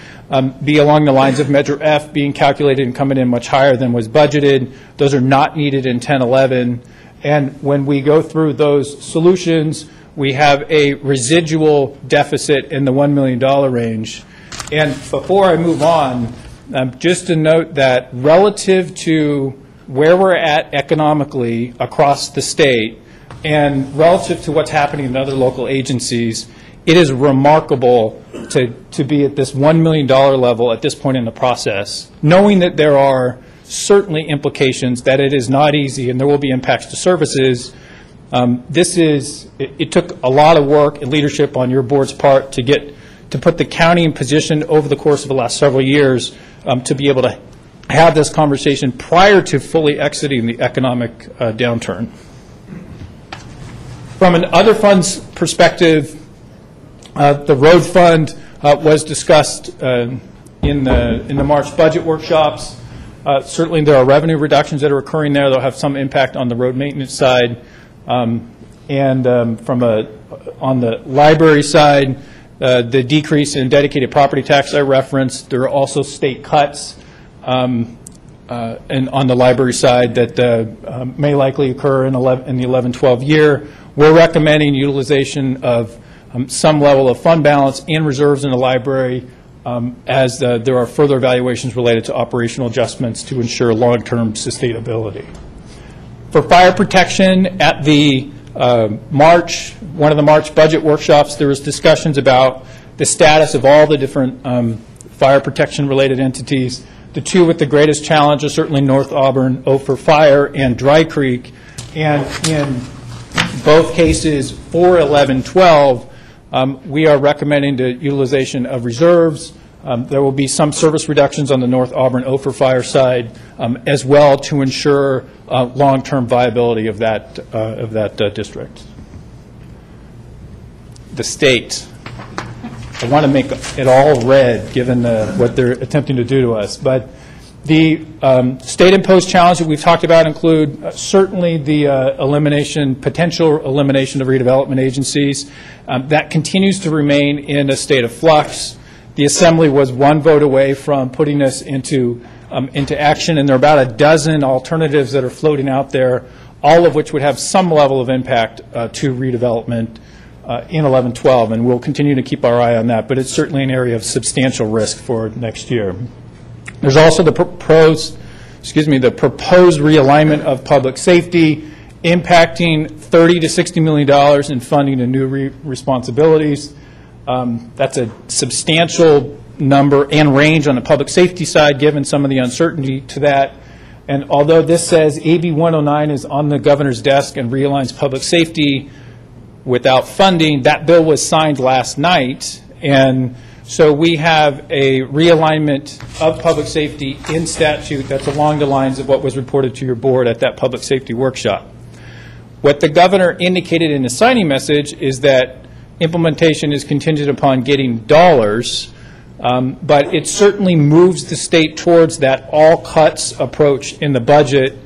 be along the lines of Measure F being calculated and coming in much higher than was budgeted. Those are not needed in 10-11. And when we go through those solutions, we have a residual deficit in the $1 million range. And before I move on, just to note that relative to where we're at economically across the state and relative to what's happening in other local agencies, it is remarkable to be at this $1 million level at this point in the process, knowing that there are certainly implications, that it is not easy and there will be impacts to services. It took a lot of work and leadership on your board's part to put the county in position over the course of the last several years to be able to have this conversation prior to fully exiting the economic downturn. From an other funds perspective, the road fund was discussed in the March budget workshops. Certainly there are revenue reductions that are occurring there. They'll have some impact on the road maintenance side. On the library side, the decrease in dedicated property tax I referenced. There are also state cuts and on the library side that may likely occur in the 11-12 year. We're recommending utilization of some level of fund balance and reserves in the library as there are further evaluations related to operational adjustments to ensure long-term sustainability. For fire protection, at the one of the March budget workshops, there was discussions about the status of all the different fire protection-related entities. The two with the greatest challenge are certainly North Auburn, Ophir Fire, and Dry Creek. And in both cases, for 1112, we are recommending the utilization of reserves. There will be some service reductions on the North Auburn Ophir Fire side as well to ensure long-term viability of that district. The state. I want to make it all red, given what they're attempting to do to us. But the state-imposed challenges that we've talked about include certainly the potential elimination of redevelopment agencies. That continues to remain in a state of flux. The Assembly was one vote away from putting this into action, and there are about a dozen alternatives that are floating out there, all of which would have some level of impact to redevelopment in 1112, and we'll continue to keep our eye on that, but it's certainly an area of substantial risk for next year. There's also the proposed realignment of public safety, impacting $30 to $60 million in funding and new responsibilities. That's a substantial number and range on the public safety side, given some of the uncertainty to that. And although this says AB 109 is on the governor's desk and realigns public safety without funding, that bill was signed last night, and so we have a realignment of public safety in statute that's along the lines of what was reported to your board at that public safety workshop. What the governor indicated in his signing message is that implementation is contingent upon getting dollars, but it certainly moves the state towards that all-cuts approach in the budget,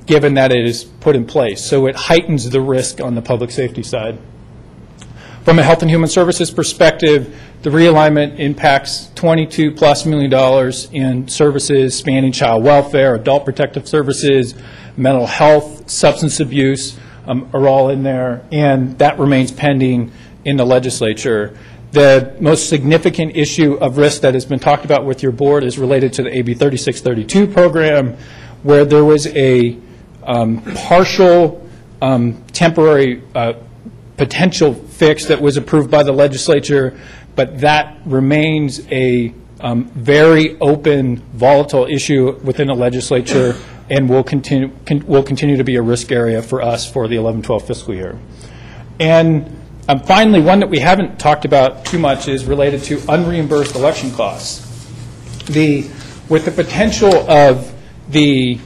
given that it is put in place. So it heightens the risk on the public safety side. From a Health and Human Services perspective, the realignment impacts $22+ million in services spanning child welfare, adult protective services, mental health, substance abuse are all in there, and that remains pending in the legislature. The most significant issue of risk that has been talked about with your board is related to the AB 3632 program, where there was a partial temporary potential fix that was approved by the legislature, but that remains a very open, volatile issue within the legislature and will continue to be a risk area for us for the 11-12 fiscal year. And finally, one that we haven't talked about too much is related to unreimbursed election costs. With the potential of the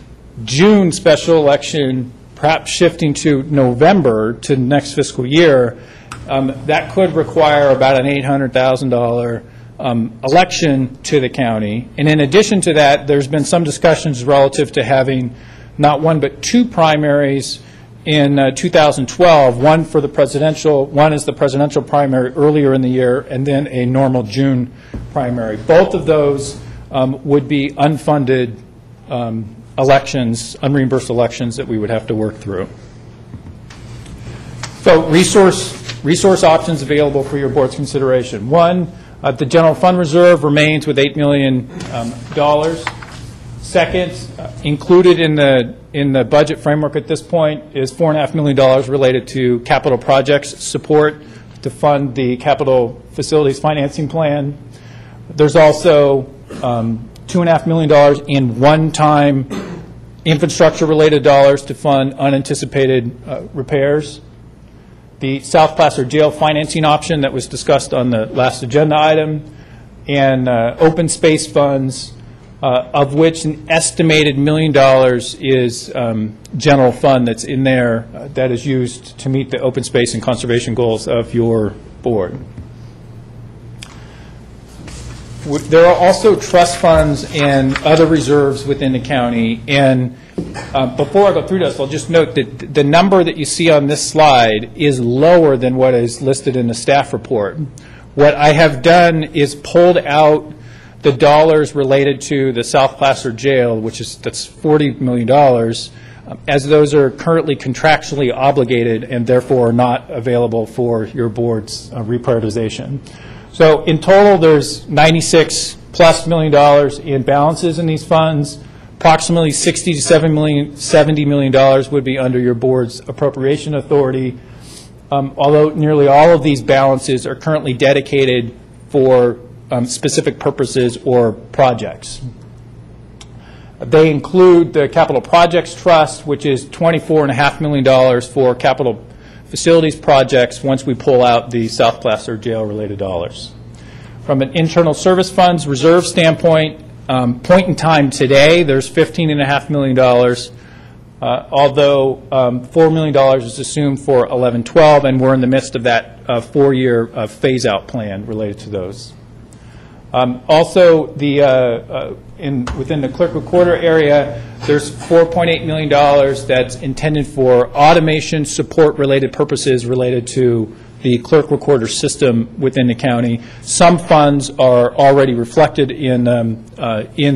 June special election perhaps shifting to November to next fiscal year, that could require about an $800,000 election to the county. And in addition to that, there's been some discussions relative to having not one but two primaries in 2012, one is the presidential primary earlier in the year, and then a normal June primary. Both of those would be unfunded elections, unreimbursed elections that we would have to work through. So resource options available for your board's consideration. One, the general fund reserve remains with $8 million. Second, included in the budget framework at this point is $4.5 million related to capital projects support to fund the capital facilities financing plan. There's also $2.5 million in one-time infrastructure-related dollars to fund unanticipated repairs. The South Plaza jail financing option that was discussed on the last agenda item, and open space funds, of which an estimated $1 million is general fund that's in there that is used to meet the open space and conservation goals of your board. There are also trust funds and other reserves within the county, and before I go through this, I'll just note that the number that you see on this slide is lower than what is listed in the staff report. What I have done is pulled out the dollars related to the South Plaza jail, that's $40 million, as those are currently contractually obligated and therefore are not available for your board's reprioritization. So in total, there's $96+ million in balances in these funds. Approximately $60 to $70 million would be under your board's appropriation authority, although nearly all of these balances are currently dedicated for specific purposes or projects. They include the Capital Projects Trust, which is $24.5 million for capital facilities projects once we pull out the South Placer jail-related dollars. From an internal service funds reserve standpoint, point in time today, there's $15.5 million, although $4 million is assumed for 11-12, and we're in the midst of that 4-year phase-out plan related to those. Also, within the clerk recorder area, there's $4.8 million that's intended for automation support related purposes related to the clerk recorder system within the county. Some funds are already reflected in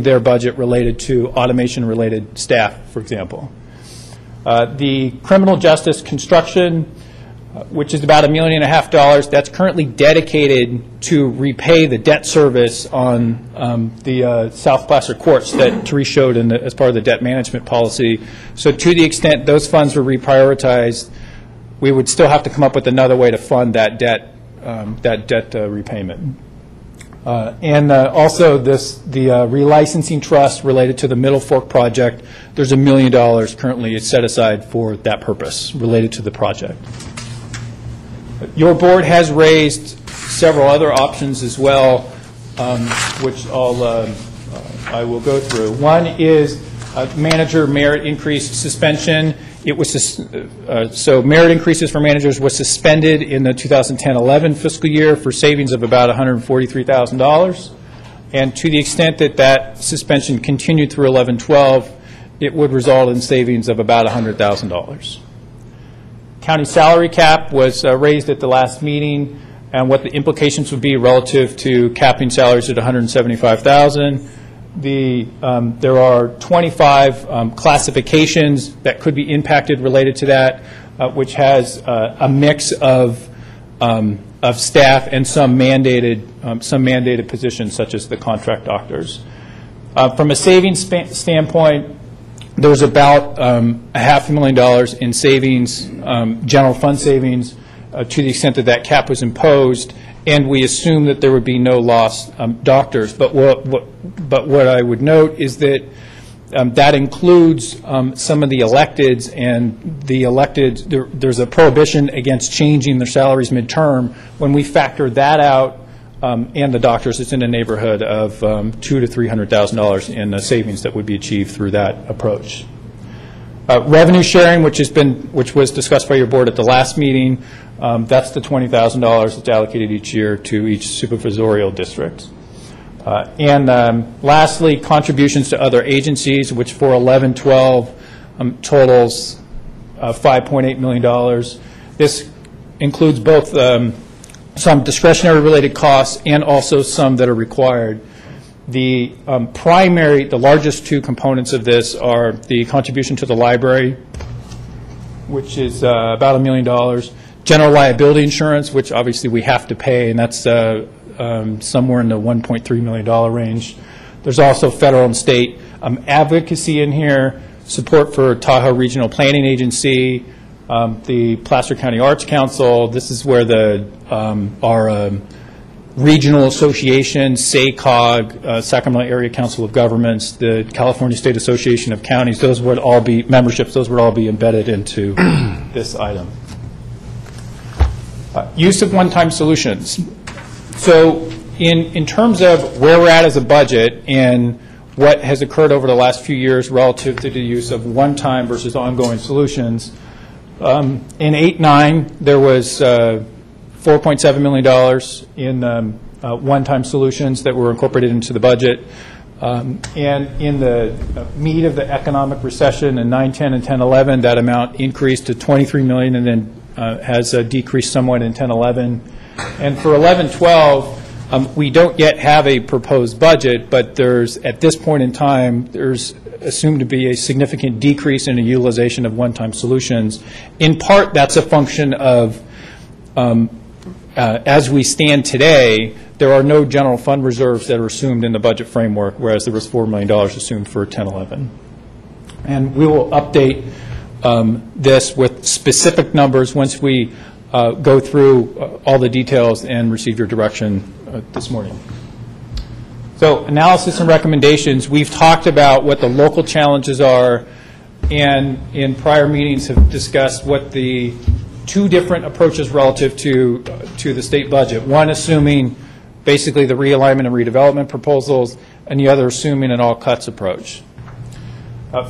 their budget related to automation related staff, for example. The criminal justice construction, which is about $1.5 million, that's currently dedicated to repay the debt service on the South Placer courts that Therese showed as part of the debt management policy. So to the extent those funds were reprioritized, we would still have to come up with another way to fund that debt repayment. Also the relicensing trust related to the Middle Fork project, there's $1 million currently set aside for that purpose related to the project. Your board has raised several other options as well, which I will go through. One is manager merit increase suspension. It was so merit increases for managers was suspended in the 2010-11 fiscal year for savings of about $143,000, and to the extent that that suspension continued through 11-12, it would result in savings of about $100,000. County salary cap was raised at the last meeting, and what the implications would be relative to capping salaries at $175,000. There are 25 classifications that could be impacted related to that, which has a mix of staff and some mandated positions, such as the contract doctors. From a savings standpoint, there's about $500,000 in savings, general fund savings, to the extent that that cap was imposed, and we assume that there would be no lost doctors. But what I would note is that that includes some of the electeds, and the electeds, there's a prohibition against changing their salaries midterm. When we factor that out, and the doctors, it's in the neighborhood of $200,000 to $300,000 in savings that would be achieved through that approach. Revenue sharing, which was discussed by your board at the last meeting, that's the $20,000 that's allocated each year to each supervisorial district. Lastly, contributions to other agencies, which for 11-12 totals $5.8 million. This includes both some discretionary related costs and also some that are required. The the largest two components of this are the contribution to the library, which is about $1 million, general liability insurance, which obviously we have to pay, and that's somewhere in the $1.3 million range. There's also federal and state advocacy in here, support for Tahoe Regional Planning Agency, the Placer County Arts Council. This is where our regional associations, SACOG, Sacramento Area Council of Governments, the California State Association of Counties, those would all be memberships, those would all be embedded into this item. Use of one-time solutions. So in terms of where we're at as a budget and what has occurred over the last few years relative to the use of one-time versus ongoing solutions, in 8-9 there was $4.7 million in one-time solutions that were incorporated into the budget. And in the meat of the economic recession in 9-10 and 10-11, that amount increased to $23 million and then has decreased somewhat in 10-11. And for 11-12, we don't yet have a proposed budget, but there's, at this point in time, there's assumed to be a significant decrease in the utilization of one-time solutions. In part, that's a function of, as we stand today, there are no general fund reserves that are assumed in the budget framework, whereas there was $4 million assumed for 10-11. And we will update this with specific numbers once we go through all the details and receive your direction this morning. So analysis and recommendations, we've talked about what the local challenges are, and in prior meetings have discussed what the two different approaches relative to the state budget. One assuming basically the realignment and redevelopment proposals, and the other assuming an all-cuts approach.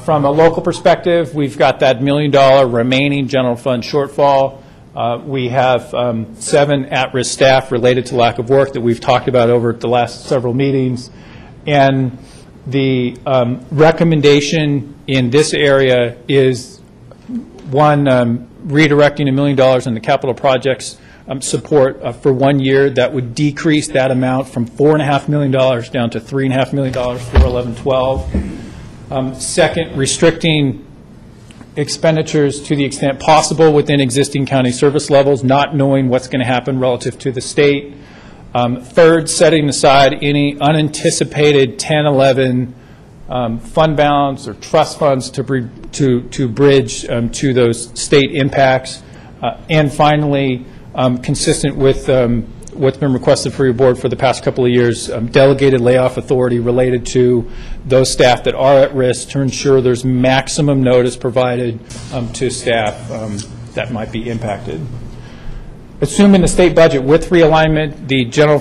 From a local perspective, we've got that $1 million remaining general fund shortfall. We have 7 at-risk staff related to lack of work that we've talked about over the last several meetings. And the recommendation in this area is, one, redirecting $1 million in the capital projects support for 1 year. That would decrease that amount from $4.5 million down to $3.5 million for 11-12. Second, restricting expenditures to the extent possible within existing county service levels, not knowing what's going to happen relative to the state. Third, setting aside any unanticipated 10-11 fund balance or trust funds to bridge to those state impacts. And finally, consistent with what's been requested for your board for the past couple of years, delegated layoff authority related to those staff that are at risk to ensure there's maximum notice provided to staff that might be impacted. Assuming the state budget with realignment, the general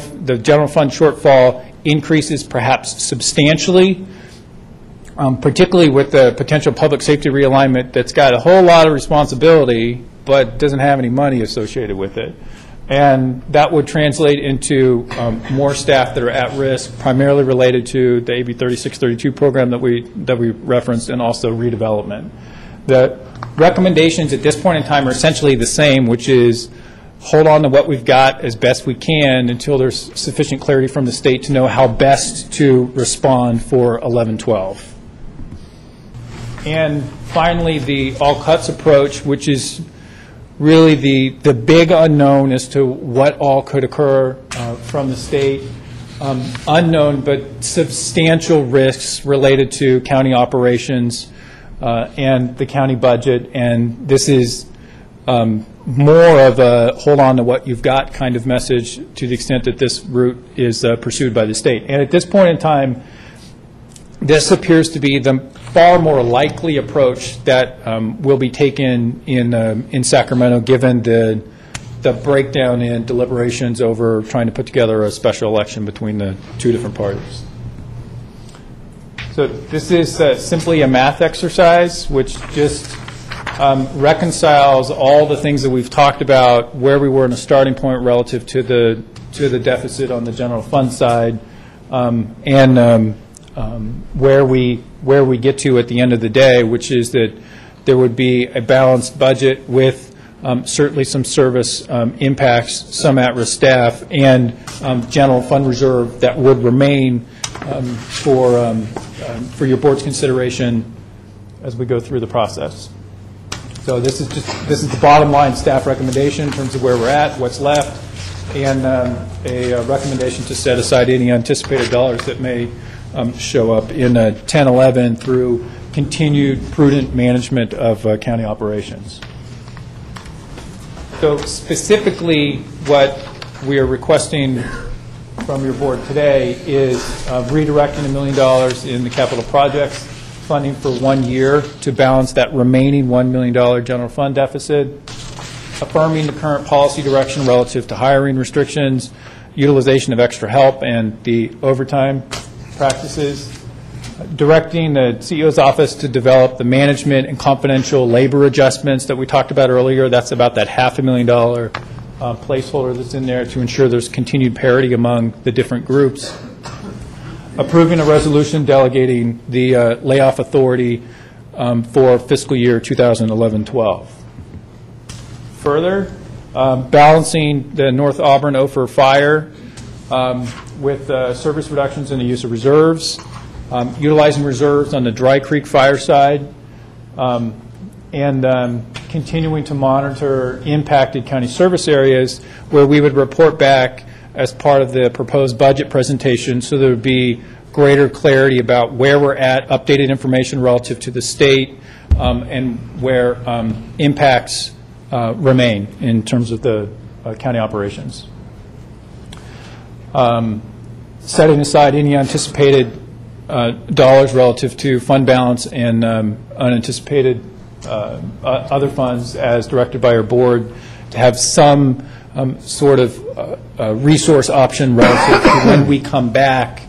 fund shortfall increases perhaps substantially, particularly with the potential public safety realignment that's got a whole lot of responsibility but doesn't have any money associated with it. And that would translate into more staff that are at risk, primarily related to the AB 3632 program that we referenced, and also redevelopment. The recommendations at this point in time are essentially the same, which is hold on to what we've got as best we can until there's sufficient clarity from the state to know how best to respond for 11-12. And finally, the all-cuts approach, which is really the big unknown as to what all could occur from the state. Unknown but substantial risks related to county operations and the county budget. And this is more of a hold on to what you've got kind of message to the extent that this route is pursued by the state. And at this point in time, this appears to be the far more likely approach that will be taken in Sacramento, given the breakdown in deliberations over trying to put together a special election between the two different parties. So this is simply a math exercise, which just reconciles all the things that we've talked about, where we were in a starting point relative to the deficit on the general fund side, and where we get to at the end of the day, which is that there would be a balanced budget with certainly some service impacts, some at-risk staff, and general fund reserve that would remain for your board's consideration as we go through the process. So this is the bottom line staff recommendation in terms of where we're at, what's left, and a recommendation to set aside any anticipated dollars that may show up in 10-11 through continued prudent management of county operations. So specifically, what we are requesting from your board today is redirecting $1 million in the capital projects funding for 1 year to balance that remaining $1 million general fund deficit, affirming the current policy direction relative to hiring restrictions, utilization of extra help, and the overtime practices, directing the CEO's office to develop the management and confidential labor adjustments that we talked about earlier. That's about that $500,000 placeholder that's in there to ensure there's continued parity among the different groups. Approving a resolution delegating the layoff authority for fiscal year 2011-12. Further, balancing the North Auburn Ophir fire with service reductions and the use of reserves, utilizing reserves on the Dry Creek fire side, and continuing to monitor impacted county service areas where we would report back as part of the proposed budget presentation, so there would be greater clarity about where we're at, updated information relative to the state, and where impacts remain in terms of the county operations. Setting aside any anticipated dollars relative to fund balance and unanticipated other funds as directed by our board, to have some sort of resource option relative to when we come back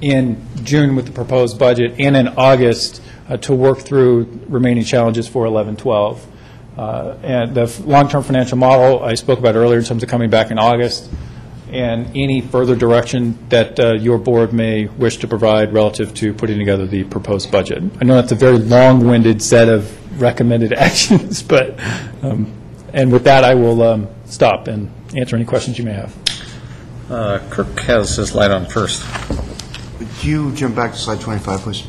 in June with the proposed budget and in August to work through remaining challenges for 11-12. And the long-term financial model I spoke about earlier in terms of coming back in August, and any further direction that your board may wish to provide relative to putting together the proposed budget. I know that's a very long-winded set of recommended actions, but and with that I will stop and answer any questions you may have. Kirk has his light on first. Would you jump back to slide 25, please?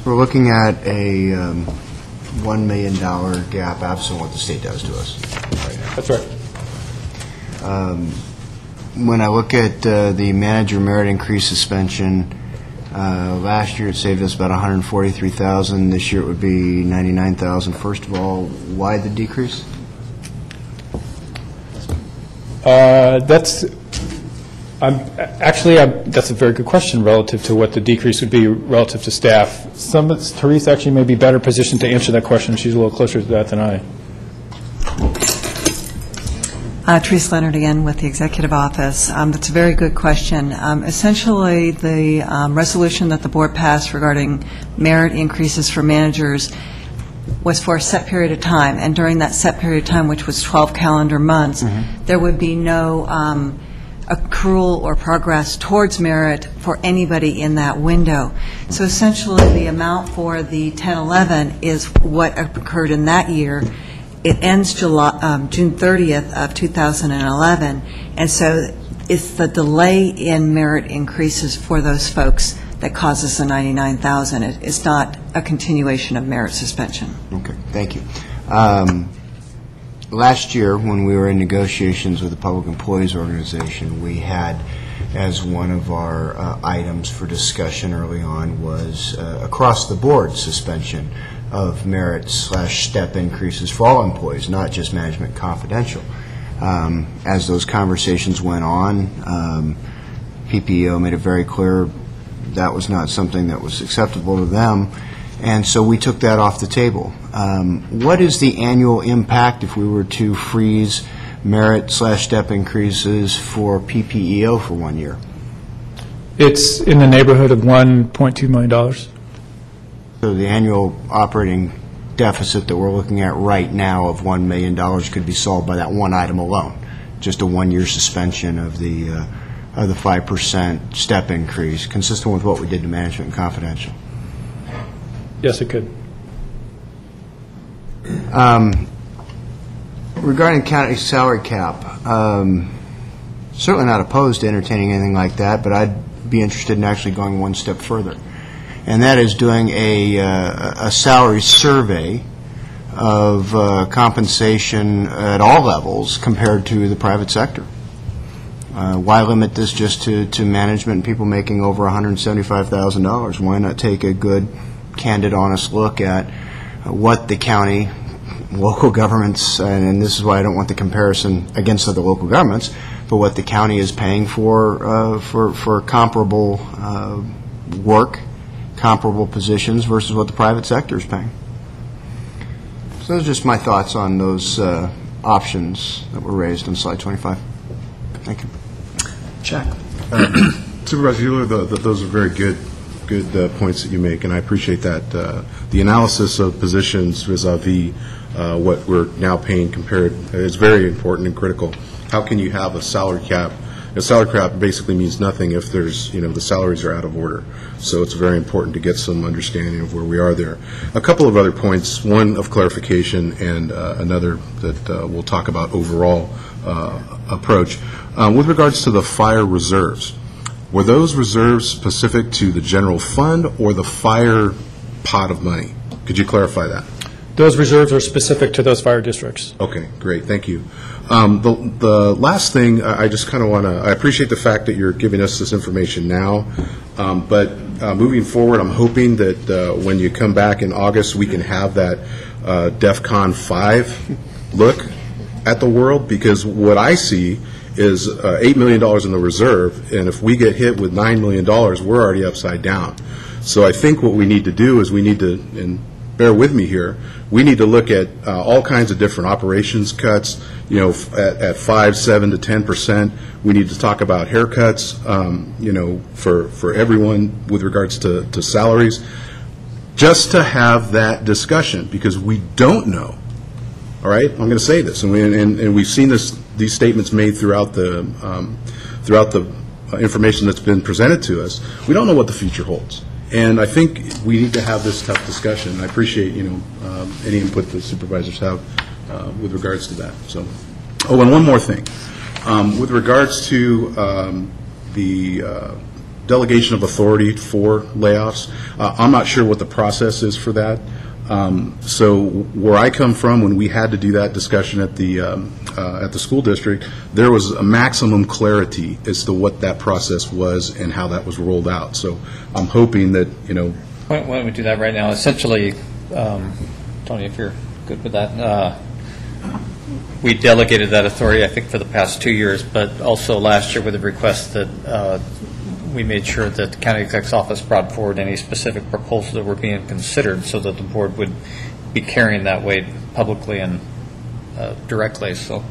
We're looking at a $1 million gap absent what the state does to us right now. That's right. When I look at the manager merit increase suspension, last year it saved us about $143,000. This year it would be $99,000. First of all, why the decrease? That's a very good question relative to what the decrease would be relative to staff. Therese actually may be better positioned to answer that question. She's a little closer to that than I. Therese Leonard again with the Executive Office. That's a very good question. Essentially, the resolution that the board passed regarding merit increases for managers was for a set period of time, and during that set period of time, which was 12 calendar months, there would be no accrual or progress towards merit for anybody in that window. So essentially, the amount for the 10-11 is what occurred in that year. It ends June 30th of 2011, and so it's the delay in merit increases for those folks that causes the $99,000. It's not a continuation of merit suspension. Okay, thank you. Last year, when we were in negotiations with the Public Employees Organization, we had as one of our items for discussion early on was across-the-board suspension of merit/step increases for all employees, not just management confidential. As those conversations went on, PPEO made it very clear that was not something that was acceptable to them, and so we took that off the table. What is the annual impact if we were to freeze merit/step increases for PPEO for 1 year? It's in the neighborhood of $1.2 million. So the annual operating deficit that we're looking at right now of $1 million could be solved by that one item alone, just a 1 year suspension of the 5% step increase, consistent with what we did to management and confidential. Yes, it could. Regarding county salary cap, certainly not opposed to entertaining anything like that, but I'd be interested in actually going one step further, and that is doing a salary survey of compensation at all levels compared to the private sector. Why limit this just to management and people making over $175,000? Why not take a good, candid, honest look at what the county, local governments, and this is why I don't want the comparison against other local governments, but what the county is paying for comparable work, comparable positions versus what the private sector is paying. So those are just my thoughts on those options that were raised on slide 25. Thank you. Check. Supervisor Euler, those are very good points that you make, and I appreciate that. The analysis of positions vis-a-vis what we're now paying compared is very important and critical. How can you have a salary cap? A salary cap basically means nothing if there's, the salaries are out of order. So it's very important to get some understanding of where we are there. A couple of other points, one of clarification and another that we'll talk about overall approach. With regards to the fire reserves, were those reserves specific to the general fund or the fire pot of money? Could you clarify that? Those reserves are specific to those fire districts. Okay, great, thank you. The last thing, I just kind of want to, I appreciate the fact that you're giving us this information now, but moving forward, I'm hoping that when you come back in August, we can have that DEFCON 5 look at the world, because what I see is $8 million in the reserve, and if we get hit with $9 million, we're already upside down. So I think what we need to do is we need to, and bear with me here, we need to look at all kinds of different operations cuts, you know, at 5, 7 to 10%. We need to talk about haircuts, you know, for everyone with regards to salaries, just to have that discussion, because we don't know. All right, I'm going to say this, and we've seen these statements made throughout the information that's been presented to us. We don't know what the future holds. And I think we need to have this tough discussion. I appreciate, you know, any input the supervisors have with regards to that. So, oh, and one more thing, with regards to the delegation of authority for layoffs. I'm not sure what the process is for that. So where I come from, when we had to do that discussion at the school district, there was a maximum clarity as to what that process was and how that was rolled out. So I'm hoping that, you know. Why don't we do that right now? Essentially, Tony, if you're good with that, we delegated that authority, I think, for the past 2 years, but also last year with a request that we made sure that the county exec's office brought forward any specific proposals that were being considered so that the board would be carrying that weight publicly and directly. So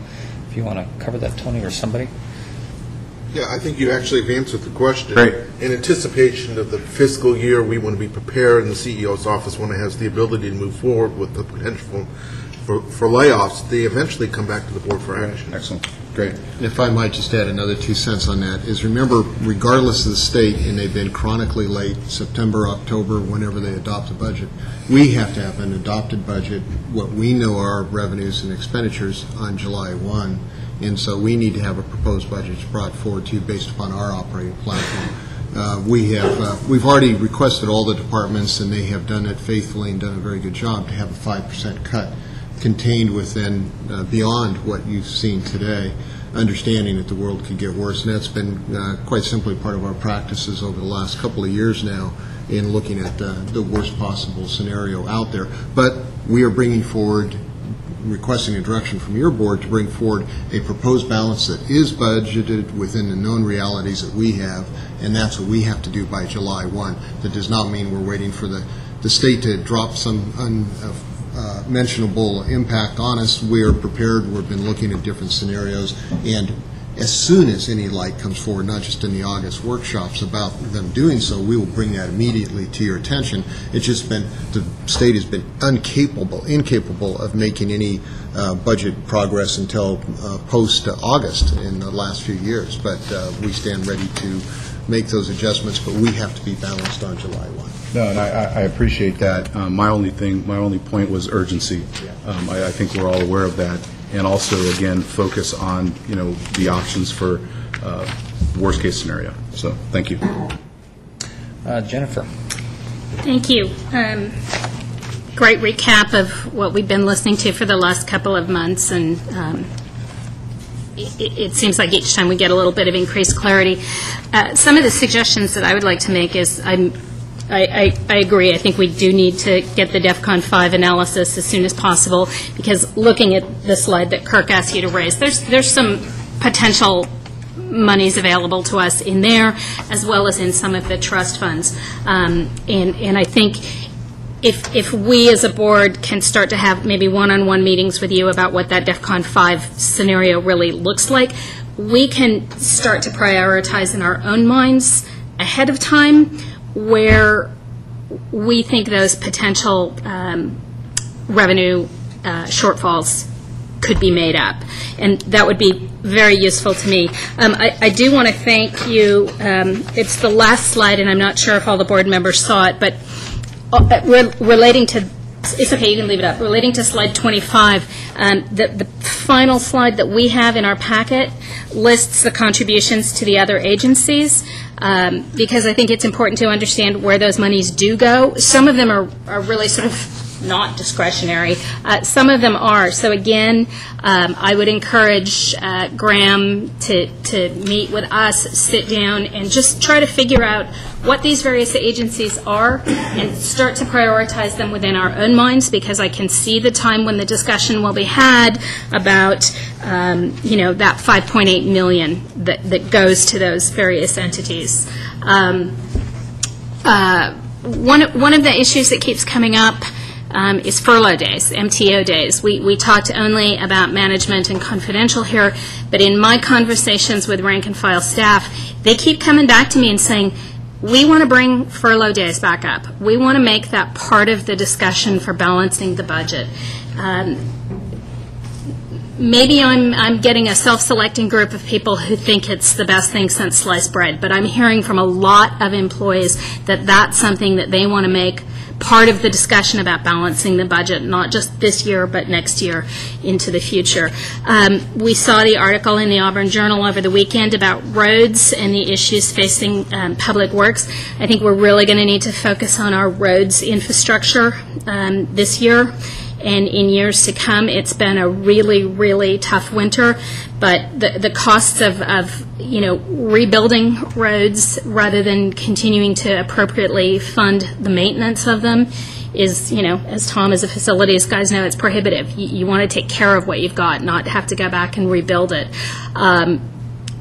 if you want to cover that, Tony, or somebody. Yeah, I think you actually have answered the question. Great. In anticipation of the fiscal year, we want to be prepared, and the CEO's office, when it has the ability to move forward with the potential for layoffs, they eventually come back to the board for action. Excellent. Great. If I might just add another 2 cents on that, is remember, regardless of the state, and they've been chronically late, September, October, whenever they adopt a budget, we have to have an adopted budget, what we know are revenues and expenditures on July 1, and so we need to have a proposed budget brought forward to you based upon our operating platform. We've already requested all the departments, and they have done it faithfully and done a very good job to have a 5% cut contained within, beyond what you've seen today, understanding that the world could get worse. And that's been quite simply part of our practices over the last couple of years now in looking at the worst possible scenario out there. But we are bringing forward, requesting a direction from your board to bring forward a proposed balance that is budgeted within the known realities that we have, and that's what we have to do by July 1. That does not mean we're waiting for the state to drop some mentionable impact on us. We are prepared. We've been looking at different scenarios, and as soon as any light comes forward, not just in the August workshops about them doing so, we will bring that immediately to your attention. It's just been, the state has been incapable of making any budget progress until post-August in the last few years. But we stand ready to make those adjustments, but we have to be balanced on July 1. No, and I appreciate that. My only point was urgency. I think we're all aware of that, and also again focus on, you know, the options for worst case scenario. So thank you, Jennifer. Thank you. Great recap of what we've been listening to for the last couple of months, and it seems like each time we get a little bit of increased clarity. Some of the suggestions that I would like to make is I agree. I think we do need to get the DEFCON 5 analysis as soon as possible, because looking at the slide that Kirk asked you to raise, there's some potential monies available to us in there, as well as in some of the trust funds. And I think if we as a board can start to have maybe one-on-one meetings with you about what that DEFCON 5 scenario really looks like, we can start to prioritize in our own minds ahead of time where we think those potential revenue shortfalls could be made up. And that would be very useful to me. I do want to thank you. It's the last slide, and I'm not sure if all the board members saw it, but relating to, it's okay, you can leave it up. Relating to slide 25, the final slide that we have in our packet lists the contributions to the other agencies, because I think it's important to understand where those monies do go. Some of them are really sort of not discretionary. Some of them are. So again, I would encourage Graham to meet with us, sit down, and just try to figure out what these various agencies are and start to prioritize them within our own minds, because I can see the time when the discussion will be had about that $5.8 million that goes to those various entities. One of the issues that keeps coming up is furlough days, MTO days. We talked only about management and confidential here, but in my conversations with rank and file staff, they keep coming back to me and saying, we want to bring furlough days back up. We want to make that part of the discussion for balancing the budget. Maybe I'm getting a self-selecting group of people who think it's the best thing since sliced bread, but I'm hearing from a lot of employees that that's something that they want to make part of the discussion about balancing the budget, not just this year, but next year into the future. We saw the article in the Auburn Journal over the weekend about roads and the issues facing public works. I think we're really going to need to focus on our roads infrastructure this year and in years to come. It's been a really, really tough winter, but the costs of rebuilding roads rather than continuing to appropriately fund the maintenance of them is, as Tom as a facilities guys know, it's prohibitive. You want to take care of what you've got, not have to go back and rebuild it.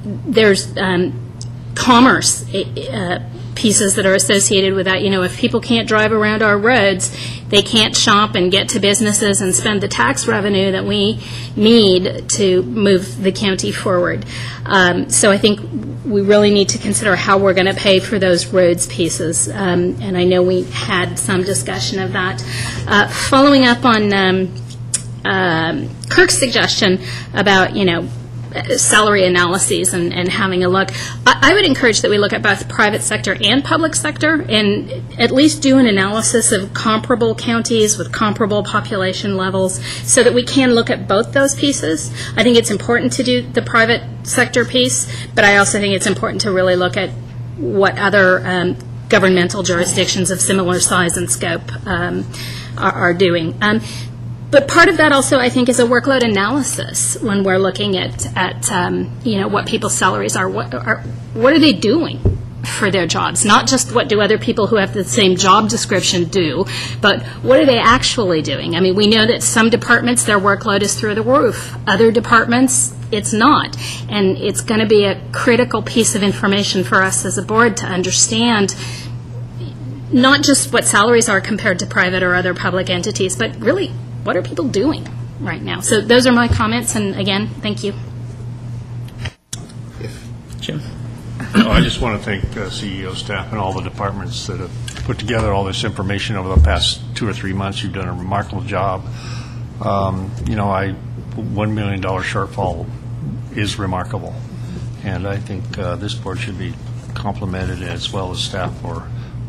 There's commerce pieces that are associated with that. If people can't drive around our roads, they can't shop and get to businesses and spend the tax revenue that we need to move the county forward. So I think we really need to consider how we're going to pay for those roads pieces. And I know we had some discussion of that. Following up on Kirk's suggestion about, salary analyses and having a look. I would encourage that we look at both private sector and public sector and at least do an analysis of comparable counties with comparable population levels so that we can look at both those pieces. I think it's important to do the private sector piece, but I also think it's important to really look at what other governmental jurisdictions of similar size and scope are doing. But part of that also, I think, is a workload analysis when we're looking at what people's salaries are. What are they doing for their jobs? Not just what do other people who have the same job description do, but what are they actually doing? I mean, we know that some departments, their workload is through the roof. Other departments, it's not. And it's going to be a critical piece of information for us as a board to understand not just what salaries are compared to private or other public entities, but really what are people doing right now? So those are my comments, and again, thank you. Jim? I just want to thank CEO staff and all the departments that have put together all this information over the past 2 or 3 months. You've done a remarkable job. $1 million shortfall is remarkable, and I think this board should be complimented as well as staff for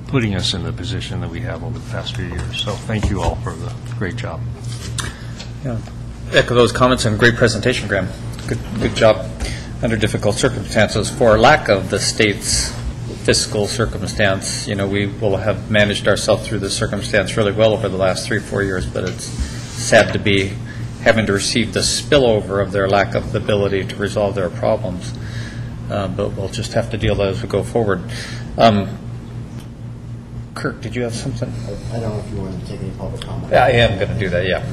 putting us in the position that we have over the past few years. So thank you all for the great job. Yeah. Echo those comments and great presentation, Graham. Good job under difficult circumstances. For lack of the state's fiscal circumstance, we will have managed ourselves through this circumstance really well over the last 3 or 4 years, but it's sad to be having to receive the spillover of their lack of ability to resolve their problems. But we'll just have to deal with that as we go forward. Kirk, did you have something? I don't know if you wanted to take any public comment. Yeah, I am going to do that, yeah.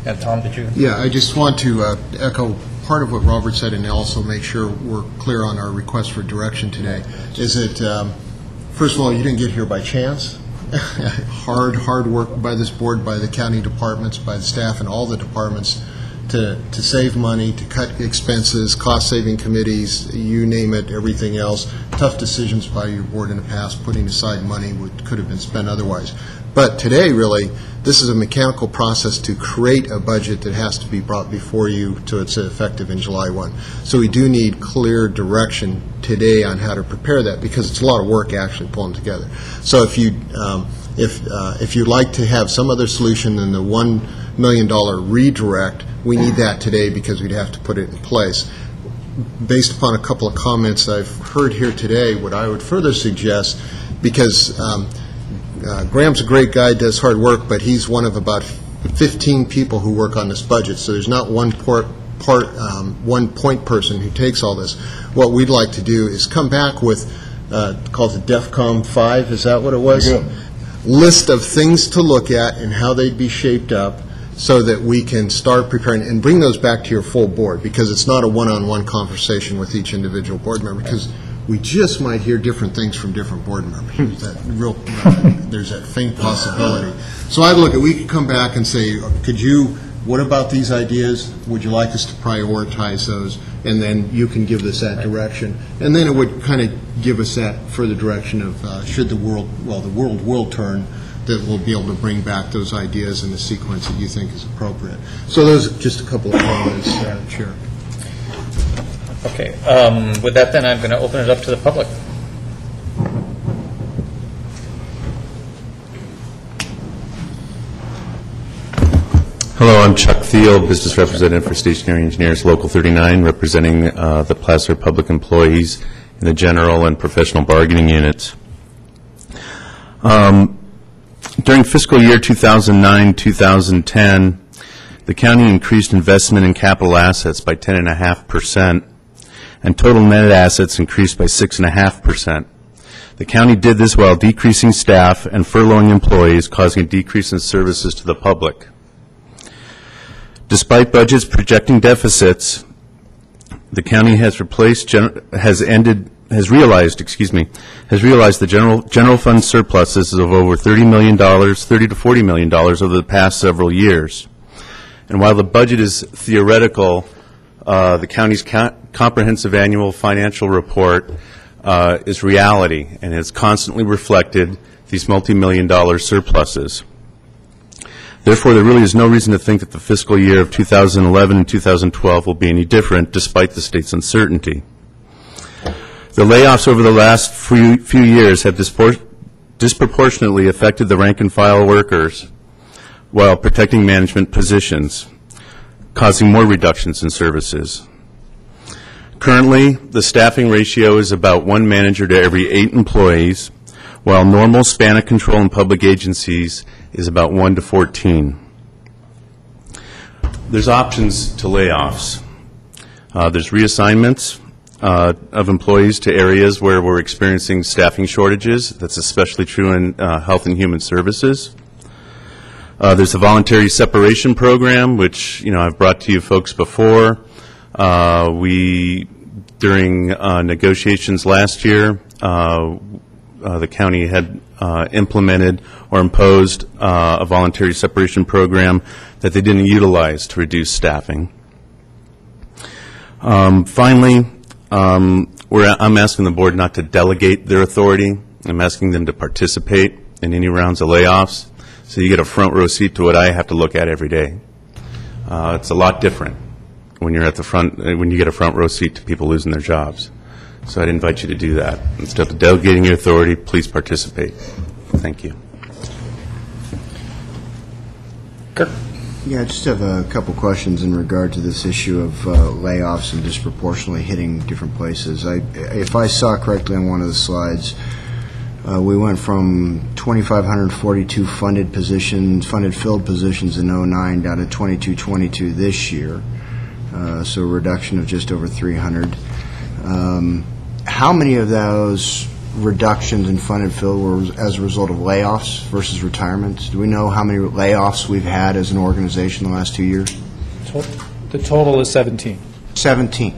And Tom, did you? Yeah, I just want to echo part of what Robert said and also make sure we're clear on our request for direction today. Is that, first of all, you didn't get here by chance. Hard work by this board, by the county departments, by the staff and all the departments to save money, to cut expenses, cost-saving committees, you name it, everything else. Tough decisions by your board in the past, putting aside money which could have been spent otherwise. But today, really, this is a mechanical process to create a budget that has to be brought before you to it's effective in July 1. So we do need clear direction today on how to prepare that, because it's a lot of work actually pulling together. So if you'd like to have some other solution than the $1 million redirect, we need that today because we'd have to put it in place. Based upon a couple of comments I've heard here today, what I would further suggest, because Graham's a great guy, does hard work, but he's one of about 15 people who work on this budget, so there's not one one point person who takes all this. What we'd like to do is come back with, called the DEFCON 5, is that what it was? Yeah. List of things to look at and how they'd be shaped up so that we can start preparing and bring those back to your full board, because it's not a one-on-one conversation with each individual board member, because we just might hear different things from different board members. There's that faint possibility. So I'd look at, we could come back and say, what about these ideas? Would you like us to prioritize those? And then you can give us that direction. And then it would kind of give us that further direction of should the world will turn, that we'll be able to bring back those ideas in the sequence that you think is appropriate. So those are just a couple of comments, Chair. Okay. With that, then, I'm going to open it up to the public. Hello, I'm Chuck Thiel, Business Representative for Stationary Engineers, Local 39, representing the Plaza public employees in the general and professional bargaining units. During fiscal year 2009-2010, the county increased investment in capital assets by 10.5%, and total net assets increased by 6.5%. The county did this while decreasing staff and furloughing employees, causing a decrease in services to the public. Despite budgets projecting deficits, the county has realized the general fund surpluses of over $30 to $40 million over the past several years. And while the budget is theoretical, the county's comprehensive annual financial report is reality and has constantly reflected these multi-million-dollar surpluses. Therefore, there really is no reason to think that the fiscal year of 2011 and 2012 will be any different, despite the state's uncertainty. The layoffs over the last few years have disproportionately affected the rank-and-file workers while protecting management positions, causing more reductions in services. Currently, the staffing ratio is about 1 manager to every 8 employees, while normal span of control in public agencies is about 1 to 14. There's options to layoffs. There's reassignments of employees to areas where we're experiencing staffing shortages. That's especially true in health and human services. There's a voluntary separation program, which I've brought to you folks before. During negotiations last year, the county had implemented or imposed a voluntary separation program that they didn't utilize to reduce staffing. Finally, I'm asking the board not to delegate their authority. I'm asking them to participate in any rounds of layoffs, so you get a front row seat to what I have to look at every day. It's a lot different when you're at the front, when you get a front row seat to people losing their jobs. So I'd invite you to do that. Instead of delegating your authority, please participate. Thank you. Kirk. Yeah, I just have a couple questions in regard to this issue of layoffs and disproportionately hitting different places. If I saw correctly on one of the slides, we went from 2,542 funded filled positions in 2009 down to 2,222 this year, so a reduction of just over 300. How many of those reductions in funded filled were as a result of layoffs versus retirements? Do we know how many layoffs we've had as an organization in the last 2 years? The total is 17. 17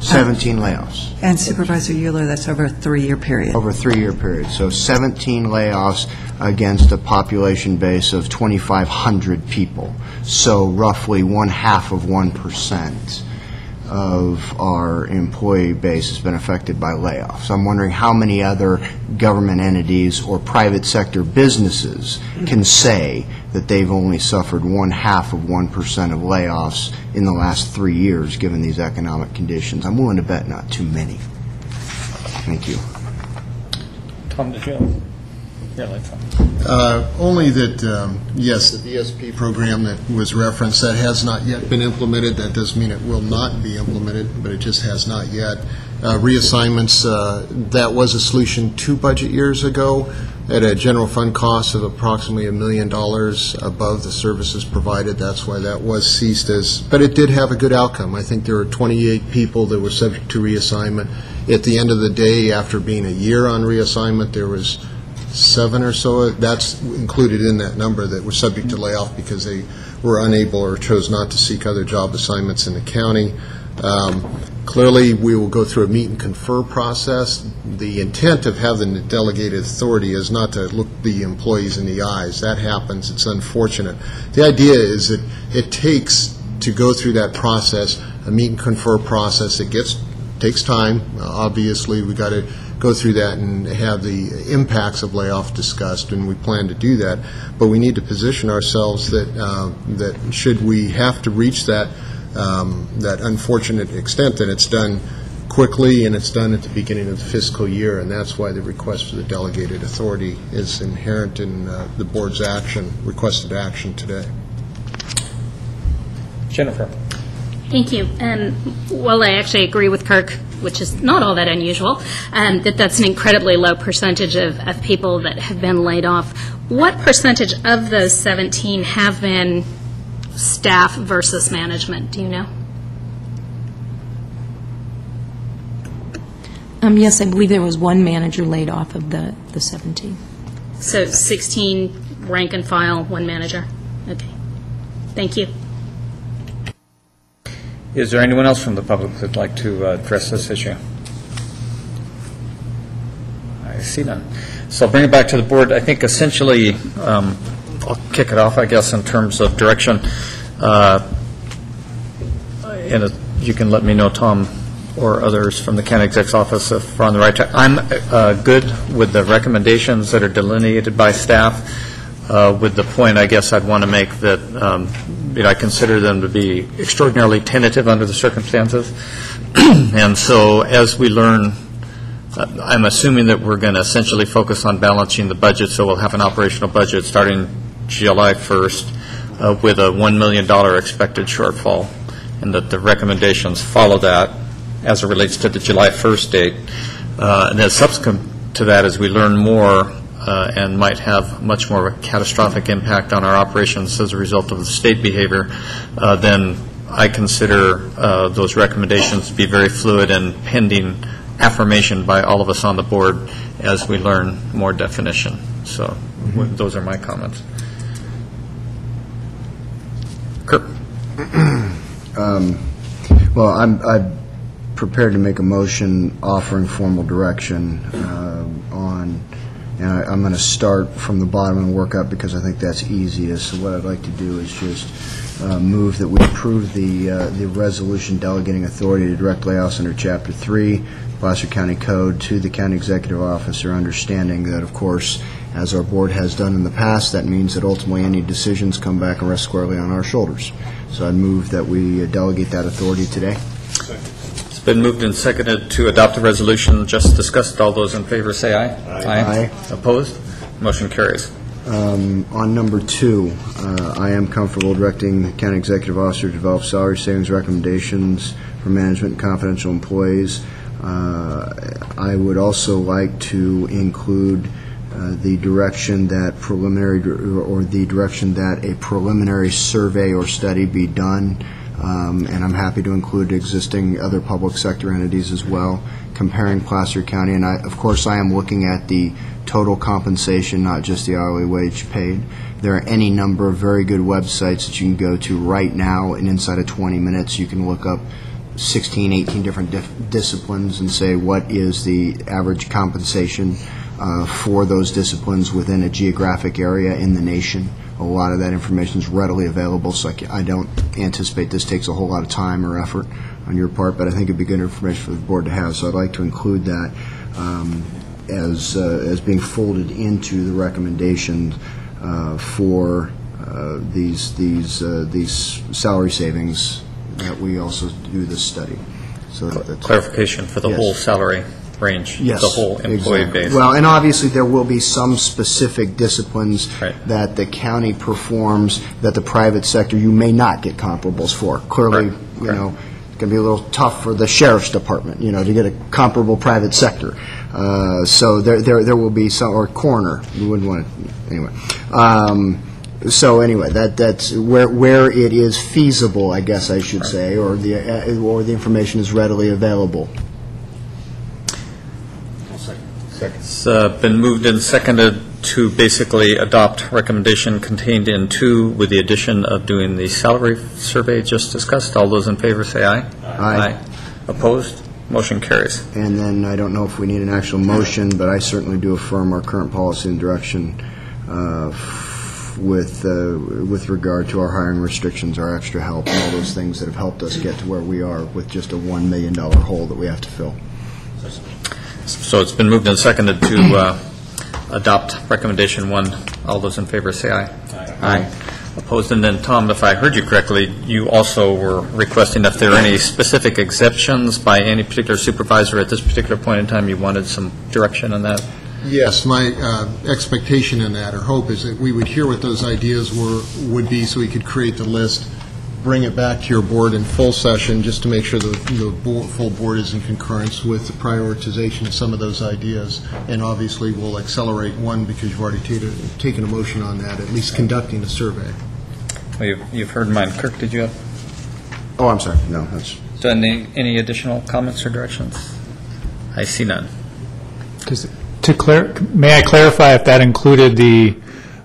layoffs. And Supervisor Euler, that's over a 3-year period. Over a 3-year period. So 17 layoffs against a population base of 2,500 people. So roughly 0.5% of our employee base has been affected by layoffs. I'm wondering how many other government entities or private sector businesses can say that they've only suffered 0.5% of layoffs in the last 3 years, given these economic conditions. I'm willing to bet not too many. Thank you. Tom, did you? Only that, yes, the ESP program that was referenced, that has not yet been implemented. That doesn't mean it will not be implemented, but it just has not yet. Reassignments, that was a solution 2 budget years ago. at a general fund cost of approximately $1 million above the services provided. That's why that was ceased but it did have a good outcome. I think there were 28 people that were subject to reassignment. At the end of the day, after being a year on reassignment, there was 7 or so. That's included in that number that were subject to layoff because they were unable or chose not to seek other job assignments in the county. Clearly, we will go through a meet and confer process. The intent of having the delegated authority is not to look the employees in the eyes. That happens. It's unfortunate. The idea is that it takes to go through that process, a meet and confer process. It takes time. Obviously, we got to go through that and have the impacts of layoff discussed, and we plan to do that. But we need to position ourselves that should we have to reach that unfortunate extent, that it's done quickly and it's done at the beginning of the fiscal year, and that's why the request for the delegated authority is inherent in the board's requested action today. Jennifer. Thank you. Well, I actually agree with Kirk, which is not all that unusual, that's an incredibly low percentage of people that have been laid off. What percentage of those 17 have been staff versus management? Do you know? Yes, I believe there was one manager laid off of the 17. So 16 rank and file, one manager. Okay. Thank you. Is there anyone else from the public that would like to address this issue? I see none. So I'll bring it back to the board. I think essentially, I'll kick it off, I guess, in terms of direction. And you can let me know, Tom, or others from the county exec's office, if we're on the right track. I'm good with the recommendations that are delineated by staff, with the point, I guess, I'd want to make that I consider them to be extraordinarily tentative under the circumstances. And so as we learn, I'm assuming that we're going to essentially focus on balancing the budget, so we'll have an operational budget starting July 1st with a $1 million expected shortfall, and that the recommendations follow that as it relates to the July 1st date. And then subsequent to that, as we learn more and might have much more of a catastrophic impact on our operations as a result of the state behavior, then I consider those recommendations to be very fluid and pending affirmation by all of us on the board as we learn more definition. So those are my comments. Kirk? Well, I'm prepared to make a motion offering formal direction on, and I'm going to start from the bottom and work up because I think that's easiest. So what I'd like to do is just move that we approve the resolution delegating authority to direct layoffs under Chapter 3, Placer County Code, to the County Executive Officer, understanding that, of course, as our board has done in the past, that means that ultimately any decisions come back and rest squarely on our shoulders. So I'd move that we delegate that authority today. It's been moved and seconded to adopt the resolution just discussed. All those in favor say aye. Aye. Opposed? Motion carries. On number 2, I am comfortable directing the County Executive Officer to develop salary savings recommendations for management and confidential employees. I would also like to include the direction that a preliminary survey or study be done, and I'm happy to include existing other public sector entities as well, comparing Placer County. And of course, I am looking at the total compensation, not just the hourly wage paid. There are any number of very good websites that you can go to right now, and inside of 20 minutes you can look up 16, 18 different disciplines and say what is the average compensation for those disciplines within a geographic area in the nation. A lot of that information is readily available, so I don't anticipate this takes a whole lot of time or effort on your part, but I think it'd be good information for the board to have, so I'd like to include that as being folded into the recommendation for these salary savings that we also do this study. So that's clarification for the whole salary range, yes, the whole employee exactly. base. Well, and obviously there will be some specific disciplines that the county performs that the private sector you may not get comparables for. Clearly, you know, going to be a little tough for the sheriff's department, to get a comparable private sector. So there will be some, or coroner. We wouldn't want it anyway. So anyway, that's where it is feasible, I guess I should say, or the information is readily available. It's been moved and seconded to basically adopt recommendation contained in 2 with the addition of doing the salary survey just discussed. All those in favor say aye. Aye. Opposed? Motion carries. And then I don't know if we need an actual motion, but I certainly do affirm our current policy and direction with regard to our hiring restrictions, our extra help, and all those things that have helped us get to where we are with just a $1 million hole that we have to fill. So it's been moved and seconded to adopt recommendation 1. All those in favor say aye. Aye. Opposed? And then, Tom, if I heard you correctly, you also were requesting if there are any specific exceptions by any particular supervisor at this particular point in time. You wanted some direction on that? Yes, my expectation in that, or hope, is that we would hear what those ideas would be so we could create the list, bring it back to your board in full session just to make sure the full board is in concurrence with the prioritization of some of those ideas. And obviously we'll accelerate one because you've already taken a motion on that, at least conducting a survey. Well, you've heard mine. Kirk, did you have? Oh, I'm sorry. No, that's... So any additional comments or directions? I see none. May I clarify if that included the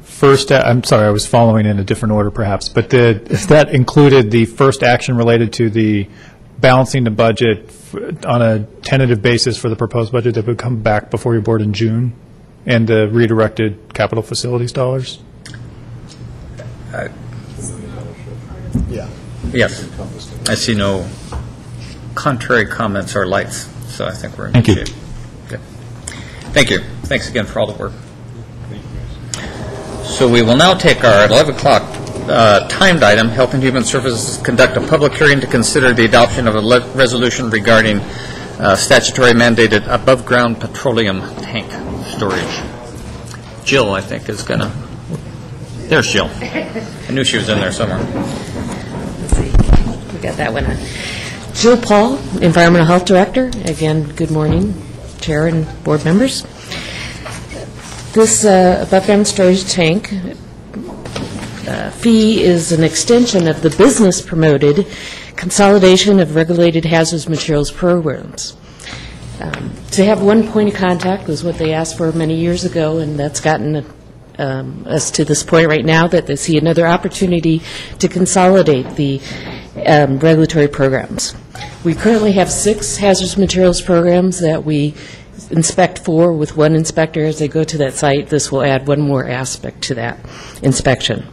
first, I'm sorry, I was following in a different order perhaps, but if that included the first action related to the balancing the budget on a tentative basis for the proposed budget that would come back before your board in June, and the redirected capital facilities dollars? Yeah. Yes. I see no contrary comments or lights, so I think we're in Thank good you. shape. Good. Thank you. Thanks again for all the work. So we will now take our 11 o'clock timed item, Health and Human Services conduct a public hearing to consider the adoption of a resolution regarding statutory mandated above-ground petroleum tank storage. Jill, I think, is going to... There's Jill. I knew she was in there somewhere. Let's see. We got that one on. Jill Paul, Environmental Health Director. Again, good morning, Chair and board members. This above-ground storage tank fee is an extension of the business-promoted consolidation of regulated hazardous materials programs. To have one point of contact was what they asked for many years ago, and that's gotten us to this point right now that they see another opportunity to consolidate the regulatory programs. We currently have 6 hazardous materials programs that we inspect for with one inspector as they go to that site. This will add one more aspect to that inspection.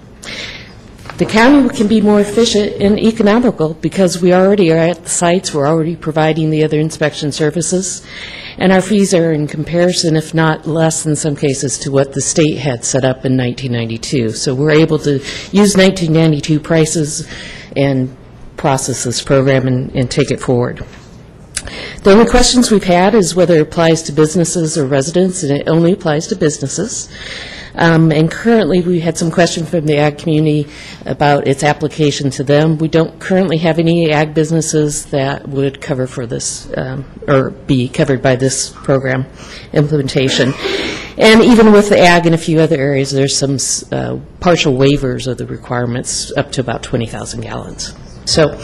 The county can be more efficient and economical because we already are at the sites, we're already providing the other inspection services, and our fees are in comparison, if not less in some cases, to what the state had set up in 1992. So we're able to use 1992 prices and process this program and take it forward. The only questions we've had is whether it applies to businesses or residents, and it only applies to businesses. And currently, we had some question from the ag community about its application to them. We don't currently have any ag businesses that would cover for this, or be covered by this program implementation. And even with the ag and a few other areas, there's some partial waivers of the requirements up to about 20,000 gallons. So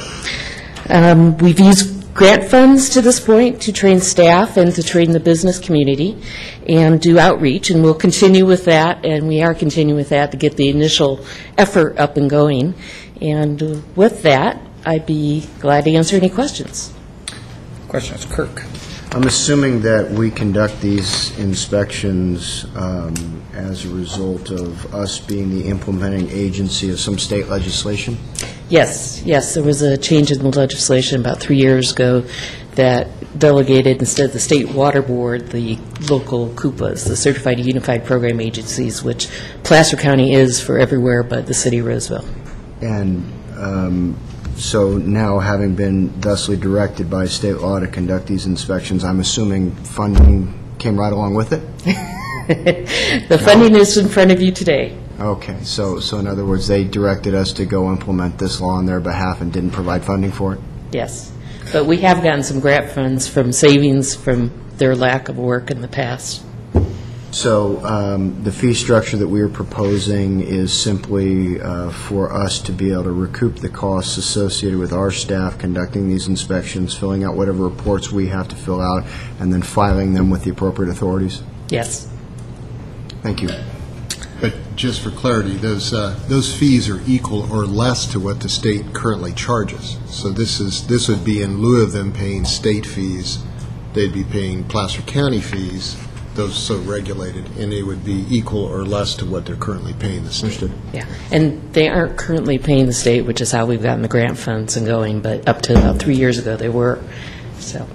we've used grant funds to this point to train staff and to train the business community and do outreach, and we'll continue with that, and we are continuing with that to get the initial effort up and going. And with that, I'd be glad to answer any questions. Questions? Kirk. I'm assuming that we conduct these inspections as a result of us being the implementing agency of some state legislation? Yes, there was a change in the legislation about 3 years ago that delegated, instead of the State Water Board, the local CUPAs, the Certified Unified Program Agencies, which Placer County is for everywhere but the city of Roseville. And so now, having been thusly directed by state law to conduct these inspections, I'm assuming funding came right along with it? The funding is in front of you today. Okay, so in other words, they directed us to go implement this law on their behalf and didn't provide funding for it? Yes. But we have gotten some grant funds from savings from their lack of work in the past. So the fee structure that we are proposing is simply for us to be able to recoup the costs associated with our staff conducting these inspections, filling out whatever reports we have to fill out, and then filing them with the appropriate authorities? Yes. Thank you. But just for clarity, those fees are equal or less to what the state currently charges. So this would be in lieu of them paying state fees. They'd be paying Placer County fees, those so regulated, and they would be equal or less to what they're currently paying the state. Yeah, and they aren't currently paying the state, which is how we've gotten the grant funds and going, but up to about 3 years ago, they were, so.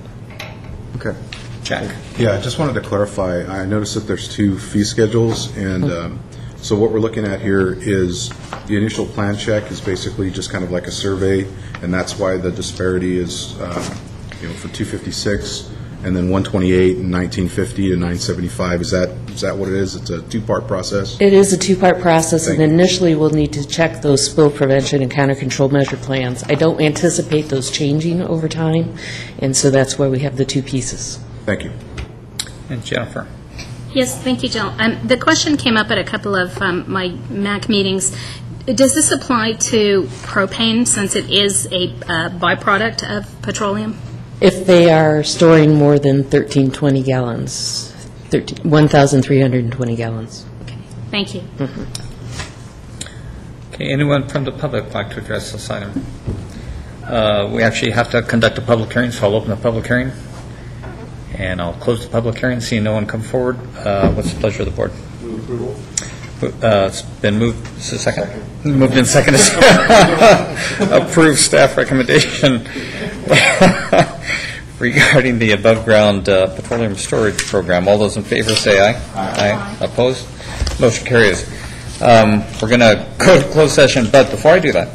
Okay. Jack? Yeah, I just wanted to clarify, I noticed that there's 2 fee schedules, and so what we're looking at here is the initial plan check is basically just kind of like a survey, and that's why the disparity is, for 256, and then 128 and 1950 to 975. Is that what it is? It's a 2-part process? It is a 2-part process, and initially we'll need to check those spill prevention and counter control measure plans. I don't anticipate those changing over time, and so that's why we have the 2 pieces. Thank you. And Jennifer? Yes, thank you, Jill. The question came up at a couple of my MAC meetings. Does this apply to propane since it is a byproduct of petroleum? If they are storing more than 1,320 gallons, 1,320 gallons. Okay, thank you. Okay, anyone from the public like to address this item? We actually have to conduct a public hearing, so I'll open the public hearing. And I'll close the public hearing, seeing no one come forward. What's the pleasure of the board? Move approval. It's been moved. Is it second? Moved and seconded. Approve staff recommendation regarding the above-ground petroleum storage program. All those in favor say aye. Aye. Opposed? Motion carries. We're going to go to closed session, but before I do that,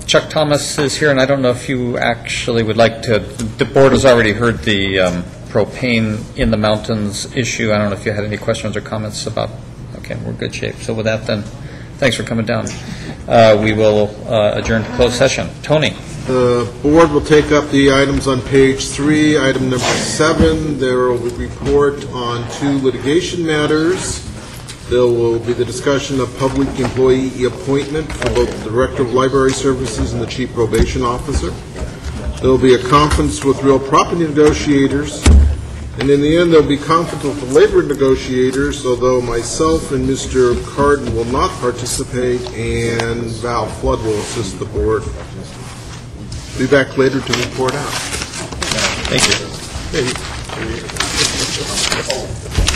Chuck Thomas is here, and I don't know if you actually would like to, the board has already heard the propane in the mountains issue. I don't know if you had any questions or comments about, okay, we're in good shape. So with that then, thanks for coming down. We will adjourn to closed session. Tony. The board will take up the items on page 3. Item number 7, there will be a report on 2 litigation matters. There will be the discussion of public employee appointment for both the Director of Library Services and the Chief Probation Officer. There will be a conference with real property negotiators. And in the end, there will be conference with the labor negotiators, although myself and Mr. Carden will not participate, and Val Flood will assist the board. Be back later to report out. Thank you. Hey.